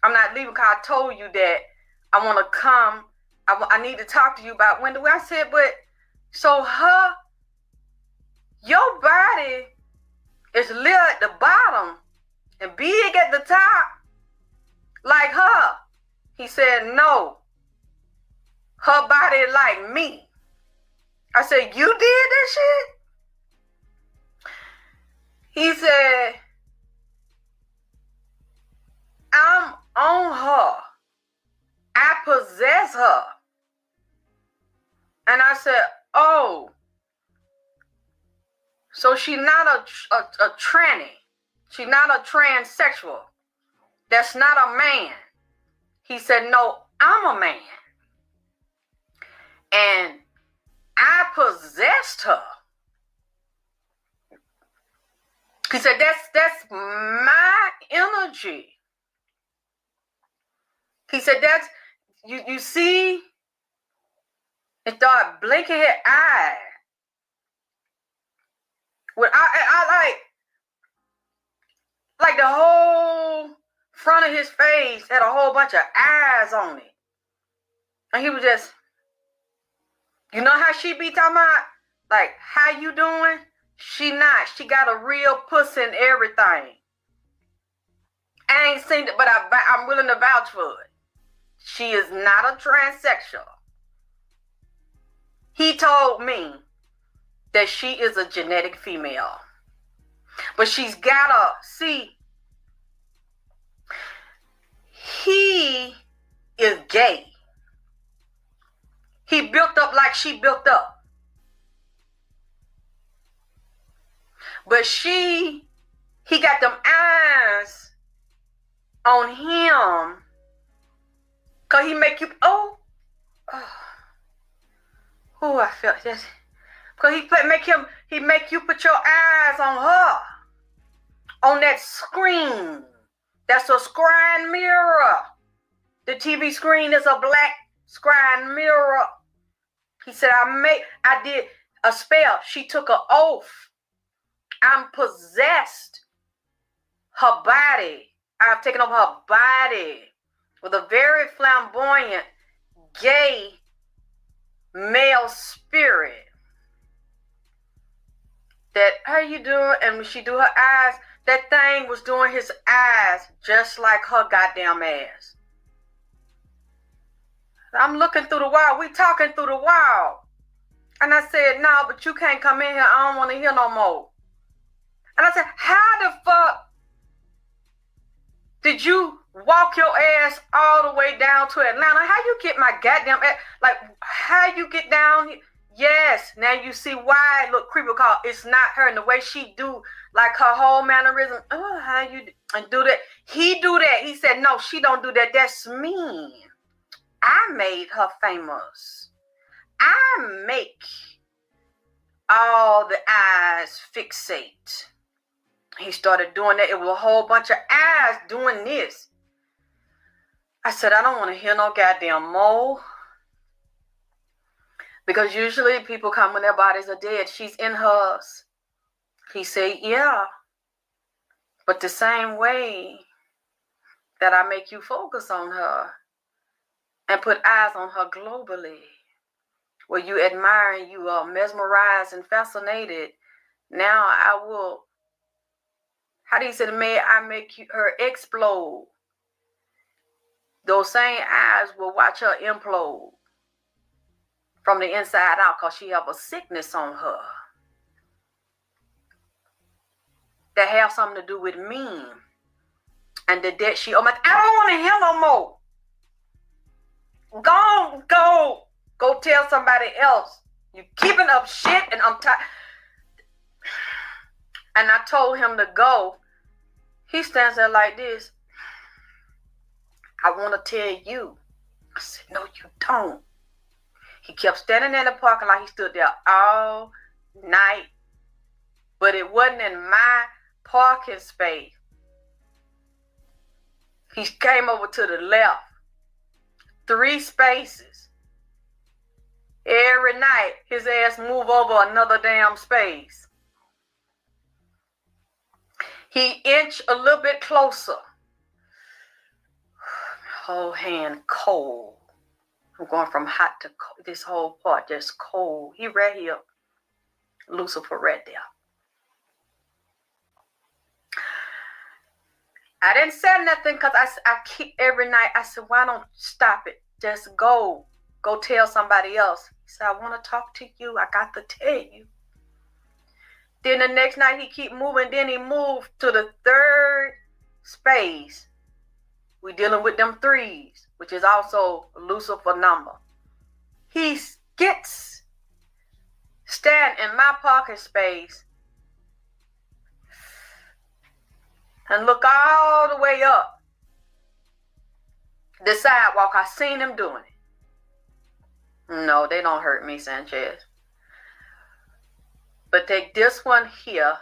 S6: I'm not leaving because I told you that I want to come I need to talk to you about Wendy. I said, but so your body is little at the bottom and big at the top, like her. He said, no, her body is like me. I said, you did this shit? He said, I'm on her. I possess her. And I said, oh, so she's not a tranny. She's not a transsexual. That's not a man. He said, no, I'm a man. And I possessed her. He said, that's my energy. He said, that's, you see, and started blinking his eye. When I like the whole front of his face had a whole bunch of eyes on it. And he was just, you know how she be talking about, like, how you doing? She not. She got a real pussy and everything. I ain't seen it, but I'm willing to vouch for it. She is not a transsexual. He told me that she is a genetic female. But she's gotta see, he is gay. He built up like she built up. But he got them eyes on him. Cause he make you, oh, I felt this. Cause he make you put your eyes on her. On that screen. That's a scrying mirror. The TV screen is a black scrying mirror. He said, I did a spell. She took an oath. I'm possessed. Her body. I've taken over her body with a very flamboyant, gay, male spirit. That, how you doing? And when she do her eyes, that thing was doing his eyes just like her goddamn ass. I'm looking through the wall. We talking through the wall. And I said, no, but you can't come in here. I don't want to hear no more. And I said, how the fuck did you walk your ass all the way down to Atlanta? How you get my goddamn ass? Like, how you get down here? Yes, now you see why it look creepy, because it's not her, and the way she do, like her whole mannerism. Oh, how you and do that? He do that. He said, no, she don't do that. That's me. I made her famous. I make all the eyes fixate. He started doing that. It was a whole bunch of eyes doing this. I said, I don't want to hear no goddamn more. Because usually people come when their bodies are dead. She's in hers. He said, yeah. But the same way that I make you focus on her and put eyes on her globally, where you admire and you are mesmerized and fascinated, now I will, how do you say, may I make her explode? Those same eyes will watch her implode from the inside out, because she have a sickness on her that have something to do with me. And the debt she, I don't want to hear no more. Go tell somebody else. You keeping up shit and I'm tired. And I told him to go. He stands there like this. I want to tell you. I said, no, you don't. He kept standing in the parking lot. He stood there all night. But it wasn't in my parking space. He came over to the left. 3 spaces. Every night, his ass move over another damn space. He inched a little bit closer. Whole hand cold. I'm going from hot to cold. This whole part just cold. He right here. Lucifer right there. I didn't say nothing because I keep every night. I said, why don't stop it? Just go. Go tell somebody else. He said, I want to talk to you. I got to tell you. Then the next night he keep moving. Then he moved to the third space. We dealing with them threes, which is also a Lucifer number. He gets stand in my pocket space and look all the way up the sidewalk. I seen him doing it. No, they don't hurt me, Sanchez. But take this one here.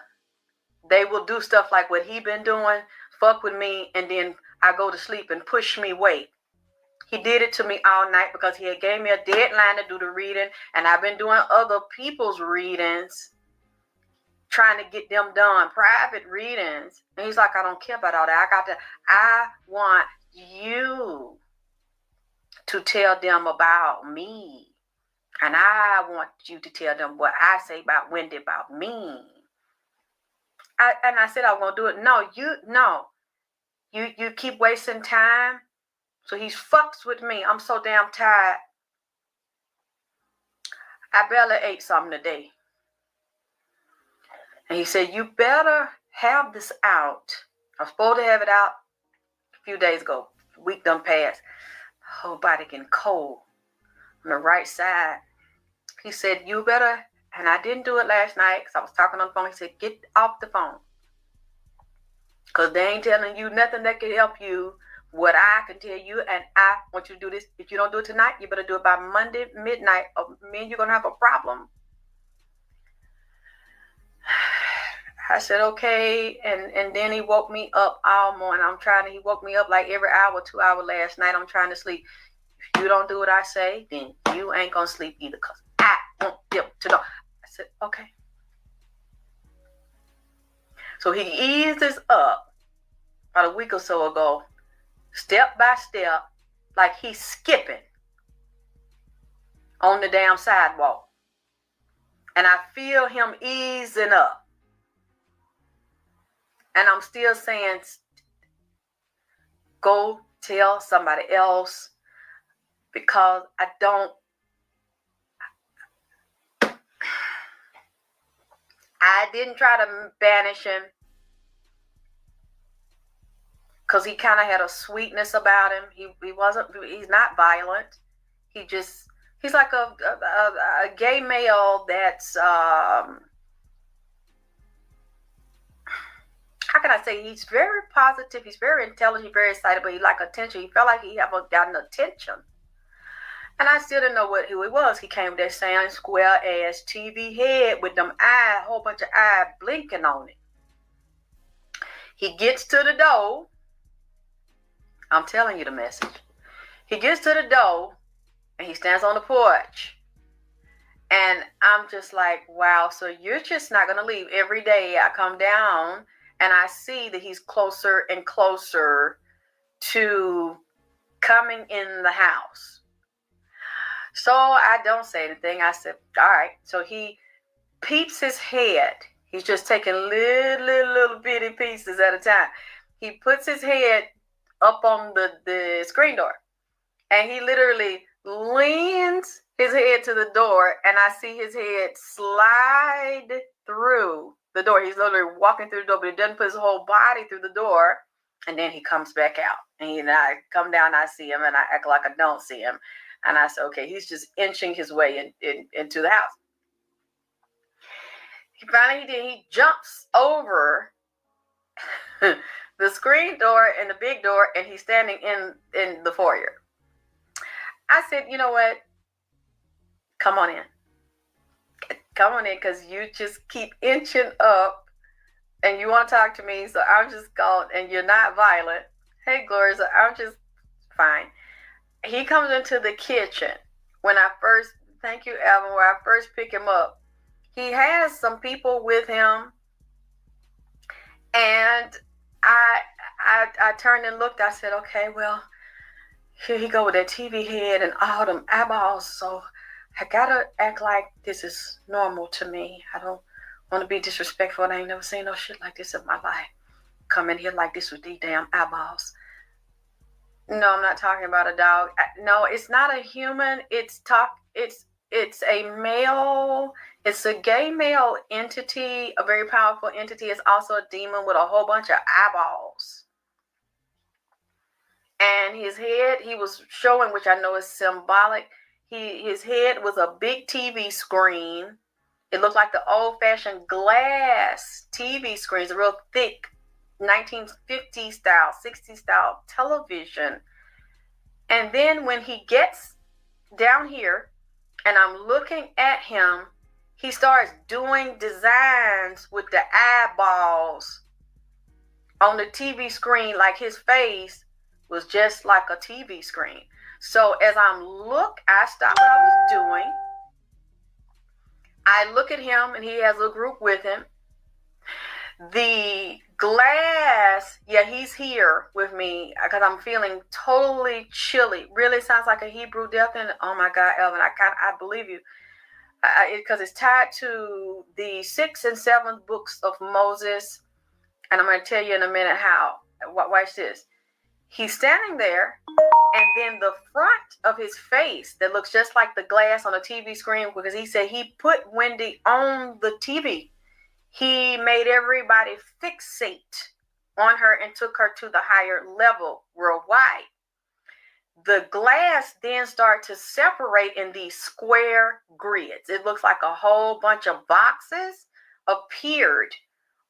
S6: They will do stuff like what he been doing, fuck with me, and then I go to sleep and push me away. He did it to me all night because he had gave me a deadline to do the reading, and I've been doing other people's readings, trying to get them done, private readings. And he's like, I don't care about all that. I want you to tell them about me. And I want you to tell them what I say about Wendy, about me. I said I was going to do it. No, you keep wasting time. So he fucks with me. I'm so damn tired. I barely ate something today. And he said, you better have this out. I was supposed to have it out a few days ago. A week done passed. Whole body getting cold on the right side. He said, you better, and I didn't do it last night because I was talking on the phone. He said, get off the phone. Because they ain't telling you nothing that can help you. What I can tell you, and I want you to do this. If you don't do it tonight, you better do it by Monday midnight, or me and you're going to have a problem. I said, okay. And then he woke me up all morning. He woke me up like every hour, 2 hours last night. I'm trying to sleep. If you don't do what I say, then you ain't going to sleep either, because I want them to know. I said, okay. So he eased us up about a week or so ago, step by step, like he's skipping on the damn sidewalk. And I feel him easing up. And I'm still saying, go tell somebody else, because I didn't try to banish him, because he kind of had a sweetness about him. He's not violent. He's like a gay male that's, how can I say, he's very positive, he's very intelligent, very excited, but he like attention. He felt like he haven't gotten attention. And I still didn't know who he was. He came with that same square ass TV head with them eyes, a whole bunch of eyes blinking on it. He gets to the door. I'm telling you the message. He gets to the door and he stands on the porch. And I'm just like, wow, so you're just not going to leave. Every day I come down and I see that he's closer and closer to coming in the house. So I don't say anything. I said, all right. So he peeps his head. He's just taking little bitty pieces at a time. He puts his head up on the screen door. And he literally leans his head to the door. And I see his head slide through the door. He's literally walking through the door, but he doesn't put his whole body through the door. And then he comes back out. And I come down, I see him, and I act like I don't see him. And I said, okay, he's just inching his way into the house. He jumps over the screen door and the big door, and he's standing in the foyer. I said, you know what? Come on in. Come on in, because you just keep inching up, and you want to talk to me, so I'm just going, and you're not violent. Hey, Gloria, so I'm just fine. He comes into the kitchen thank you, Alvin, where I first pick him up. He has some people with him, and I turned and looked. I said, okay, well, here he go with that TV head and all them eyeballs. So I gotta act like this is normal to me. I don't want to be disrespectful. I ain't never seen no shit like this in my life. Come in here like this with these damn eyeballs. No, I'm not talking about a dog. No, it's not a human. It's a male. It's a gay male entity, a very powerful entity. It's also a demon with a whole bunch of eyeballs. And his head, he was showing, which I know is symbolic. His head was a big TV screen. It looked like the old-fashioned glass TV screens, a real thick 1950s style, 60s style television. And then when he gets down here and I'm looking at him, he starts doing designs with the eyeballs on the TV screen, like his face was just like a TV screen. So as I stopped what I was doing. I look at him and he has a group with him. The glass, yeah, he's here with me because I'm feeling totally chilly. Really sounds like a Hebrew death. And oh my God, Elvin, I believe you. Because it's tied to the 6th and 7th books of Moses. And I'm going to tell you in a minute how. Watch this. He's standing there, and then the front of his face that looks just like the glass on a TV screen, because he said he put Wendy on the TV. He made everybody fixate on her and took her to the higher level worldwide. The glass then started to separate in these square grids. It looks like a whole bunch of boxes appeared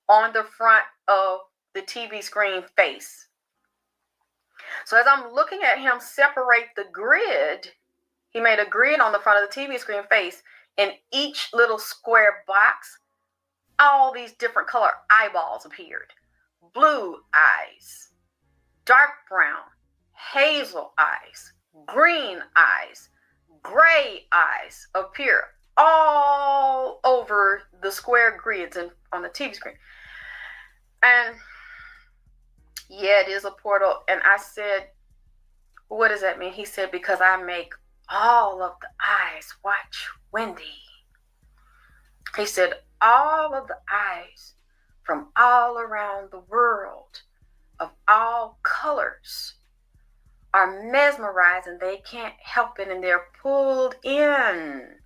S6: on the front of the TV screen face. So as I'm looking at him separate the grid, he made a grid on the front of the TV screen face. In each little square box, all these different color eyeballs appeared. Blue eyes, dark brown, hazel eyes, green eyes, gray eyes appear all over the square grids and on the TV screen. And yeah, it is a portal. And I said, what does that mean? He said, because I make all of the eyes watch Wendy. He said, all of the eyes from all around the world of all colors are mesmerized and they can't help it. And they're pulled in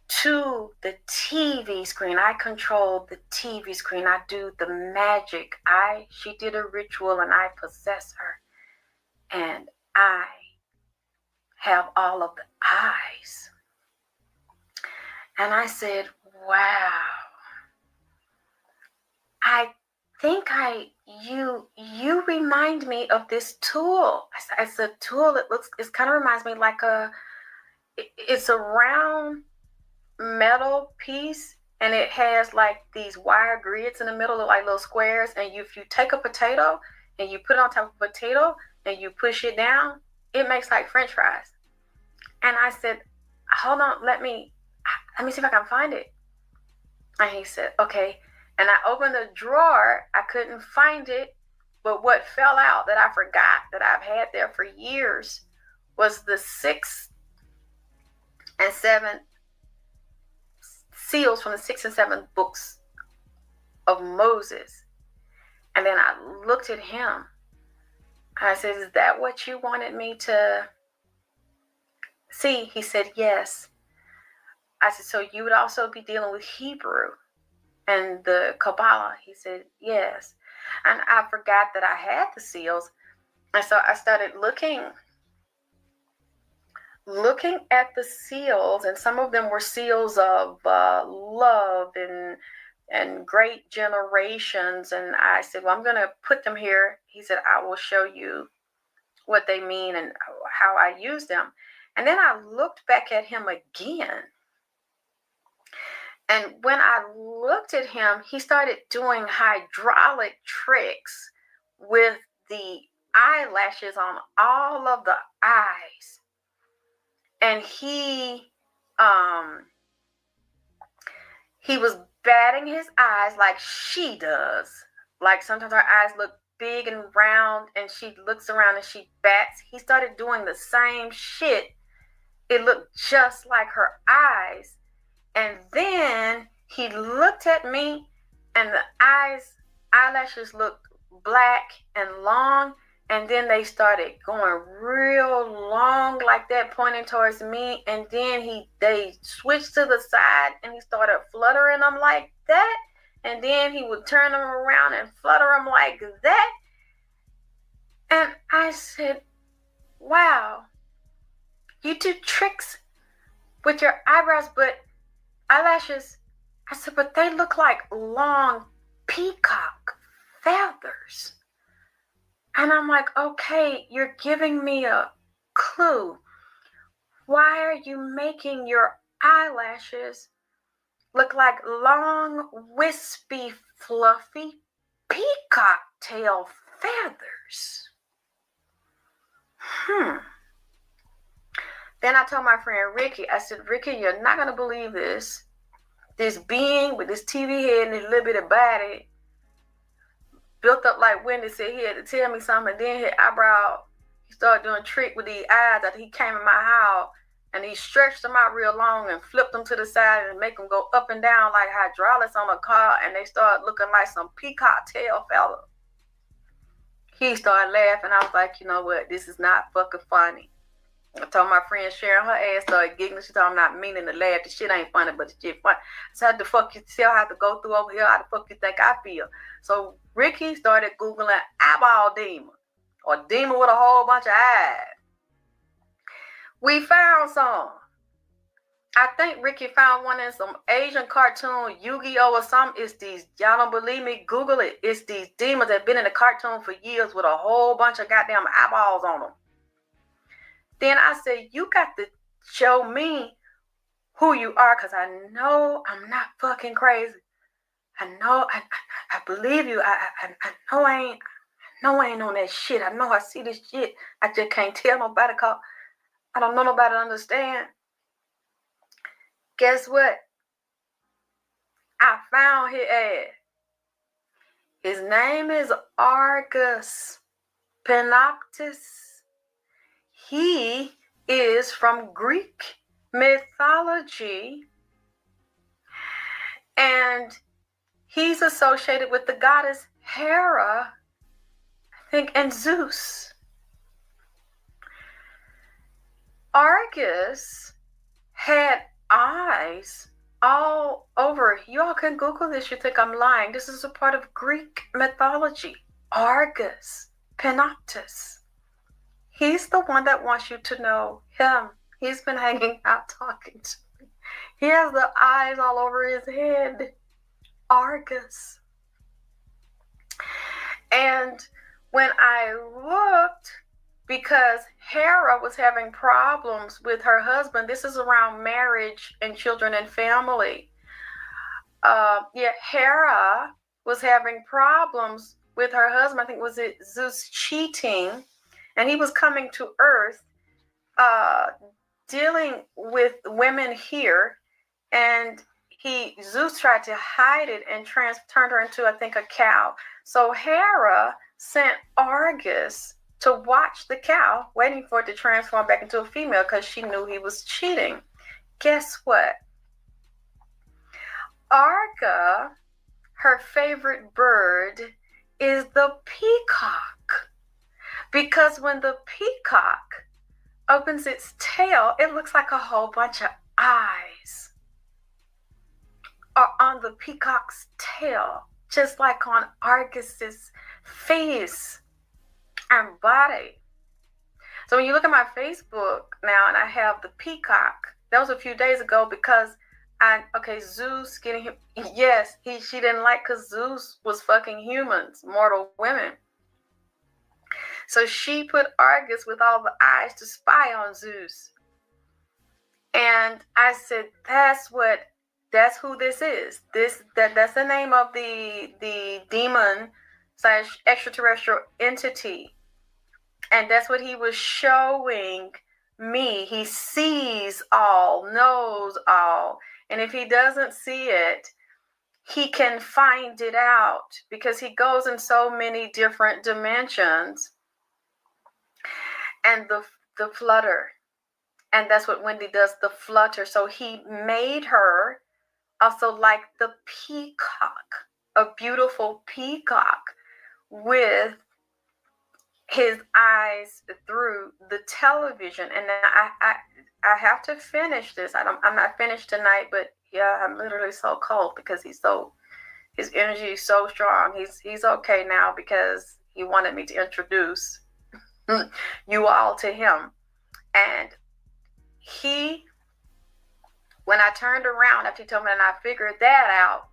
S6: to the TV screen. I control the TV screen. I do the magic. She did a ritual and I possess her. And I have all of the eyes. And I said, wow. I think you remind me of this tool. It's a tool. It kind of reminds me like it's a round metal piece, and it has like these wire grids in the middle, like little squares, and if you take a potato and you put it on top of a potato and you push it down, it makes like French fries. And I said, hold on, let me see if I can find it. And he said, okay. And I opened the drawer. I couldn't find it, but what fell out that I forgot that I've had there for years was the 6th and 7th seals from the 6th and 7th books of Moses. And then I looked at him. I said, is that what you wanted me to see? He said, yes. I said, so you would also be dealing with Hebrew and the Kabbalah? He said, yes. And I forgot that I had the seals. And so I started looking at the seals, and some of them were seals of love and great generations. And I said, well, I'm going to put them here. He said, I will show you what they mean and how I use them. And then I looked back at him again. And when I looked at him, he started doing hydraulic tricks with the eyelashes on all of the eyes. And he was batting his eyes like she does. Like sometimes her eyes look big and round, and she looks around and she bats. He started doing the same shit. It looked just like her eyes. And then he looked at me, and the eyelashes looked black and long, and then they started going real long like that, pointing towards me. And then they switched to the side, and he started fluttering them like that. And then he would turn them around and flutter them like that. And I said, wow, you do tricks with your eyebrows, but eyelashes. I said, but they look like long peacock feathers. And I'm like, okay, you're giving me a clue. Why are you making your eyelashes look like long, wispy, fluffy peacock tail feathers? Then I told my friend Ricky, I said, Ricky, you're not going to believe this. This being with this TV head and this little bit of body built up like Wendy said, he had to tell me something. And then his eyebrow, he started doing a trick with the eyes after he came in my house. And he stretched them out real long and flipped them to the side and make them go up and down like hydraulics on a car. And they started looking like some peacock tail feather. He started laughing. I was like, you know what? This is not fucking funny. I told my friend Sharon, her ass started giggling. She told I'm not meaning to laugh. The shit ain't funny, but the shit funny. So how the fuck you still have to go through over here? How the fuck you think I feel? So Ricky started Googling eyeball demon, or demon with a whole bunch of eyes. We found some. I think Ricky found one in some Asian cartoon, Yu-Gi-Oh! Or something. It's these, y'all don't believe me? Google it. It's these demons that have been in the cartoon for years with a whole bunch of goddamn eyeballs on them. Then I said, you got to show me who you are, because I know I'm not fucking crazy. I know, I believe you. I know I ain't on that shit. I know I see this shit. I just can't tell nobody because I don't know nobody to understand. Guess what? I found his ass. His name is Argus Panoptis. He is from Greek mythology, and he's associated with the goddess Hera, I think, and Zeus. Argus had eyes all over. Y'all can Google this. You think I'm lying. This is a part of Greek mythology. Argus Panoptis. He's the one that wants you to know him. He's been hanging out talking to me. He has the eyes all over his head. Argus. And when I looked, because Hera was having problems with her husband, this is around marriage and children and family. Hera was having problems with her husband. I think was it Zeus cheating. And he was coming to Earth, dealing with women here, and Zeus tried to hide it and turned her into, I think, a cow. So Hera sent Argus to watch the cow, waiting for it to transform back into a female because she knew he was cheating. Guess what? Arga, her favorite bird is the peacock. Because when the peacock opens its tail, it looks like a whole bunch of eyes are on the peacock's tail, just like on Argus's face and body. So when you look at my Facebook now, and I have the peacock, that was a few days ago because Zeus getting him. Yes, she didn't like because Zeus was fucking humans, mortal women. So she put Argus with all the eyes to spy on Zeus. And I said, that's who this is. That's the name of the demon / extraterrestrial entity. And that's what he was showing me. He sees all, knows all. And if he doesn't see it, he can find it out because he goes in so many different dimensions. And the flutter. And that's what Wendy does, the flutter. So he made her also like the peacock, a beautiful peacock with his eyes through the television. And I have to finish this. I'm not finished tonight, but yeah, I'm literally so cold because his energy is so strong. He's okay now because he wanted me to introduce you all to him. And when I turned around after he told me and I figured that out,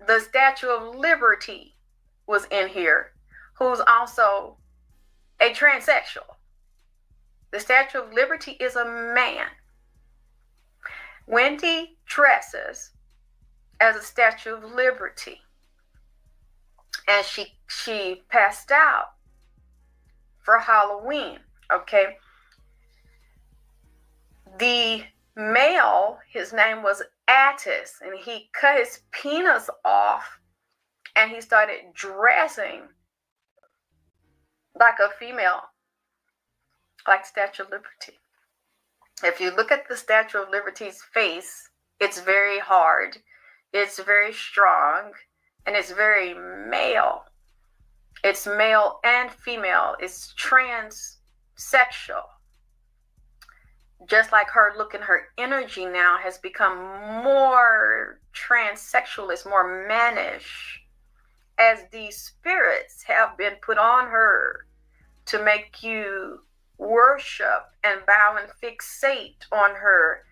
S6: the Statue of Liberty was in here, who's also a transsexual. The Statue of Liberty is a man. Wendy dresses as a Statue of Liberty. And she passed out for Halloween, okay? The male, his name was Attis, and he cut his penis off and he started dressing like a female, like Statue of Liberty. If you look at the Statue of Liberty's face, it's very hard, it's very strong, and it's very male. It's male and female. It's transsexual. Just like her look and her energy now has become more transsexual, it's more mannish, as these spirits have been put on her to make you worship and bow and fixate on her.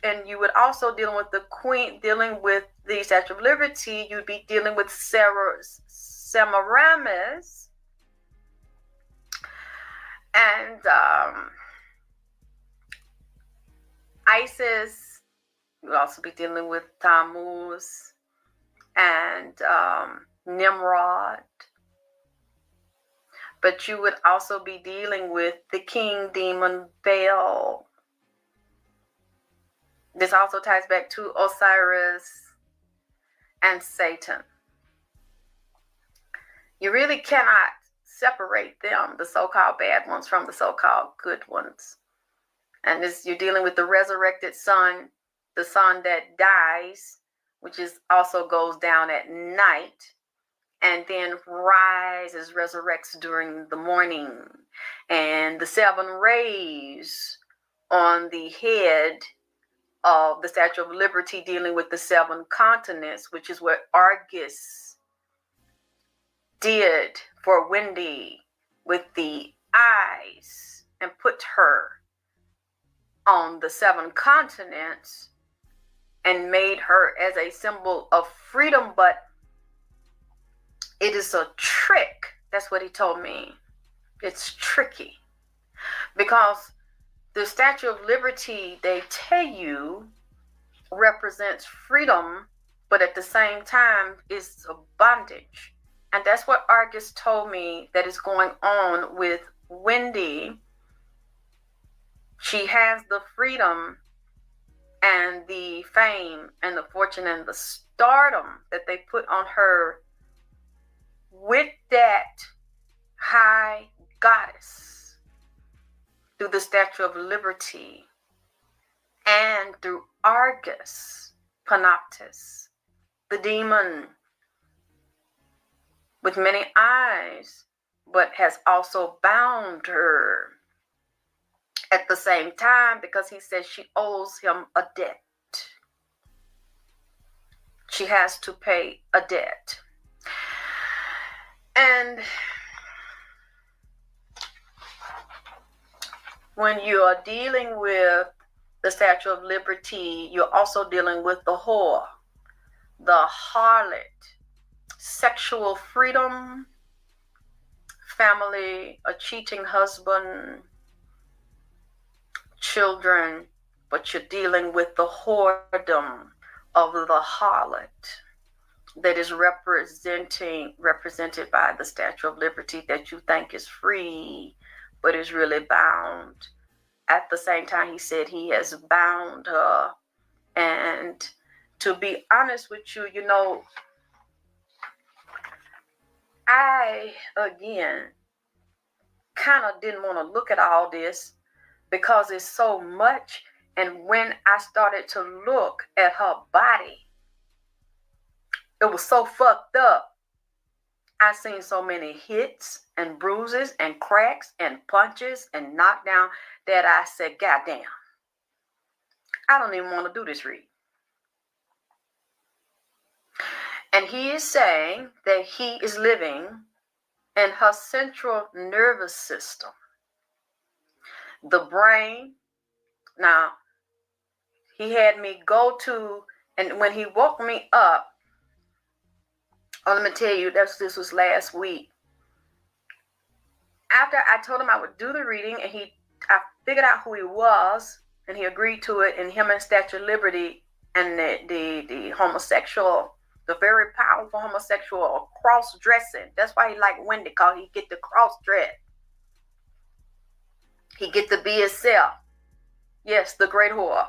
S6: And you would also dealing with the queen, dealing with the Statue of Liberty, you'd be dealing with Semiramis and Isis. You would also be dealing with Tammuz and Nimrod. But you would also be dealing with the king demon Baal. This also ties back to Osiris and Satan. You really cannot separate them, the so-called bad ones, from the so-called good ones. And you're dealing with the resurrected sun, the sun that dies, which also goes down at night, and then rises, resurrects during the morning. And the 7 rays on the head of the Statue of Liberty dealing with the 7 continents, which is what Argus did for Wendy with the eyes and put her on the 7 continents and made her as a symbol of freedom. But it is a trick. That's what he told me. It's tricky because the Statue of Liberty, they tell you, represents freedom, but at the same time is a bondage. And that's what Argus told me that is going on with Wendy. She has the freedom and the fame and the fortune and the stardom that they put on her with that high goddess through the Statue of Liberty and through Argus Panoptis, the demon with many eyes, but has also bound her at the same time because he says she owes him a debt. She has to pay a debt. And when you are dealing with the Statue of Liberty, you're also dealing with the whore, the harlot, sexual freedom, family, a cheating husband, children, but you're dealing with the whoredom of the harlot that is represented by the Statue of Liberty that you think is free, but is really bound. At the same time, he said he has bound her and to be honest with you, you know, I, again, kind of didn't want to look at all this because it's so much. And when I started to look at her body, it was so fucked up. I seen so many hits and bruises and cracks and punches and knockdown that I said, God damn, I don't even want to do this read. And he is saying that he is living in her central nervous system, the brain. Now, he had me go to, and when he woke me up, oh, let me tell you, this was last week. After I told him I would do the reading, and I figured out who he was, and he agreed to it, and him and Statue of Liberty and the homosexual, the very powerful homosexual cross-dressing. That's why he liked Wendy, because he get the cross-dress. He get to be himself. Yes, the great whore.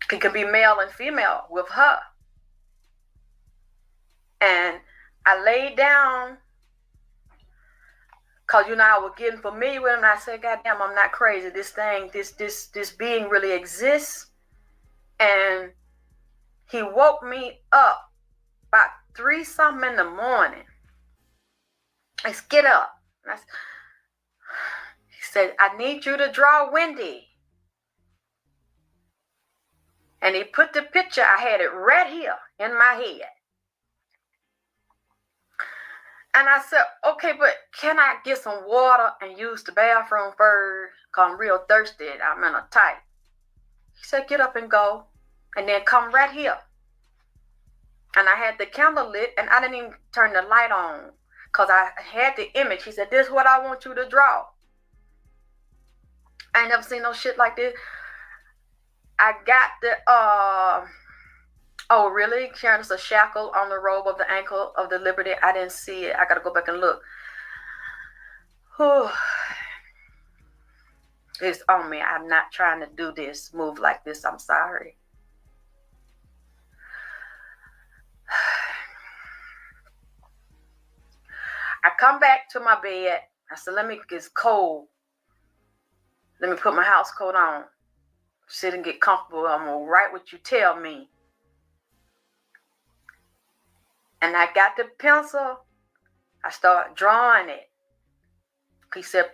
S6: He can be male and female with her. And I laid down, because, you know, I was getting familiar with him, and I said, God damn, I'm not crazy. This thing, this being really exists. And he woke me up about 3-something in the morning. I said, get up. And he said, I need you to draw Wendy. And he put the picture, I had it right here in my head. And I said, okay, but can I get some water and use the bathroom first? Because I'm real thirsty. I'm in a tight. He said, get up and go. And then come right here. And I had the candle lit, and I didn't even turn the light on because I had the image. He said, this is what I want you to draw. I ain't never seen no shit like this. I got the, oh, really? Karen, it's a shackle on the robe of the ankle of the Liberty. I didn't see it. I got to go back and look. Whew. It's on me. I'm not trying to do this, move like this. I'm sorry. I come back to my bed. I said, it's cold. Let me put my house coat on. Sit and get comfortable. I'm going to write what you tell me. And I got the pencil. I started drawing it. He said,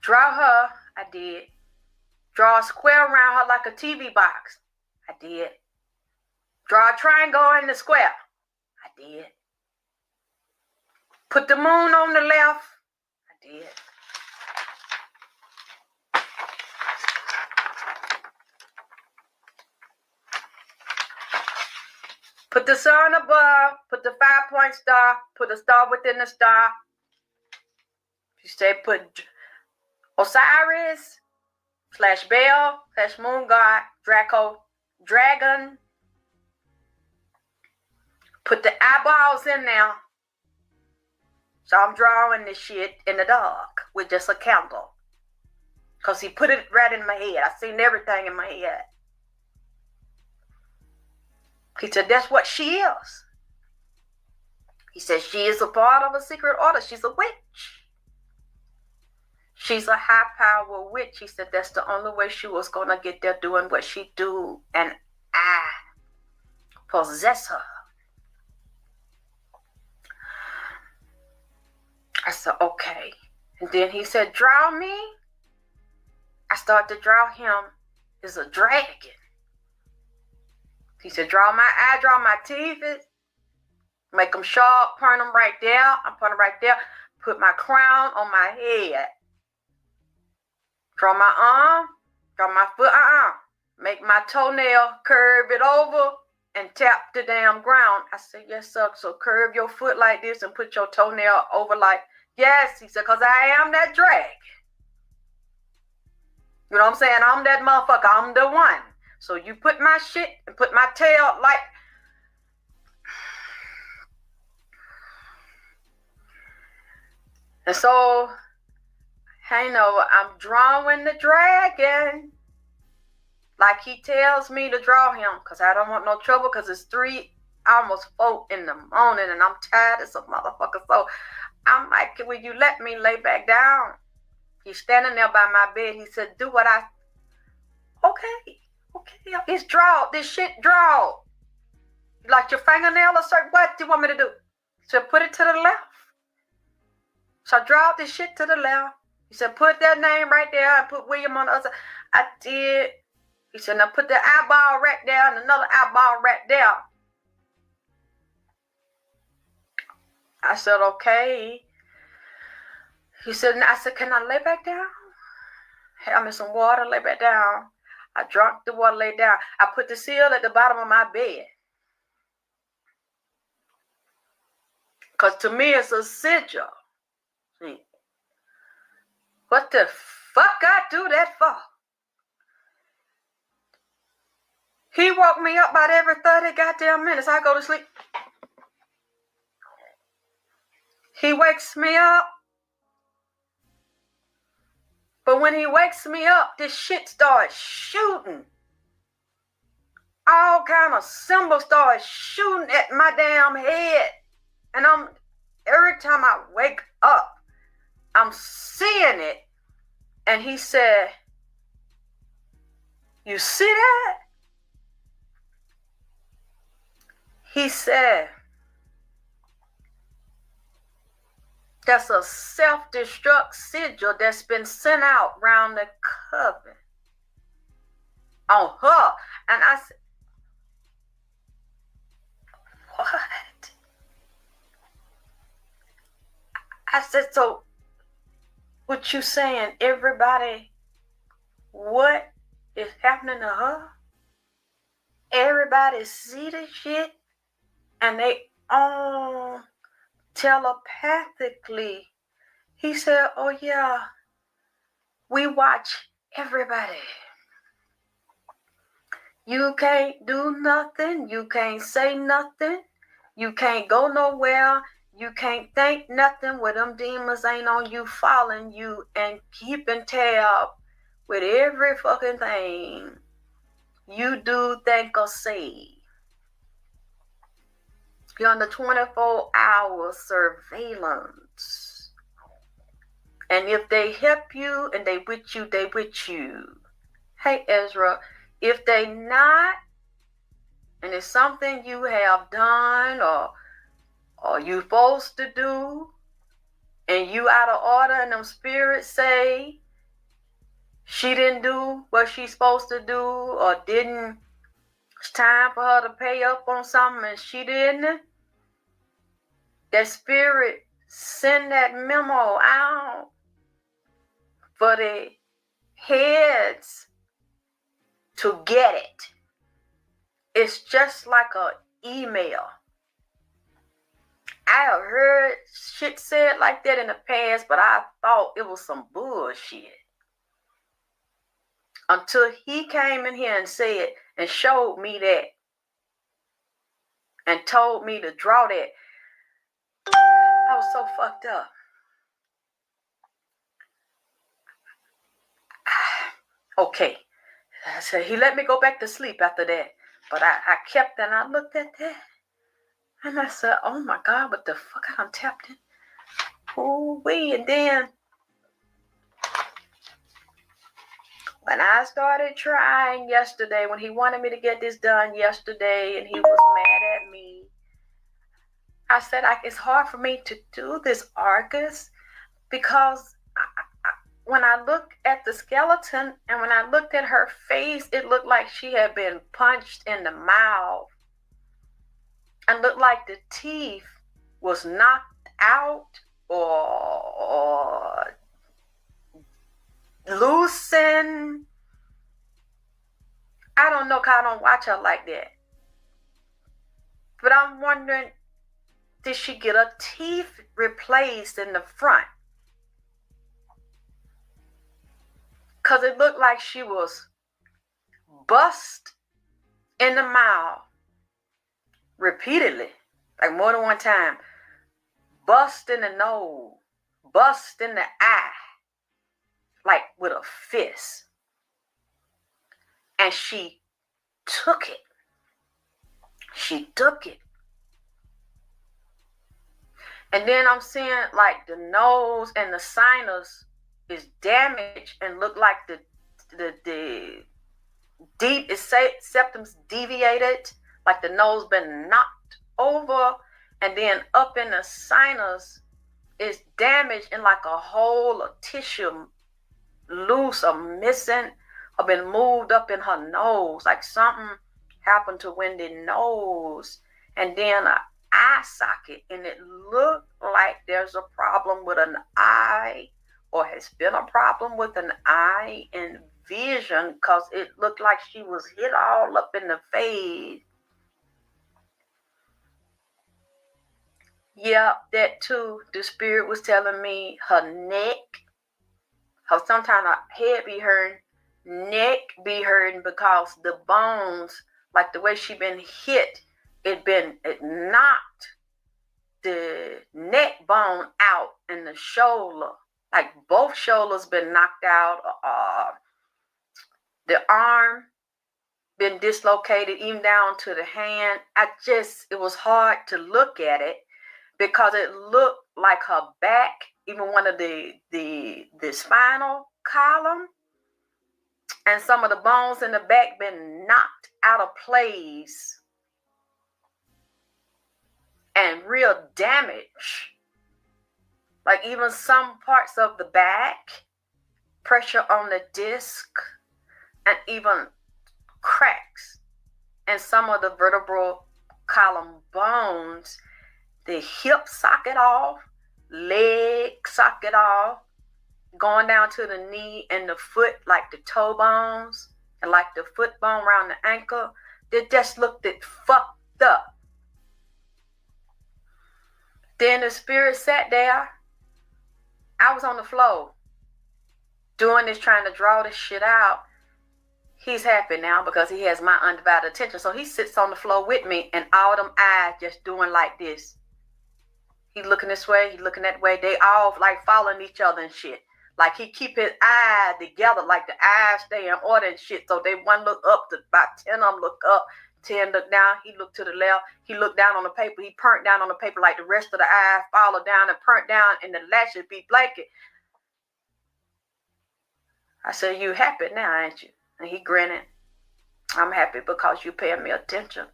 S6: draw her. I did. Draw a square around her like a TV box. I did. Draw a triangle in the square. I did. Put the moon on the left. I did. Put the sun above, put the 5-point star, put a star within the star. She said put Osiris, /Bell, /Moon God, Draco, Dragon. Put the eyeballs in there. So I'm drawing this shit in the dark with just a candle. Because he put it right in my head. I seen everything in my head. He said, that's what she is. He said, she is a part of a secret order. She's a witch. She's a high-power witch. He said, that's the only way she was going to get there doing what she do. And I possess her. I said, okay. And then he said, draw me. I started to draw him as a dragon. He said, draw my eye, draw my teeth, make them sharp, point them right there. I point them right there. Put my crown on my head. Draw my arm, draw my foot, make my toenail, curve it over, and tap the damn ground. I said, yes, sir. So curve your foot like this and put your toenail over like, yes. He said, because I am that drag. You know what I'm saying? I'm that motherfucker. I'm the one. So you put my shit and put my tail like. And so, I know I'm drawing the dragon Like he tells me to draw him because I don't want no trouble because it's 3, almost 4 in the morning and I'm tired as a motherfucker. So I'm like, will you let me lay back down? He's standing there by my bed. He said, do what I... Okay. It's draw. This shit draw. Like your fingernail or something. What do you want me to do? So put it to the left. So I draw this shit to the left. He said, put that name right there and put William on the other side. I did. He said, now put the eyeball right there and another eyeball right there. I said, okay. He said, I said, can I lay back down? Have me some water, lay back down. I drank the water, lay down. I put the seal at the bottom of my bed. Because to me, it's a sigil. See? What the fuck I do that for? He woke me up about every 30 goddamn minutes. I go to sleep. He wakes me up. But when he wakes me up, this shit starts shooting. All kind of symbols start shooting at my damn head. And every time I wake up, I'm seeing it. And he said, you see that? He said, that's a self-destruct sigil that's been sent out round the coven on her. And I said, what? I said, so what you saying, everybody, what is happening to her? Everybody see this shit and they all telepathically. He said, oh yeah, we watch everybody. You can't do nothing. You can't say nothing. You can't go nowhere. You can't think nothing where them demons ain't on you, following you and keeping tab with every fucking thing you do, think, or say. You're under 24-hour surveillance. And if they help you and they with you, they with you. Hey, Ezra, if they not, and it's something you have done or you supposed to do, and you out of order and them spirits say she didn't do what she's supposed to do or didn't, it's time for her to pay up on something and she didn't, that spirit send that memo out for the heads to get it. It's just like an email. I have heard shit said like that in the past, but I thought it was some bullshit. Until he came in here and said and showed me that and told me to draw that. I was so fucked up. Okay. So he let me go back to sleep after that. But I kept and I looked at that. And I said, oh my God, what the fuck I done tapped in? Ooh-wee. And then when I started trying yesterday, when he wanted me to get this done yesterday and he was mad at me, I said, it's hard for me to do this, Argus, because when I looked at the skeleton and when I looked at her face, it looked like she had been punched in the mouth and looked like the teeth was knocked out or loosened. I don't know, because I don't watch her like that. But I'm wondering, did she get her teeth replaced in the front? Because it looked like she was bust in the mouth repeatedly, like more than one time. Bust in the nose, bust in the eye, like with a fist. And she took it. She took it. And then I'm seeing like the nose and the sinus is damaged and look like the deep septum's deviated, like the nose been knocked over, and then up in the sinus is damaged and like a hole of tissue loose or missing or been moved up in her nose, like something happened to Wendy's nose. And then an eye socket, and it looked like there's a problem with an eye, or has been a problem with an eye and vision, because it looked like she was hit all up in the face. Yeah, that too. The spirit was telling me her neck, how sometimes her head be hurting, neck be hurting, because the bones, like the way she been hit, it knocked the neck bone out and the shoulder, like both shoulders been knocked out. The arm been dislocated, even down to the hand. It was hard to look at it because it looked like her back, even one of the spinal column, and some of the bones in the back been knocked out of place. And real damage, like even some parts of the back, pressure on the disc, and even cracks, and some of the vertebral column bones, the hip socket off, leg socket off, going down to the knee and the foot, like the toe bones and like the foot bone around the ankle. They just looked it fucked up. Then the spirit sat there. I was on the floor doing this, trying to draw this shit out. He's happy now because he has my undivided attention. So he sits on the floor with me, and all them eyes just doing like this. He looking this way, he looking that way. They all like following each other and shit. Like he keep his eyes together, like the eyes stay in order and shit. So they one look up, about 10 of them look up, 10 look down. He looked to the left. He looked down on the paper. He perked down on the paper like the rest of the eyes follow down and perked down, and the lashes be blanket. I said, "You happy now, ain't you?" And he grinning. "I'm happy because you paying me attention.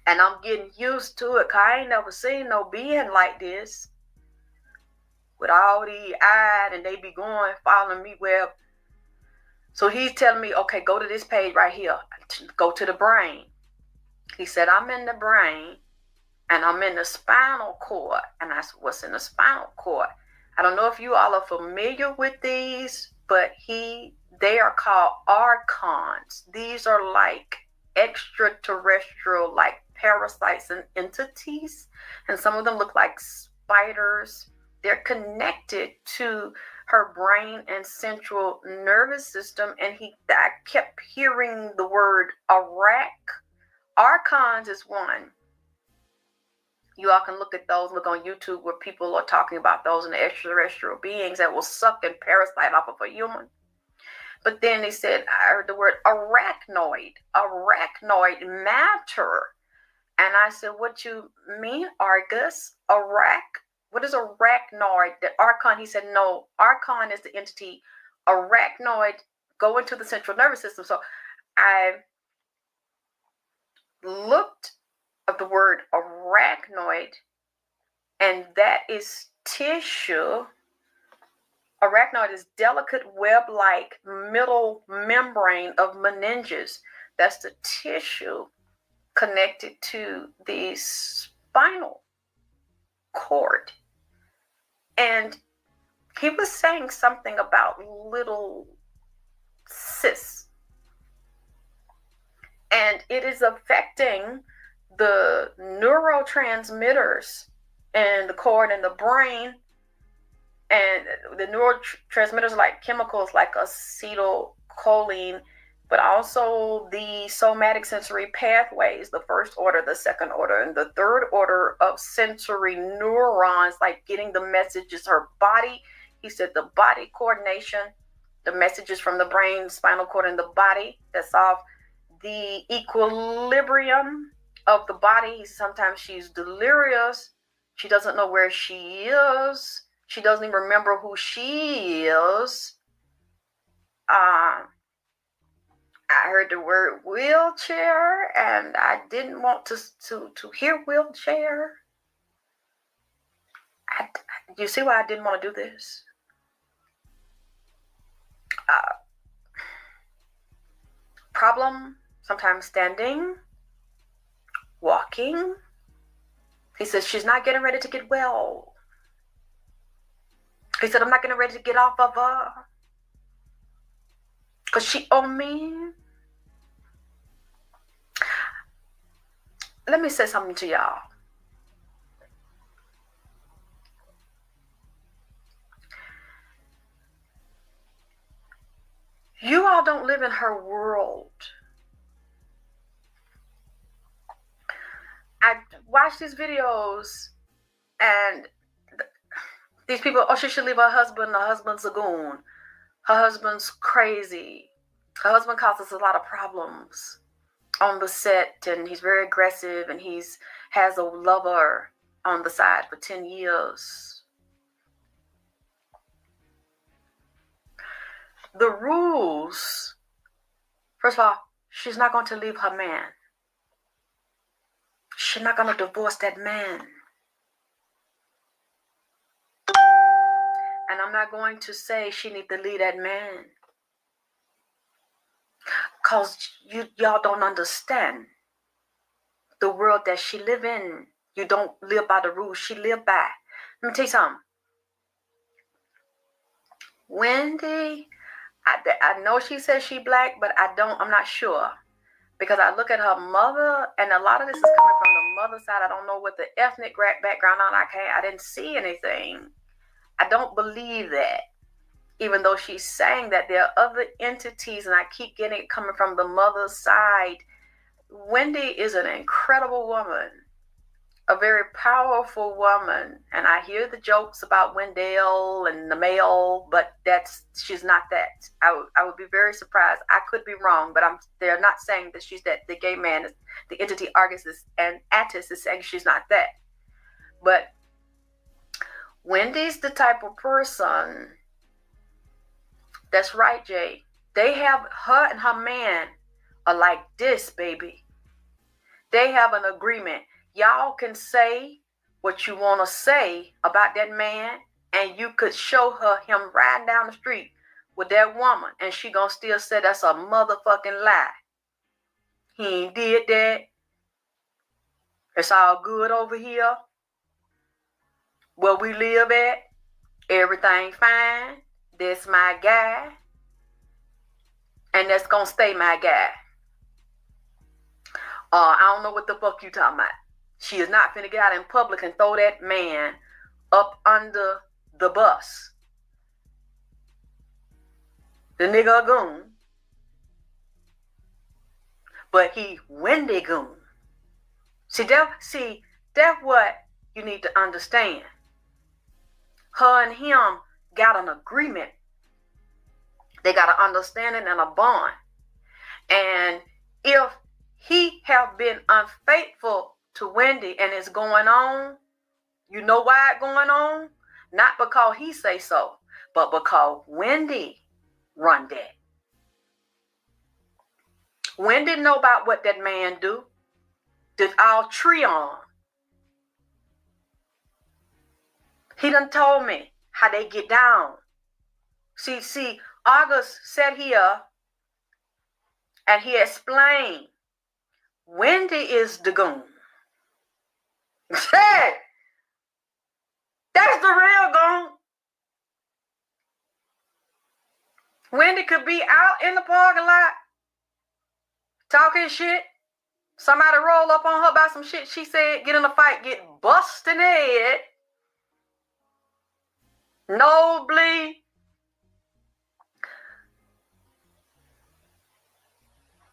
S6: And I'm getting used to it, because I ain't never seen no being like this. With all these eyes, and they be going, following me where." So he's telling me, "Okay, go to this page right here. Go to the brain." He said, "I'm in the brain, and I'm in the spinal cord." And I said, "What's in the spinal cord?" I don't know if you all are familiar with these, but they are called archons. These are like extraterrestrial, like parasites and entities. And some of them look like spiders. They're connected to her brain and central nervous system. And I kept hearing the word archons is one. You all can look at those, look on YouTube where people are talking about those and the extraterrestrial beings that will suck and parasite off of a human. But then they said, I heard the word arachnoid matter. And I said, "What you mean, Argus? What is arachnoid? The archon," he said, "No, archon is the entity. Arachnoid go into the central nervous system." So I looked at the word arachnoid, and that is tissue. Arachnoid is delicate web-like middle membrane of meninges. That's the tissue connected to the spinal cord. And he was saying something about little cysts. And it is affecting the neurotransmitters in the cord and the brain. And the neurotransmitters are like chemicals like acetylcholine, but also the somatic sensory pathways, the first order, the second order, and the third order of sensory neurons, like getting the messages, her body. He said the body coordination, the messages from the brain, spinal cord, and the body that solve the equilibrium of the body. Sometimes she's delirious. She doesn't know where she is. She doesn't even remember who she is. I heard the word wheelchair, and I didn't want to hear wheelchair. You see why I didn't want to do this? Problem, sometimes standing, walking. He says she's not getting ready to get well. He said, I'm not getting ready to get off of her because she owe me. Let me say something to y'all. You all don't live in her world. I watch these videos and these people, oh, she should leave her husband. Her husband's a goon. Her husband's crazy. Her husband causes a lot of problems on the set, and he's very aggressive, and has a lover on the side for 10 years. The rules, first of all, she's not going to leave her man. She's not going to divorce that man. And I'm not going to say she needs to leave that man. Because y'all don't understand the world that she live in. You don't live by the rules she live by. Let me tell you something. Wendy, I know she says she black, but I'm not sure. Because I look at her mother, and a lot of this is coming from the mother side. I don't know what the ethnic background on. I didn't see anything. I don't believe that. Even though she's saying that there are other entities, and I keep getting it coming from the mother's side. Wendy is an incredible woman, a very powerful woman. And I hear the jokes about Wendell and the male, but she's not that. I would be very surprised. I could be wrong, but they're not saying that she's that. The gay man, the entity Argus and Attis is saying she's not that. But Wendy's the type of person. That's right, Jay. They have her and her man are like this, baby. They have an agreement. Y'all can say what you want to say about that man, and you could show him riding down the street with that woman, and she gonna still say that's a motherfucking lie. He ain't did that. It's all good over here. Where we live at, everything fine. That's my guy. And that's gonna stay my guy. I don't know what the fuck you talking about. She is not finna get out in public and throw that man up under the bus. The nigga a goon. But he Wendy goon. See, that's what you need to understand. Her and him got an agreement. They got an understanding and a bond. And if he have been unfaithful to Wendy and it's going on, you know why it's going on? Not because he say so, but because Wendy run that. Wendy know about what that man do. Did all Treon. He done told me how they get down. See, August sat here and he explained Wendy is the goon. Hey, that's the real goon. Wendy could be out in the parking lot talking shit. Somebody roll up on her about some shit she said, get in a fight, get busted in the head. No bleed.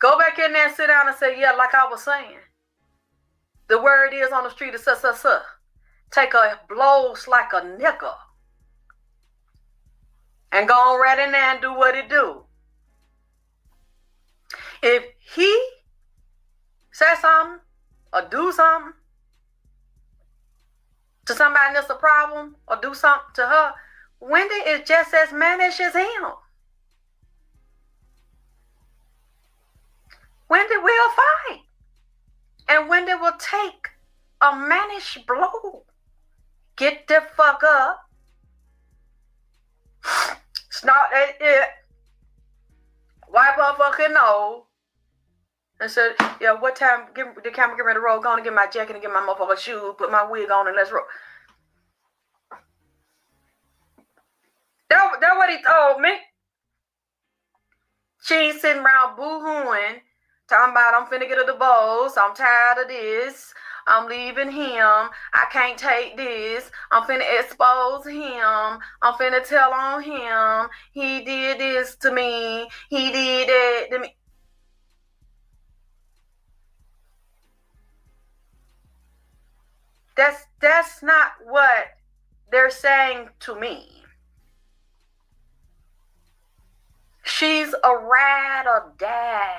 S6: Go back in there and sit down and say, yeah, like I was saying. The word is on the street is Take a blows like a nigga. and go on right in there and do what it do. If he says something or do something to somebody that's a problem or do something to her, Wendy is just as mannish as him. Wendy will fight. And Wendy will take a mannish blow. Get the fuck up. Snort that it. Wipe her fucking nose. And said, yeah, what time, the camera get ready to roll, go on and get my jacket and get my motherfucking shoes, put my wig on and let's roll. That's what he told me. She's sitting around boo-hooing, talking about I'm finna get a divorce, I'm tired of this, I'm leaving him, I can't take this, I'm finna expose him, I'm finna tell on him, he did this to me, he did that to me. That's not what they're saying to me. She's a ride or die.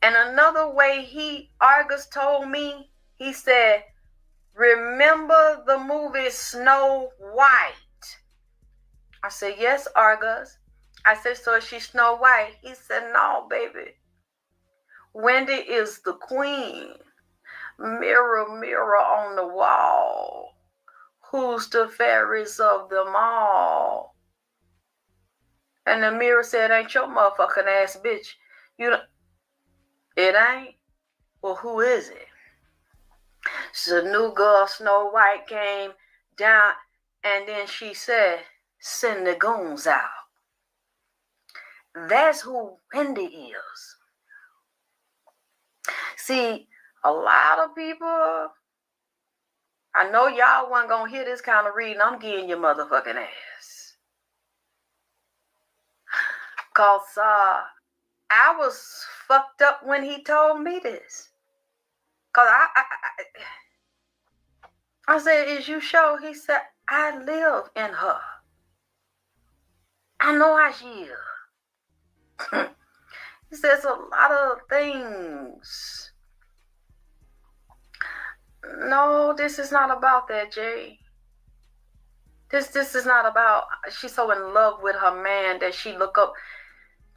S6: And another way Argus told me, he said, remember the movie Snow White? I said, yes, Argus. I said, so is she Snow White? He said, no, baby. Wendy is the queen. Mirror, mirror on the wall, who's the fairest of them all? And the mirror said, ain't your motherfucking ass bitch. It ain't? Well, who is it? So the new girl, Snow White, came down, and then she said, send the goons out. That's who Wendy is. See, a lot of people, I know y'all wasn't going to hear this kind of reading. I'm getting your motherfucking ass. Because I was fucked up when he told me this. Because I said, is you sure? He said, I live in her. I know how she is. He says a lot of things. No, this is not about that, Jay. This is not about, she's so in love with her man that she look up.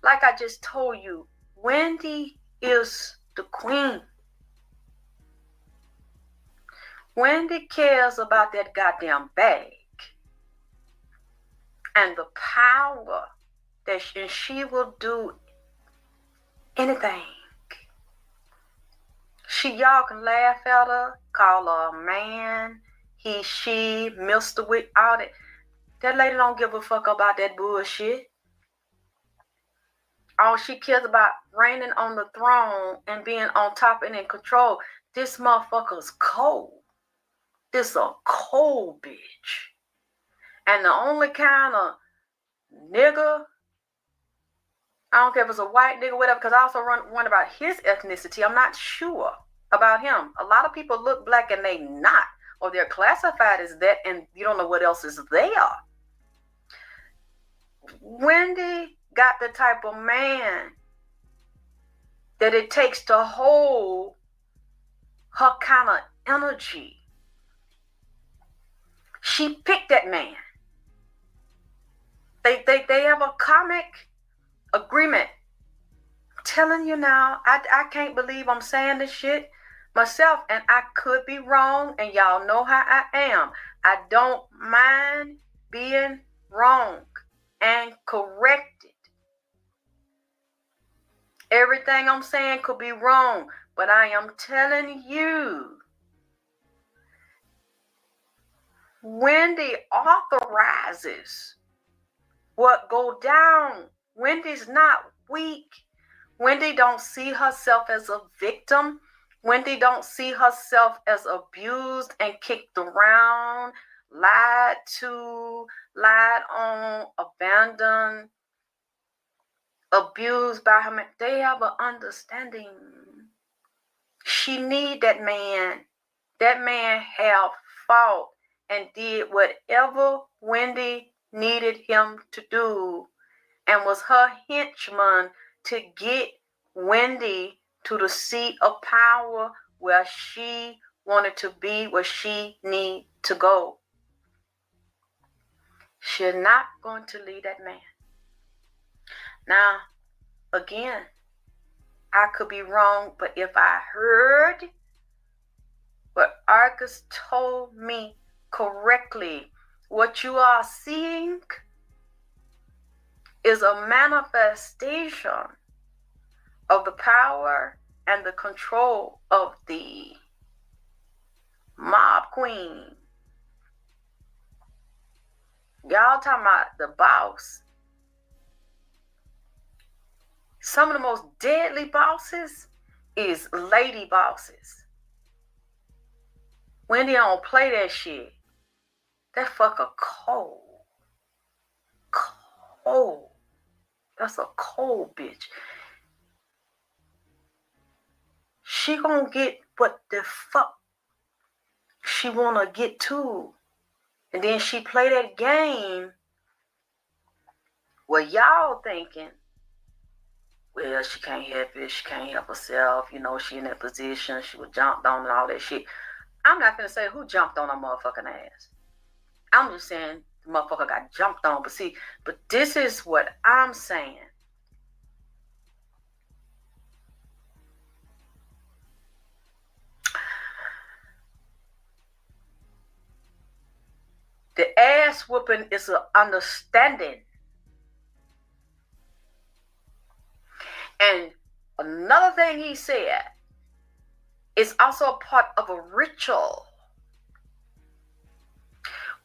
S6: Like I just told you, Wendy is the queen. Wendy cares about that goddamn bag and the power that she will do anything. Y'all can laugh at her, call her a man, he, she, Mr. Wick, all that. That lady don't give a fuck about that bullshit. All she cares about reigning on the throne and being on top and in control. This motherfucker's cold. This a cold bitch. And the only kind of nigga, I don't care if it's a white nigga, whatever, because I also wonder about his ethnicity. I'm not sure about him. A lot of people look black and they not, or they're classified as that, and you don't know what else is there. Wendy got the type of man that it takes to hold her kind of energy. She picked that man. They have a karmic agreement. I'm telling you now, I can't believe I'm saying this shit myself, and I could be wrong, and y'all know how I am. I don't mind being wrong and corrected. Everything I'm saying could be wrong, but I am telling you, Wendy authorizes what go down. Wendy's not weak. Wendy don't see herself as a victim. Wendy don't see herself as abused and kicked around, lied to, lied on, abandoned, abused by her man. They have an understanding. She need that man. That man have fought and did whatever Wendy needed him to do and was her henchman to get Wendy to the seat of power where she wanted to be, where she need to go. She's not going to leave that man. Now, again, I could be wrong, but if I heard what Argus told me correctly, what you are seeing is a manifestation of the power and the control of the mob queen. Y'all talking about the boss. Some of the most deadly bosses is lady bosses. Wendy don't play that shit. That fucker cold. Cold. That's a cold bitch. She gonna get what the fuck she wanna get to. And then she play that game where y'all thinking, well, she can't help it. She can't help herself. You know, she in that position. She was jumped on and all that shit. I'm not going to say who jumped on her motherfucking ass. I'm just saying the motherfucker got jumped on. But this is what I'm saying. The ass whooping is an understanding. And another thing he said is also a part of a ritual.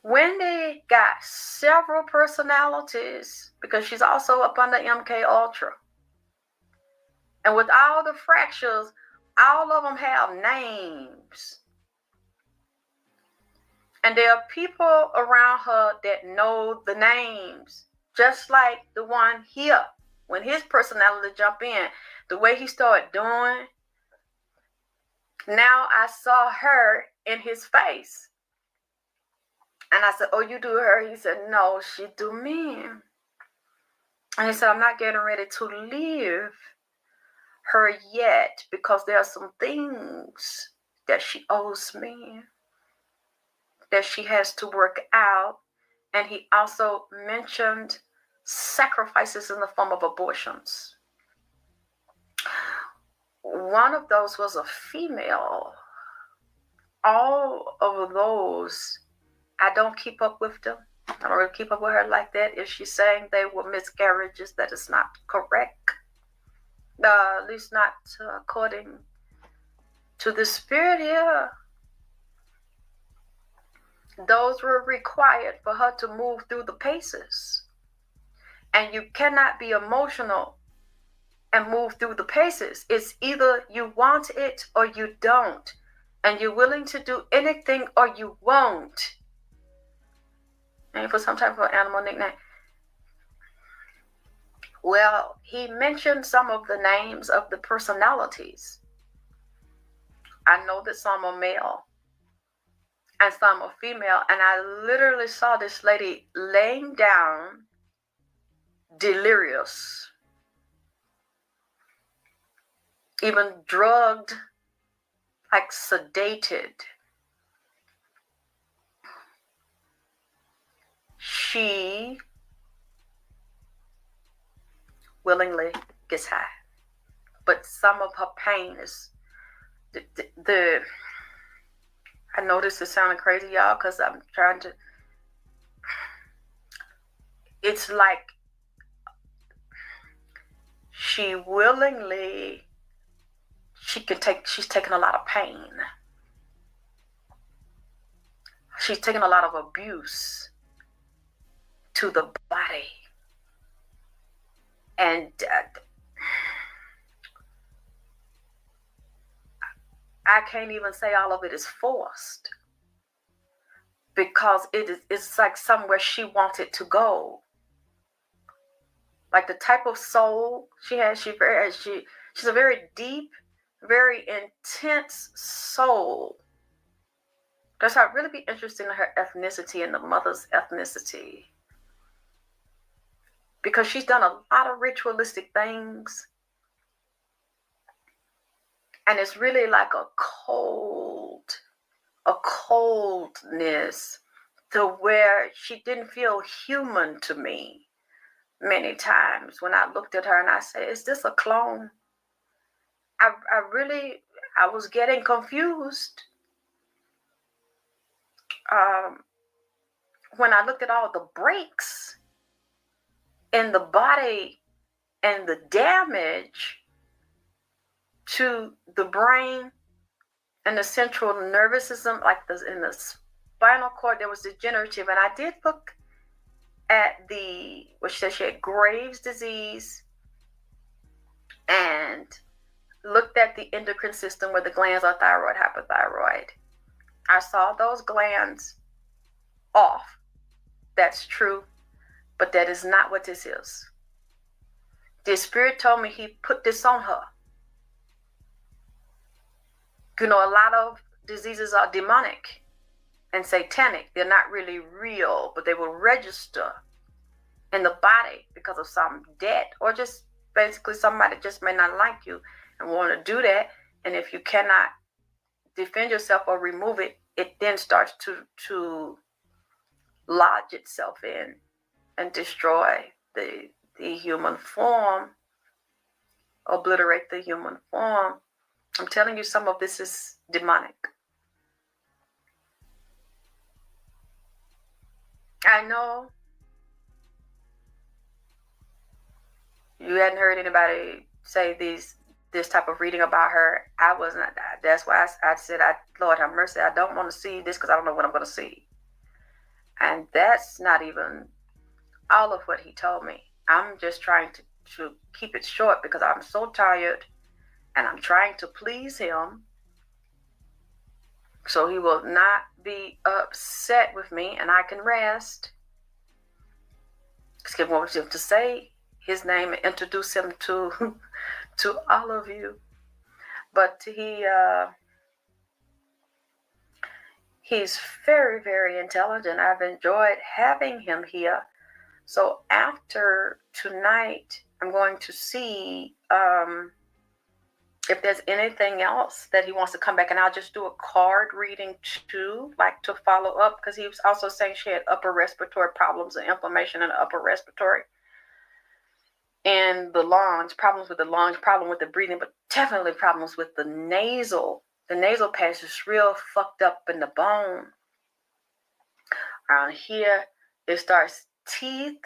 S6: Wendy got several personalities because she's also up under MK Ultra. And with all the fractures, all of them have names. And there are people around her that know the names, just like the one here. When his personality jumped in, the way he started doing, now I saw her in his face. And I said, oh, you do her? He said, no, she do me. And he said, I'm not getting ready to leave her yet because there are some things that she owes me, that she has to work out. And he also mentioned sacrifices in the form of abortions. One of those was a female. All of those, I don't keep up with them. I don't really keep up with her like that. If she's saying they were miscarriages, that is not correct. At least not according to the spirit here. Those were required for her to move through the paces. And you cannot be emotional and move through the paces. It's either you want it or you don't. And you're willing to do anything or you won't. And for some type of animal nickname. Well, he mentioned some of the names of the personalities. I know that some are male and some are female. And I literally saw this lady laying down delirious, even drugged, like sedated. She willingly gets high, but some of her pain is the I know this is sounding crazy, y'all, because I'm trying to. It's like she willingly, she's taking a lot of pain. She's taking a lot of abuse to the body. And I can't even say all of it is forced, because it's like somewhere she wanted to go. Like the type of soul she has, she's a very deep, very intense soul. That's how I'd really be interested in her ethnicity and the mother's ethnicity. because she's done a lot of ritualistic things. And it's really like a coldness to where she didn't feel human to me many times when I looked at her and I said, is this a clone? I was getting confused. When I looked at all the breaks in the body and the damage to the brain and the central nervous system, like in the spinal cord, there was degenerative. And I did look at which said she had Graves' disease, and looked at the endocrine system where the glands are thyroid, hypothyroid. I saw those glands off. That's true, but that is not what this is. The spirit told me he put this on her. You know, a lot of diseases are demonic and satanic. They're not really real, but they will register in the body because of some debt, or just basically somebody just may not like you and want to do that. And if you cannot defend yourself or remove it, it then starts to lodge itself in and destroy the human form, obliterate the human form. I'm telling you, some of this is demonic. I know you hadn't heard anybody say this type of reading about her. I wasn't. That's why I said, Lord have mercy, I don't want to see this because I don't know what I'm going to see. And that's not even all of what he told me. I'm just trying to keep it short because I'm so tired and I'm trying to please him so he will not be upset with me and I can rest. Just want him to say his name and introduce him to all of you. But he's very, very intelligent. I've enjoyed having him here. So after tonight, I'm going to see if there's anything else that he wants to come back, and I'll just do a card reading too, like to follow up, because he was also saying she had upper respiratory problems and inflammation in the upper respiratory and the lungs, problems with the lungs, problem with the breathing, but definitely problems with the nasal. The nasal passage is real fucked up in the bone. Around here, it starts teeth,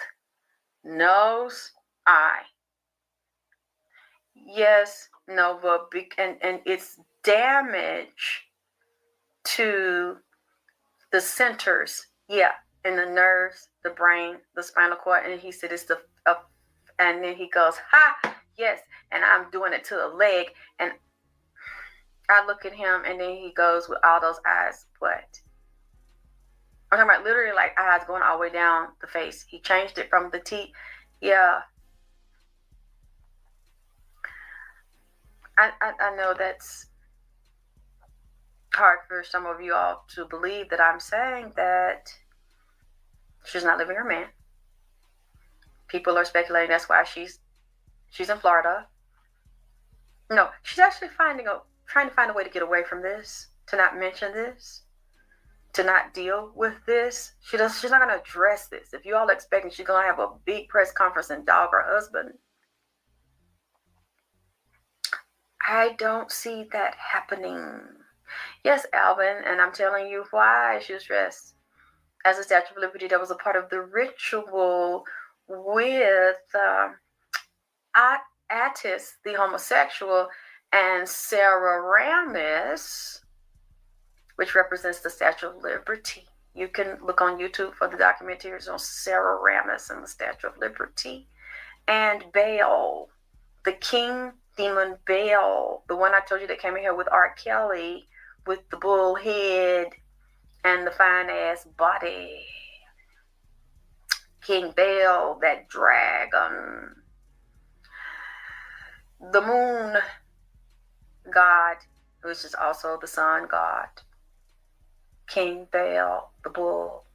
S6: nose, eye. Yes, Nova, and it's damage to the centers, in the nerves, the brain, the spinal cord. And he said it's and then he goes, ha, yes, and I'm doing it to the leg. And I look at him, and then he goes with all those eyes. What? I'm talking about literally like eyes going all the way down the face. He changed it from the teeth. Yeah. I know that's hard for some of you all to believe that I'm saying that she's not living her man. People are speculating that's why she's in Florida. No, she's actually trying to find a way to get away from this, to not mention this, to not deal with this. She's not going to address this. If you all expecting she's going to have a big press conference and dog her husband, I don't see that happening. Yes, Alvin, and I'm telling you why she was dressed as a Statue of Liberty. That was a part of the ritual with Attis, the homosexual, and Sarah Ramis, which represents the Statue of Liberty. You can look on YouTube for the documentaries on Sarah Ramis and the Statue of Liberty. And Baal, the king demon Baal, the one I told you that came in here with R. Kelly, with the bull head and the fine ass body. King Baal, that dragon. The moon god, which is also the sun god. King Baal, the bull,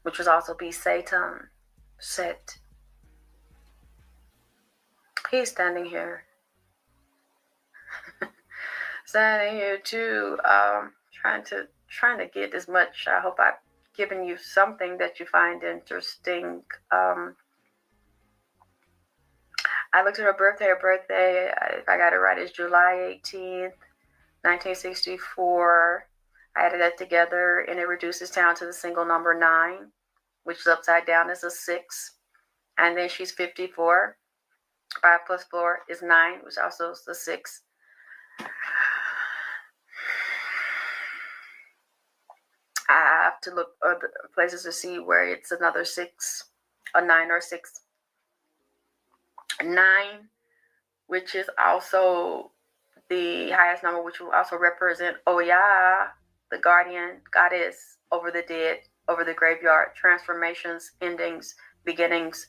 S6: which was also be Satan, Set. He's standing here. Standing here too, trying to get as much. I hope I've given you something that you find interesting. I looked at her birthday. Her birthday, if I got it right, is July 18th, 1964. I added that together, and it reduces down to the single number 9, which is upside down is a 6. And then she's 54. 5 plus 4 is 9, which also is the 6. I have to look other places to see where it's another 6, a 9 or 6. 9, which is also the highest number, which will also represent Oya, the guardian goddess over the dead, over the graveyard, transformations, endings, beginnings,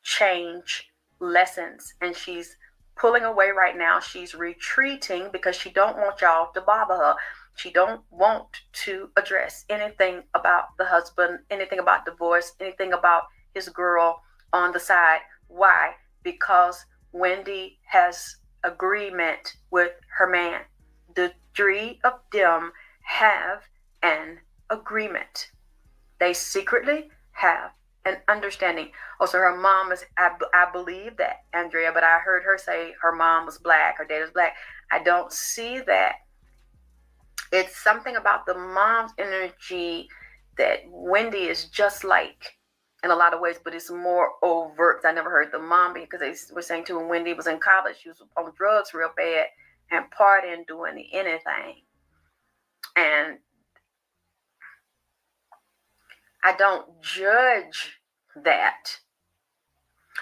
S6: change, lessons. And she's pulling away right now. She's retreating because she don't want y'all to bother her. She don't want to address anything about the husband, anything about divorce, anything about his girl on the side. Why? Because Wendy has agreement with her man. The 3 of them have an agreement. They secretly have an understanding. Also, her mom is, I believe that, Andrea, but I heard her say her mom was black, her dad is black. I don't see that. It's something about the mom's energy that Wendy is just like in a lot of ways, but it's more overt. I never heard the mom, because they were saying too, when Wendy was in college, she was on drugs real bad and partying, doing anything. And I don't judge that,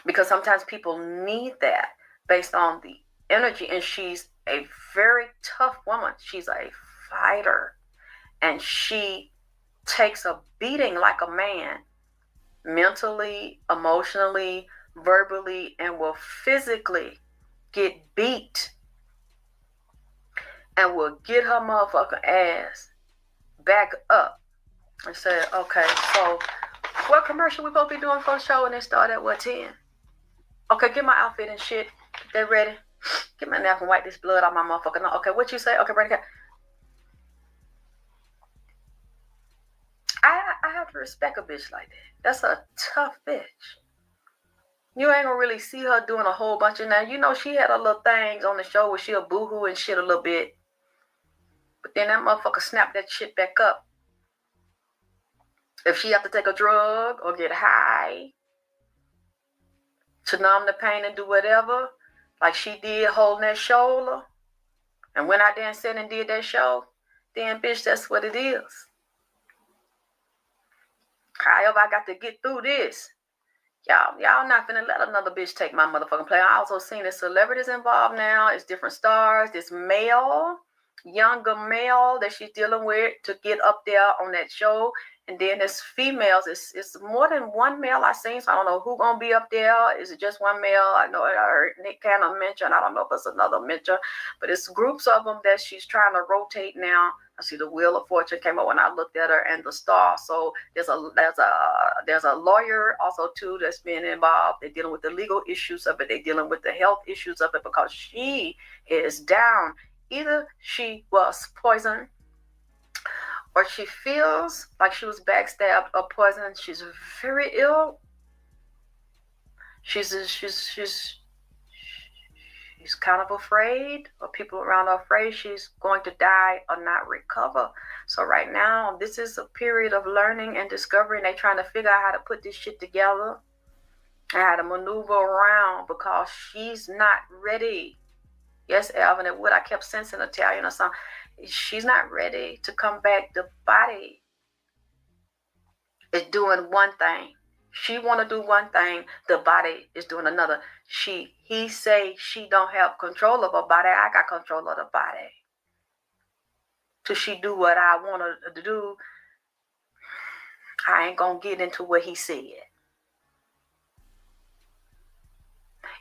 S6: because sometimes people need that based on the energy. And she's a very tough woman. She's a fighter, and she takes a beating like a man, mentally, emotionally, verbally, and will physically get beat and will get her motherfucking ass back up. I said, okay, so what commercial we supposed to be doing for the show? And it started at what, 10? Okay, get my outfit and shit. They ready? Get my napkin, wipe this blood out my motherfucking nose. Okay, what you say? Okay, ready? I have to respect a bitch like that. That's a tough bitch. You ain't gonna really see her doing a whole bunch of now. You know, she had her little things on the show where she'll boohoo and shit a little bit. But then that motherfucker snapped that shit back up. If she have to take a drug or get high to numb the pain and do whatever, like she did holding that shoulder, and went out there and said and did that show, then bitch, that's what it is. However, I got to get through this. Y'all not finna let another bitch take my motherfucking play. I also seen the celebrities involved now. It's different stars. This male, younger male that she's dealing with to get up there on that show. And then there's females. It's more than one male I seen, so I don't know who gonna be up there. Is it just one male? I know I heard Nick kind of mention. I don't know if it's another mention, but it's groups of them that she's trying to rotate now. I see the Wheel of Fortune came up when I looked at her, and the Star. So there's a lawyer also too that's been involved. They're dealing with the legal issues of it. They're dealing with the health issues of it, because she is down. Either she was poisoned, or she feels like she was backstabbed or poisoned. She's very ill. She's kind of afraid, or people around are afraid she's going to die or not recover. So right now, this is a period of learning and discovery, and they're trying to figure out how to put this shit together and how to maneuver around, because she's not ready. Yes, Alvin, it would. I kept sensing Italian or something. She's not ready to come back. The body is doing one thing. She want to do one thing. The body is doing another. He say she don't have control of her body. I got control of the body. Till she do what I want her to do, I ain't gonna get into what he said.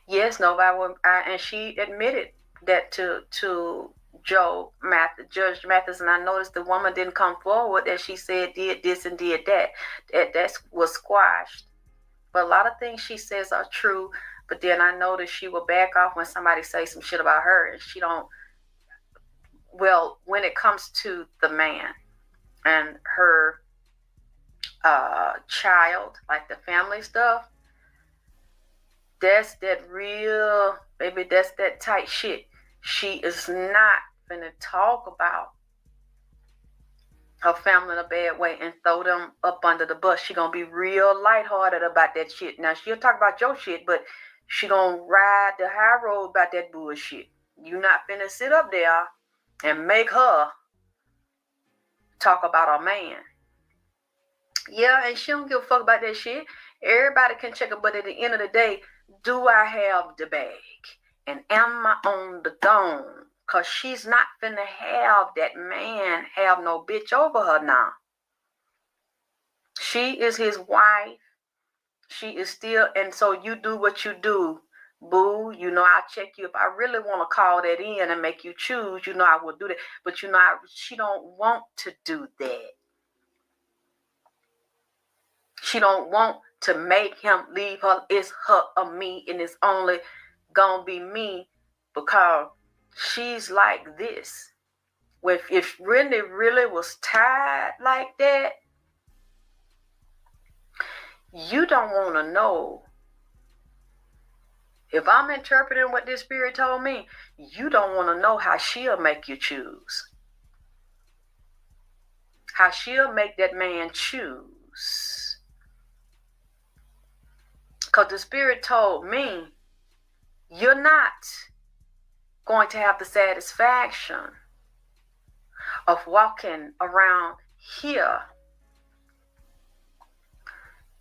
S6: Yes, nobody. And she admitted that to Judge Mathis, and I noticed the woman didn't come forward that she said did this and did that. That was squashed. But a lot of things she says are true. But then I noticed she will back off when somebody says some shit about her, and she don't. Well, when it comes to the man and her child, like the family stuff, that's that real, baby, that's that tight shit. She is not gonna talk about her family in a bad way and throw them up under the bus. She gonna be real lighthearted about that shit. Now she'll talk about your shit, but she gonna ride the high road about that bullshit. You not finna sit up there and make her talk about a man. Yeah, and she don't give a fuck about that shit. Everybody can check it, but at the end of the day, do I have the bag? And am I on the throne? Because she's not finna have that man have no bitch over her now. She is his wife. She is still, and so you do what you do, boo. You know, I'll check you. If I really want to call that in and make you choose, you know, I will do that. But you know, she don't want to do that. She don't want to make him leave her. It's her or me, and it's only gonna be me because she's like this. If Wendy really was tired like that, you don't want to know. If I'm interpreting what this spirit told me, you don't want to know how she'll make you choose. How she'll make that man choose. Because the spirit told me, you're not going to have the satisfaction of walking around here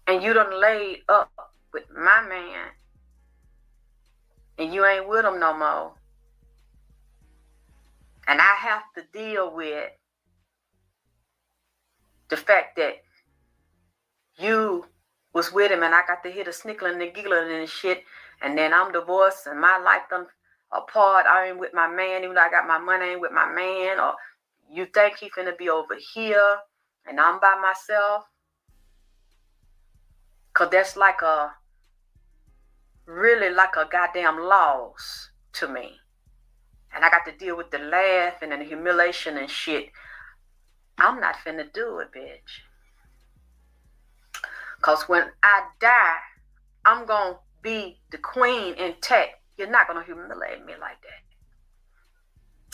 S6: and you done laid up with my man and you ain't with him no more. And I have to deal with the fact that you was with him and I got to hear the snickling and giggling and shit, and then I'm divorced and my life done apart. I ain't with my man, even though I got my money, I ain't with my man. Or you think he finna be over here and I'm by myself? Cause that's like really like a goddamn loss to me. And I got to deal with the laughing and the humiliation and shit. I'm not finna do it, bitch. Cause when I die, I'm gonna be the queen intact. You're not gonna humiliate me like that.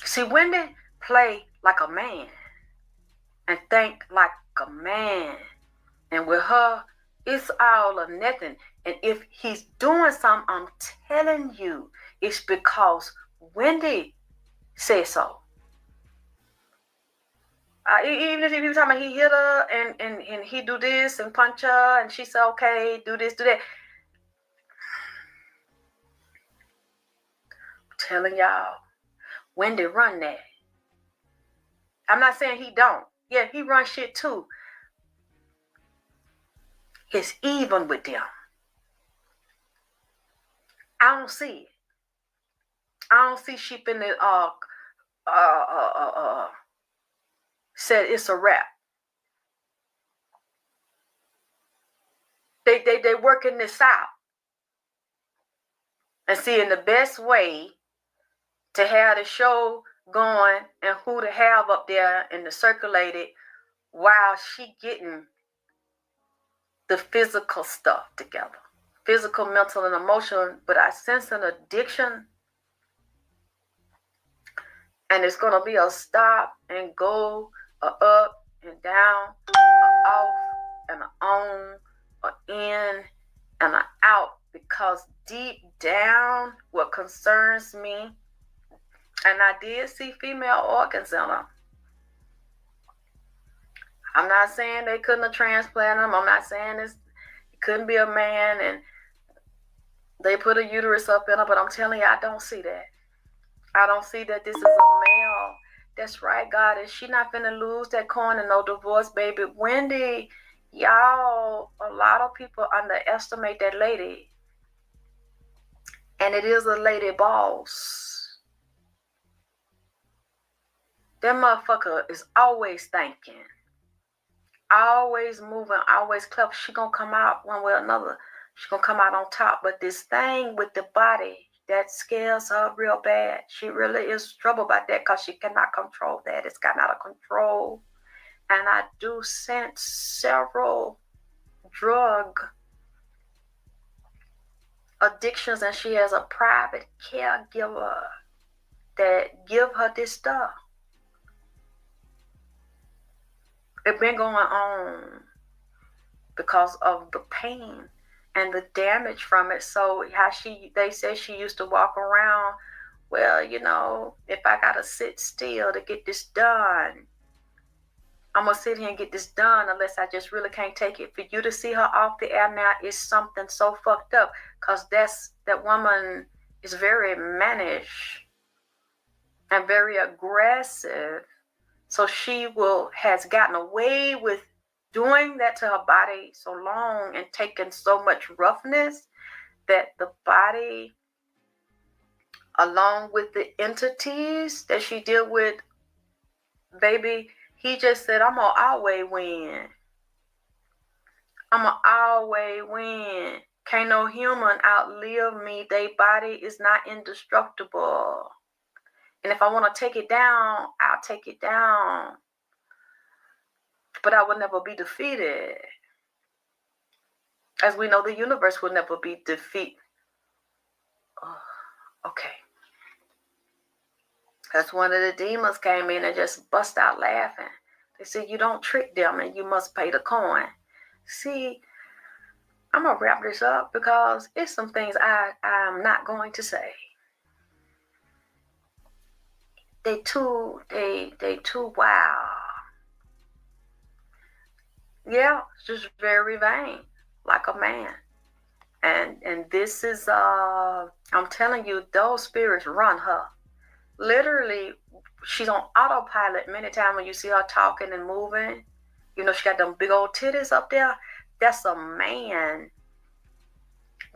S6: See, Wendy play like a man and think like a man. And with her, it's all or nothing. And if he's doing something, I'm telling you, it's because Wendy said so. Even if he was talking about he hit her and he do this and punch her and she said, okay, do this, do that. I'm telling y'all, Wendy run that. I'm not saying he don't. Yeah, he run shit too. It's even with them. I don't see it. I don't see sheep in the said it's a wrap. They working this out and seeing the best way to have the show going and who to have up there and to circulate it while she getting the physical stuff together. Physical, mental, and emotional, but I sense an addiction. And it's going to be a stop and go, a up and down, a off and a on, a in and a out. Because deep down, what concerns me, and I did see female organs in them. I'm not saying they couldn't have transplanted them. I'm not saying it couldn't be a man and they put a uterus up in her, but I'm telling you, I don't see that. I don't see that this is a male. That's right, God. Is she not finna lose that coin and no divorce, baby? Wendy, y'all, a lot of people underestimate that lady. And it is a lady boss. That motherfucker is always thinking. Always moving, always clever. She gonna come out one way or another. She's going to come out on top. But this thing with the body, that scares her real bad. She really is troubled about that because she cannot control that. It's gotten out of control. And I do sense several drug addictions, and she has a private caregiver that give her this stuff. It's been going on because of the pain and the damage from it. So they say she used to walk around, well, you know, if I gotta sit still to get this done, I'm gonna sit here and get this done unless I just really can't take it. For you to see her off the air now is something so fucked up, because that woman is very mannish and very aggressive. So she has gotten away with doing that to her body so long and taking so much roughness that the body, along with the entities that she deal with, baby, he just said, I'm gonna always win. I'm gonna always win. Can't no human outlive me. Their body is not indestructible. And if I want to take it down, I'll take it down. But I will never be defeated. As we know, the universe will never be defeated. Okay. That's one of the demons came in and just bust out laughing. They said, you don't trick them and you must pay the coin. See, I'm going to wrap this up because it's some things I'm not going to say. They too wild. Yeah, just very vain, like a man. And this is, I'm telling you, those spirits run her. Literally, she's on autopilot many times when you see her talking and moving. You know, she got them big old titties up there. That's a man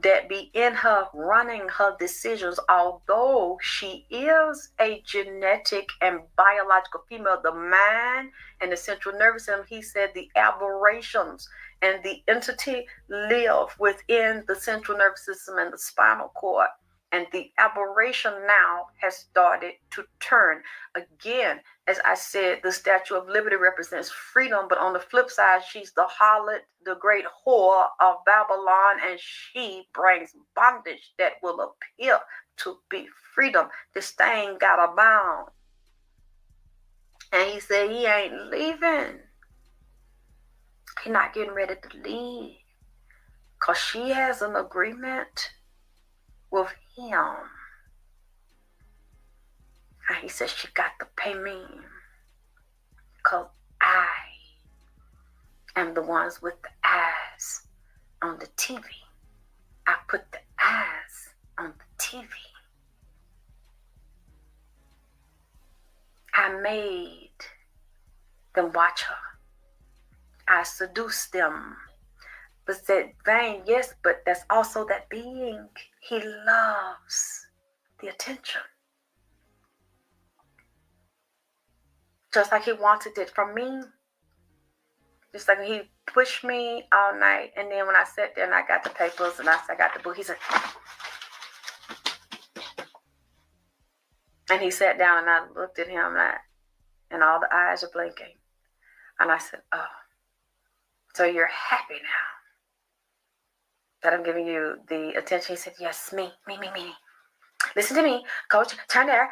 S6: that be in her running her decisions. Although she is a genetic and biological female, the mind and the central nervous system, he said the aberrations and the entity live within the central nervous system and the spinal cord. And the aberration now has started to turn. Again, as I said, the Statue of Liberty represents freedom, but on the flip side, she's the harlot, the great whore of Babylon, and she brings bondage that will appear to be freedom. This thing got a bound. And he said he ain't leaving. He's not getting ready to leave, because she has an agreement with him. And he said she got to pay me, because I am the ones with the eyes on the TV. I put the eyes on the TV. I made them watch her. I seduced them. But that vein, yes, but that's also that being. He loves the attention. Just like he wanted it from me. Just like he pushed me all night. And then when I sat there and I got the papers and I got the book, he said, and he sat down and I looked at him and all the eyes are blinking. And I said, oh, so you're happy now that I'm giving you the attention? He said, yes, me. Listen to me, coach. Turn there.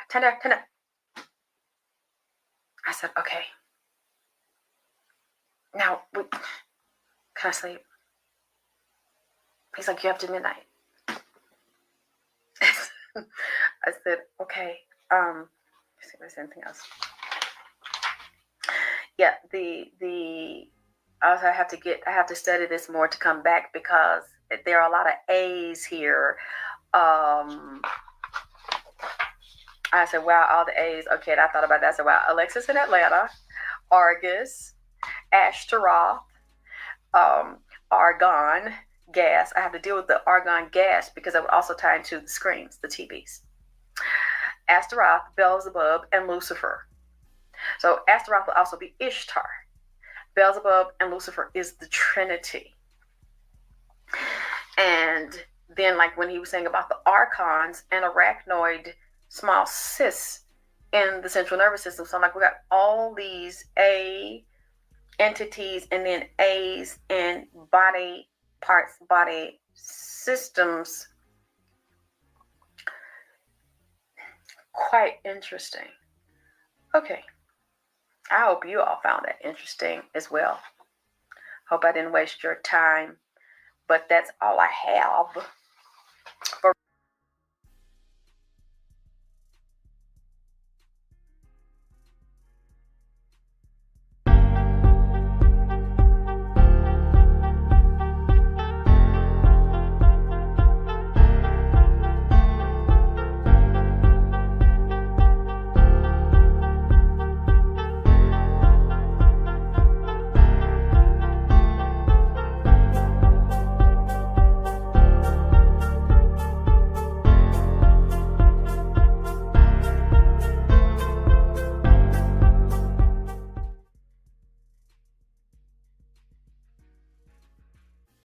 S6: I said, okay. Now, can I sleep? He's like, you have to midnight. I said, okay. Let's see if there's anything else. Yeah, I have to study this more to come back, because there are a lot of A's here. I said, wow, all the A's. Okay, and I thought about that. I said, wow, Alexis in Atlanta, Argus, Ashtaroth, argon gas. I have to deal with the argon gas because it would also tie into the screens, the TVs. Ashtaroth, Beelzebub, and Lucifer. So Ashtaroth will also be Ishtar. Beelzebub and Lucifer is the Trinity. And then, like when he was saying about the archons and arachnoid small cysts in the central nervous system. So I'm like, we got all these A entities and then A's and body parts, body systems. Quite interesting. Okay. I hope you all found that interesting as well. Hope I didn't waste your time, but that's all I have for